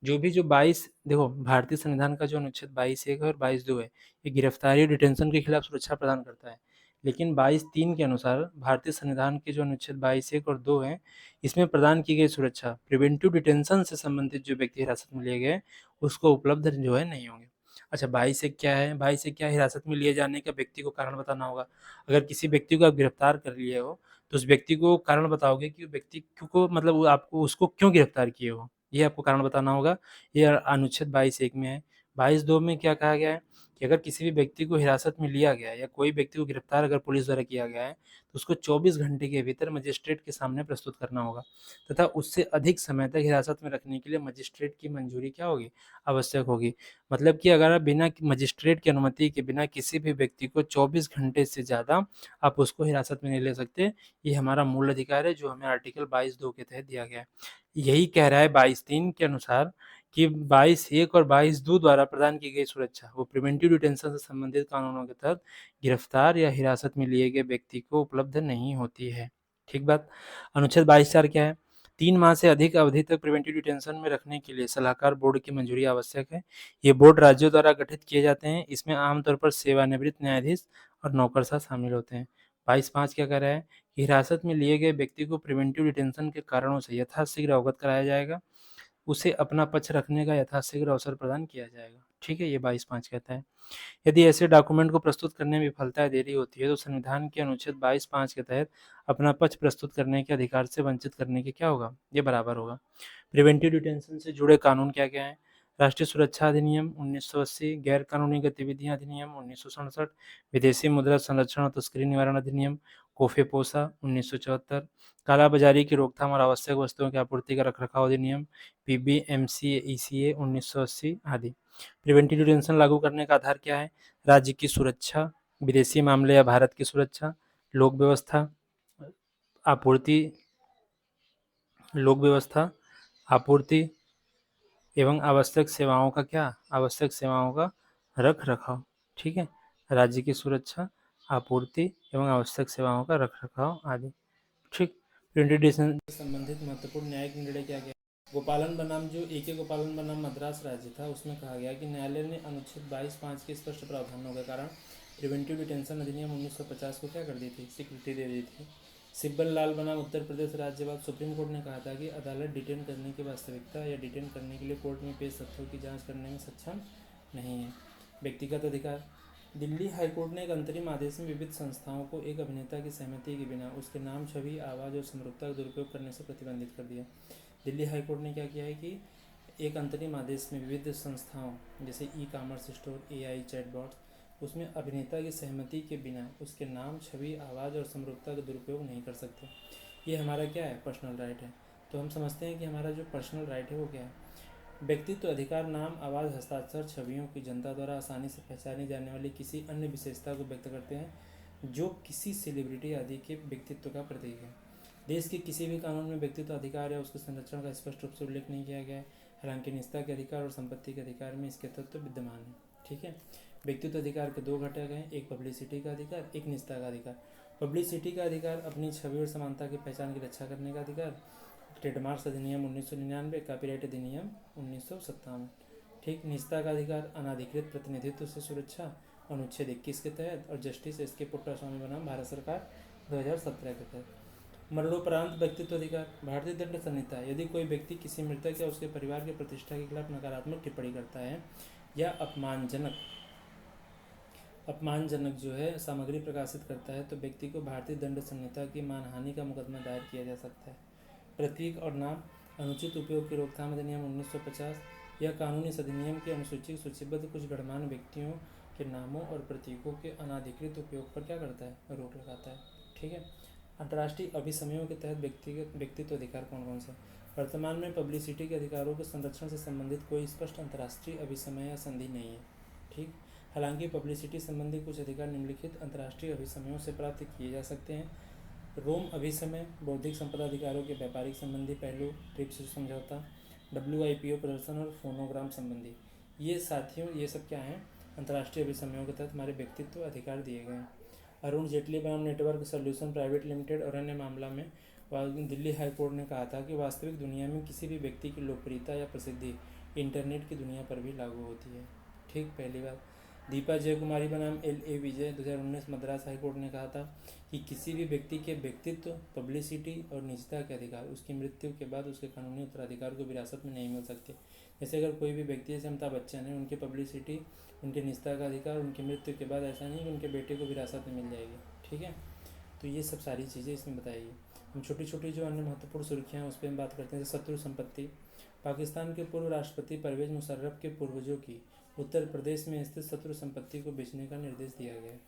जो भी जो 22 देखो, भारतीय संविधान का जो अनुच्छेद 22(1) और 22(2) है, ये गिरफ्तारी और डिटेंशन के खिलाफ सुरक्षा प्रदान करता है। लेकिन 22(3) के अनुसार भारतीय संविधान के जो अनुच्छेद 22(1) और 2 हैं, इसमें प्रदान की गई सुरक्षा प्रिवेंटिव डिटेंशन से संबंधित जो व्यक्ति हिरासत में लिए गए, उसको उपलब्ध जो है नहीं होंगे। अच्छा, 22(1) क्या है? 22(1) क्या, हिरासत में लिए जाने का व्यक्ति को कारण बताना होगा। अगर किसी व्यक्ति को आप गिरफ्तार कर लिए हो, तो उस व्यक्ति को कारण बताओगे कि व्यक्ति को मतलब वो आपको उसको क्यों गिरफ्तार किए हो, ये आपको कारण बताना होगा। ये अनुच्छेद 22(1) में है। 22(2) में क्या कहा गया है कि अगर किसी भी व्यक्ति को हिरासत में लिया गया है या कोई व्यक्ति को गिरफ्तार अगर पुलिस द्वारा किया गया है, तो उसको 24 घंटे के भीतर मजिस्ट्रेट के सामने प्रस्तुत करना होगा तथा उससे अधिक समय तक हिरासत में रखने के लिए मजिस्ट्रेट की मंजूरी क्या होगी, आवश्यक होगी। मतलब कि अगर आप बिना मजिस्ट्रेट की अनुमति के बिना किसी भी व्यक्ति को 24 घंटे से ज़्यादा आप उसको हिरासत में नहीं ले सकते। ये हमारा मूल अधिकार है जो हमें आर्टिकल 22(2) के तहत दिया गया है। यही कह रहा है 22(3) के अनुसार कि 22(1) और 22(2) द्वारा प्रदान की गई सुरक्षा वो प्रिवेंटिव डिटेंशन से संबंधित कानूनों के तहत गिरफ्तार या हिरासत में लिए गए व्यक्ति को उपलब्ध नहीं होती है। ठीक बात। अनुच्छेद 22(4) क्या है? 3 माह से अधिक अवधि तक प्रिवेंटिव डिटेंशन में रखने के लिए सलाहकार बोर्ड की मंजूरी आवश्यक है। ये बोर्ड राज्यों द्वारा गठित किए जाते हैं। इसमें आमतौर पर सेवानिवृत्त न्यायाधीश और नौकरशाह शामिल होते हैं। 22(5) क्या कह रहा है कि हिरासत में लिए गए व्यक्ति को प्रिवेंटिव डिटेंशन के कारणों से यथाशीघ्र अवगत कराया जाएगा, उसे अपना पक्ष रखने का यथाशीघ्र अवसर प्रदान किया जाएगा। ठीक है, ये 22(5) कहता है। यदि ऐसे डॉक्यूमेंट को प्रस्तुत करने में विफलता या देरी होती है, तो संविधान के अनुच्छेद 22(5) के तहत अपना पक्ष प्रस्तुत करने के अधिकार से वंचित करने के क्या होगा, ये बराबर होगा। प्रिवेंटिव डिटेंशन से जुड़े कानून क्या-क्या हैं? राष्ट्रीय सुरक्षा अधिनियम 1980, गैर कानूनी गतिविधियां अधिनियम 1967, विदेशी मुद्रा संरक्षण और तस्करी निवारण अधिनियम, कोफेपोसा 1974, कालाबाजारी की रोकथाम और आवश्यक वस्तुओं की आपूर्ति का रखरखाव अधिनियम पीबीएमसीईसीए 1980 आदि। प्रिवेंटिव डिटेंशन लागू करने का आधार क्या है? राज्य की सुरक्षा, विदेशी मामले या भारत की सुरक्षा, लोक व्यवस्था, आपूर्ति लोक व्यवस्था, आपूर्ति एवं आवश्यक सेवाओं का रख रखाव। ठीक है, राज्य की सुरक्षा, आपूर्ति एवं आवश्यक सेवाओं का रख रखाव आदि। ठीक। प्रिवेंटिव डिटेंशन से संबंधित महत्वपूर्ण न्यायिक निर्णय क्या गया? गोपालन बनाम जो AK गोपालन बनाम मद्रास राज्य था, उसमें कहा गया कि न्यायालय ने अनुच्छेद 22(5) के स्पष्ट प्रावधानों के कारण प्रिवेंटिव डिटेंशन अधिनियम 1950 को क्या कर दी थी, स्वीकृति दे दी थी। सिब्बल लाल बनाम उत्तर प्रदेश राज्यवाद, सुप्रीम कोर्ट ने कहा था कि अदालत डिटेन करने की वास्तविकता या डिटेन करने के लिए कोर्ट में पेश तथ्यों की जांच करने में सक्षम नहीं है। व्यक्तिगत अधिकार, दिल्ली हाईकोर्ट ने एक अंतरिम आदेश में विविध संस्थाओं को एक अभिनेता की सहमति के बिना उसके नाम, छवि, आवाज़ और समरूपता का दुरुपयोग करने से प्रतिबंधित कर दिया। दिल्ली हाईकोर्ट ने क्या किया है कि एक अंतरिम आदेश में विविध संस्थाओं जैसे ई-कॉमर्स स्टोर, AI चैटबॉट, उसमें अभिनेता की सहमति के बिना उसके नाम, छवि, आवाज़ और समरूपता का दुरुपयोग नहीं कर सकते। ये हमारा क्या है, पर्सनल राइट है। तो हम समझते हैं कि हमारा जो पर्सनल राइट है वो क्या है। व्यक्तित्व अधिकार नाम, आवाज़, हस्ताक्षर, छवियों की जनता द्वारा आसानी से पहचानी जाने वाली किसी अन्य विशेषता को व्यक्त करते हैं जो किसी सेलिब्रिटी आदि के व्यक्तित्व का प्रतीक है। देश के किसी भी कानून में व्यक्तित्व अधिकार या उसके संरक्षण का स्पष्ट रूप से उल्लेख नहीं किया गया है, हालांकि निजता के अधिकार और संपत्ति के अधिकार में इसके तत्व विद्यमान है। ठीक है, व्यक्तित्व अधिकार के 2 घटक हैं, एक पब्लिसिटी का अधिकार, एक निजता का अधिकार। पब्लिसिटी का अधिकार अपनी छवि और समानता की पहचान की रक्षा करने का अधिकार, ट्रेडमार्क्स अधिनियम 1999, कॉपीराइट अधिनियम 1957। ठीक। निजता का अधिकार, अनाधिकृत प्रतिनिधित्व से सुरक्षा अनुच्छेद 21 के तहत और जस्टिस SK पुट्टास्वामी बनाम भारत सरकार 2017 के तहत। मरणोपरांत व्यक्तित्व अधिकार, भारतीय दंड संहिता, यदि कोई व्यक्ति किसी मृतक या उसके परिवार की प्रतिष्ठा के खिलाफ नकारात्मक टिप्पणी करता है या अपमानजनक जो है सामग्री प्रकाशित करता है, तो व्यक्ति को भारतीय दंड संहिता की मानहानि का मुकदमा दायर किया जा सकता है। प्रतीक और नाम, अनुचित उपयोग की रोकथाम अधिनियम 1950, यह कानून इस अधिनियम के अनुसूची सूचीबद्ध कुछ गणमान्य व्यक्तियों के नामों और प्रतीकों के अनाधिकृत उपयोग पर क्या करता है, रोक लगाता है। ठीक है। अंतर्राष्ट्रीय अभिसमयों के तहत व्यक्तित्व अधिकार कौन कौन से? वर्तमान में पब्लिसिटी के अधिकारों के संरक्षण से संबंधित कोई स्पष्ट अंतर्राष्ट्रीय अभिसमय या संधि नहीं है। ठीक। हालांकि पब्लिसिटी संबंधी कुछ अधिकार निम्नलिखित अंतर्राष्ट्रीय अभिसमयों से प्राप्त किए जा सकते हैं। रोम अभिसमय, बौद्धिक संपदा अधिकारों के व्यापारिक संबंधी पहलू, ट्रिप्स समझौता, WIPO प्रदर्शन और फोनोग्राम संबंधी। ये साथियों, ये सब क्या हैं, अंतर्राष्ट्रीय अभिसमयों के तहत हमारे व्यक्तित्व अधिकार दिए गए हैं। अरुण जेटली बनाम नेटवर्क सॉल्यूशन प्राइवेट लिमिटेड और अन्य मामला में दिल्ली हाई कोर्ट ने कहा था कि वास्तविक दुनिया में किसी भी व्यक्ति की लोकप्रियता या प्रसिद्धि इंटरनेट की दुनिया पर भी लागू होती है। ठीक, पहली बात। दीपा जयकुमारी बनाम LA विजय 2019 मद्रास हाई कोर्ट ने कहा था कि किसी भी व्यक्ति के व्यक्तित्व, पब्लिसिटी और निजता के अधिकार उसकी मृत्यु के बाद उसके कानूनी उत्तराधिकार को विरासत में नहीं मिल सकते। जैसे अगर कोई भी व्यक्ति, जैसे अमिताभ बच्चन है, उनकी पब्लिसिटी, उनके निजता का अधिकार उनकी मृत्यु के बाद ऐसा नहीं कि उनके बेटे को विरासत में मिल जाएगी। ठीक है। तो ये सब सारी चीज़ें इसमें बताएगी। हम छोटी छोटी जो अन्य महत्वपूर्ण सुर्खियाँ हैं उस पर हम बात करते हैं। शत्रु संपत्ति। पाकिस्तान के पूर्व राष्ट्रपति परवेज मुशर्रफ के पूर्वजों की उत्तर प्रदेश में स्थित शत्रु संपत्ति को बेचने का निर्देश दिया गया है।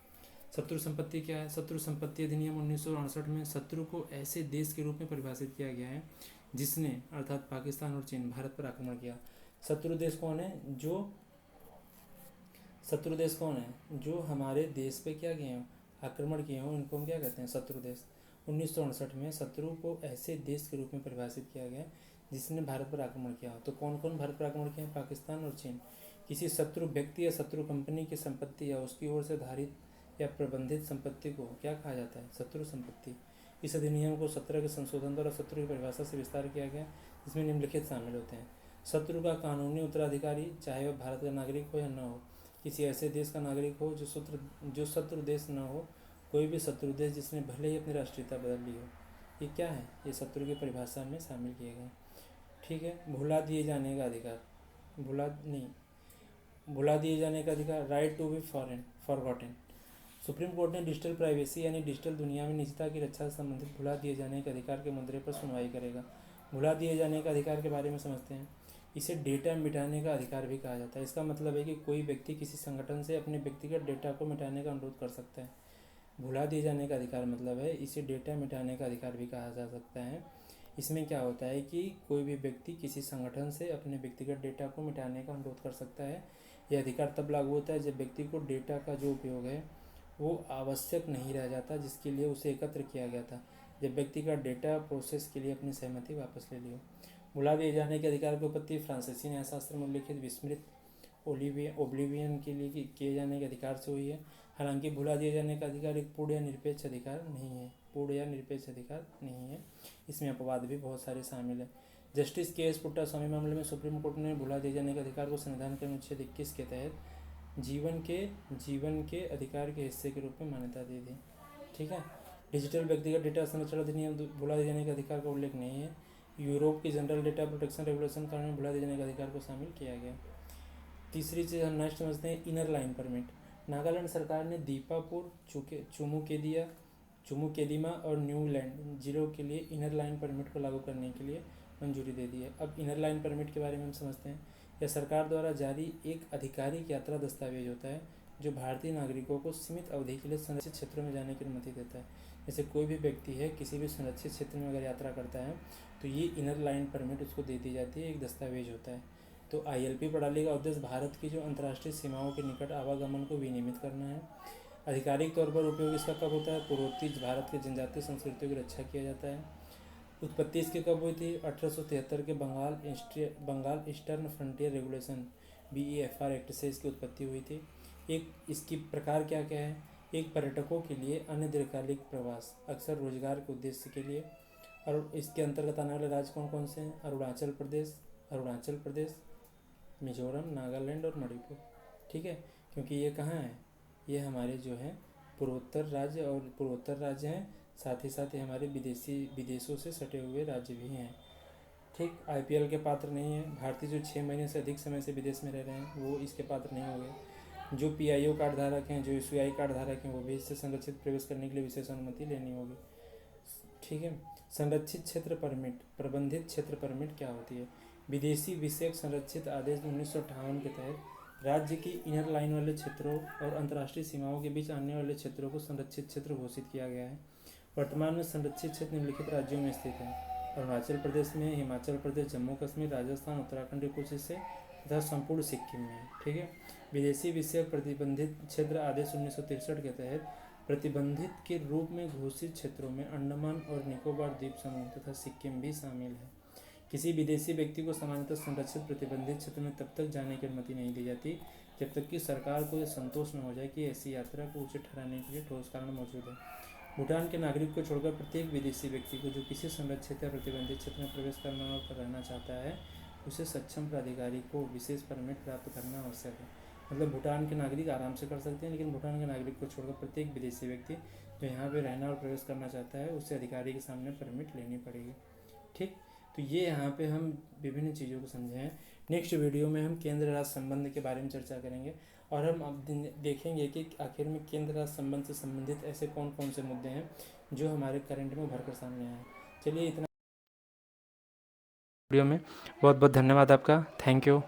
शत्रु संपत्ति क्या है? शत्रु संपत्ति अधिनियम 1968 में शत्रु को ऐसे देश के रूप में परिभाषित किया गया है जिसने, अर्थात पाकिस्तान और चीन, भारत पर आक्रमण किया। शत्रु देश कौन है? शत्रु देश कौन है? जो हमारे देश पे क्या किए हों, आक्रमण किए हों, उनको हम क्या कहते हैं? शत्रु देश। 1968 में शत्रु को ऐसे देश के रूप में परिभाषित किया गया जिसने भारत पर आक्रमण किया। तो कौन कौन भारत पर आक्रमण किया? पाकिस्तान और चीन। किसी शत्रु व्यक्ति या शत्रु कंपनी की संपत्ति या उसकी ओर से धारित या प्रबंधित संपत्ति को क्या कहा जाता है? शत्रु संपत्ति। इस अधिनियम को 17 के संशोधन द्वारा शत्रु की परिभाषा से विस्तार किया गया, जिसमें निम्नलिखित शामिल होते हैं। शत्रु का कानूनी उत्तराधिकारी, चाहे वह भारत का नागरिक हो या न हो, किसी ऐसे देश का नागरिक हो जो शत्रु देश न हो, कोई भी शत्रु देश जिसने भले ही अपनी राष्ट्रीयता बदल ली हो, ये क्या है? ये शत्रु की परिभाषा में शामिल किए गए। ठीक है। भुला दिए जाने का अधिकार, भुला दिए जाने का अधिकार, right to be forgotten. Supreme court ने डिजिटल प्राइवेसी यानी डिजिटल दुनिया में निजता की रक्षा से संबंधित भुला दिए जाने के अधिकार के मुद्दे पर सुनवाई करेगा। भुला दिए जाने का अधिकार के बारे में समझते हैं। इसे डेटा मिटाने का अधिकार भी कहा जाता है। इसका मतलब है कि कोई व्यक्ति किसी संगठन से अपने व्यक्तिगत डेटा को मिटाने का अनुरोध कर सकता है। भुला दिए जाने का अधिकार मतलब है, इसे डेटा मिटाने का अधिकार भी कहा जा सकता है। इसमें क्या होता है कि कोई भी व्यक्ति किसी संगठन से अपने व्यक्तिगत डेटा को मिटाने का अनुरोध कर सकता है। यह अधिकार तब लागू होता है जब व्यक्ति को डेटा का जो उपयोग है वो आवश्यक नहीं रह जाता जिसके लिए उसे एकत्र किया गया था, जब व्यक्ति का डेटा प्रोसेस के लिए अपनी सहमति वापस ले लियो। भुला दिए जाने के अधिकार की उत्पत्ति फ्रांसीसी न्यायशास्त्र में उल्लिखित विस्मृत ओब्लिवियन के लिए किए जाने के अधिकार से हुई है। हालांकि भुला दिए जाने का अधिकार एक पूर्ण या निरपेक्ष अधिकार नहीं है। इसमें अपवाद भी बहुत सारे शामिल हैं। जस्टिस KS पुट्टास्वामी मामले में सुप्रीम कोर्ट ने भुला दिए जाने के अधिकार को संविधान के अनुच्छेद 21 के तहत जीवन के अधिकार के हिस्से के रूप में मान्यता दी थी। ठीक है। डिजिटल व्यक्तिगत डेटा संरक्षण अधिनियम भुला दिए जाने के अधिकार का उल्लेख नहीं है। यूरोप की जनरल डेटा प्रोटेक्शन रेगुलेशन कानून में भुला दिए जाने के अधिकार को शामिल किया गया। तीसरी चीज़ हम नेक्स्ट समझते हैं, इनर लाइन परमिट। नागालैंड सरकार ने दीपापुर, चुमुकेदिमा और न्यूलैंड जिलों के लिए इनर लाइन परमिट को लागू करने के लिए मंजूरी दे दी है। अब इनर लाइन परमिट के बारे में हम समझते हैं। यह सरकार द्वारा जारी एक आधिकारिक यात्रा दस्तावेज होता है जो भारतीय नागरिकों को सीमित अवधि के लिए संरक्षित क्षेत्रों में जाने की अनुमति देता है। जैसे कोई भी व्यक्ति है किसी भी संरक्षित क्षेत्र में अगर यात्रा करता है तो ये इनर लाइन परमिट उसको दे दी जाती है, एक दस्तावेज होता है। तो ILP प्रणाली का उद्देश्य भारत की जो अंतर्राष्ट्रीय सीमाओं के निकट आवागमन को विनियमित करना है। आधिकारिक तौर पर उपयोग इसका कब होता है? पूर्वोत्तर भारत की जनजातीय संस्कृतियों की रक्षा किया जाता है। उत्पत्ति इसकी कब हुई थी? 1873 के Bengal eastern frontier regulation BEFR act से इसकी उत्पत्ति हुई थी। इसकी प्रकार क्या क्या है? एक, पर्यटकों के लिए अन्य दीर्घकालिक प्रवास, अक्सर रोजगार के उद्देश्य के लिए। और इसके अंतर्गत आने वाले राज्य कौन कौन से हैं? अरुणाचल प्रदेश, मिजोरम, नागालैंड और मणिपुर। ठीक है। क्योंकि ये कहाँ है? ये हमारे जो है पूर्वोत्तर राज्य हैं, साथ ही साथ ये हमारे विदेशों से सटे हुए राज्य भी हैं। ठीक। IPL के पात्र नहीं है। भारतीय जो 6 महीने से अधिक समय से विदेश में रह रहे हैं वो इसके पात्र नहीं होंगे। जो PIO कार्ड धारक हैं, जो SUI कार्ड धारक हैं, वो भी इससे संरक्षित प्रवेश करने के लिए विशेष अनुमति लेनी होगी। ठीक है। संरक्षित क्षेत्र परमिट, प्रबंधित क्षेत्र परमिट क्या होती है? विदेशी विषयक संरक्षित आदेश 1958 के तहत राज्य की इनर लाइन वाले क्षेत्रों और अंतर्राष्ट्रीय सीमाओं के बीच आने वाले क्षेत्रों को संरक्षित क्षेत्र घोषित किया गया है। वर्तमान में संरक्षित क्षेत्र निम्नलिखित राज्यों में स्थित है: अरुणाचल प्रदेश में, हिमाचल प्रदेश, जम्मू कश्मीर, राजस्थान, उत्तराखंड के कुछ हिस्से तथा संपूर्ण सिक्किम में। ठीक है। विदेशी विषयक प्रतिबंधित क्षेत्र आदेश 1963 के तहत प्रतिबंधित के रूप में घोषित क्षेत्रों में अंडमान और निकोबार द्वीप समूह तथा सिक्किम भी शामिल है। किसी विदेशी व्यक्ति को सामान्यतः संरक्षित प्रतिबंधित क्षेत्र में तब तक जाने की अनुमति नहीं दी जाती जब तक कि सरकार को यह संतोष न हो जाए कि ऐसी यात्रा को उचित ठहराने के लिए ठोस कारण मौजूद है। भूटान के नागरिक को छोड़कर प्रत्येक विदेशी व्यक्ति को जो किसी संरक्षित या प्रतिबंधित क्षेत्र में प्रवेश करना और रहना चाहता है, उसे सक्षम प्राधिकारी को विशेष परमिट प्राप्त करना आवश्यक है। मतलब भूटान के नागरिक आराम से कर सकते हैं, लेकिन भूटान के नागरिक को छोड़कर प्रत्येक विदेशी व्यक्ति जो यहाँ पे रहना और प्रवेश करना चाहता है, उसे अधिकारी के सामने परमिट लेनी पड़ेगी। ठीक, तो ये यहाँ पे हम विभिन्न चीज़ों को समझे हैं। नेक्स्ट वीडियो में हम केंद्र राज्य संबंध के बारे में चर्चा करेंगे और हम अब देखेंगे कि आखिर में केंद्र राज्य संबंध से संबंधित ऐसे कौन कौन से मुद्दे हैं जो हमारे करंट में उभर कर सामने आए हैं। चलिए इतना वीडियो में बहुत बहुत धन्यवाद आपका। Thank you.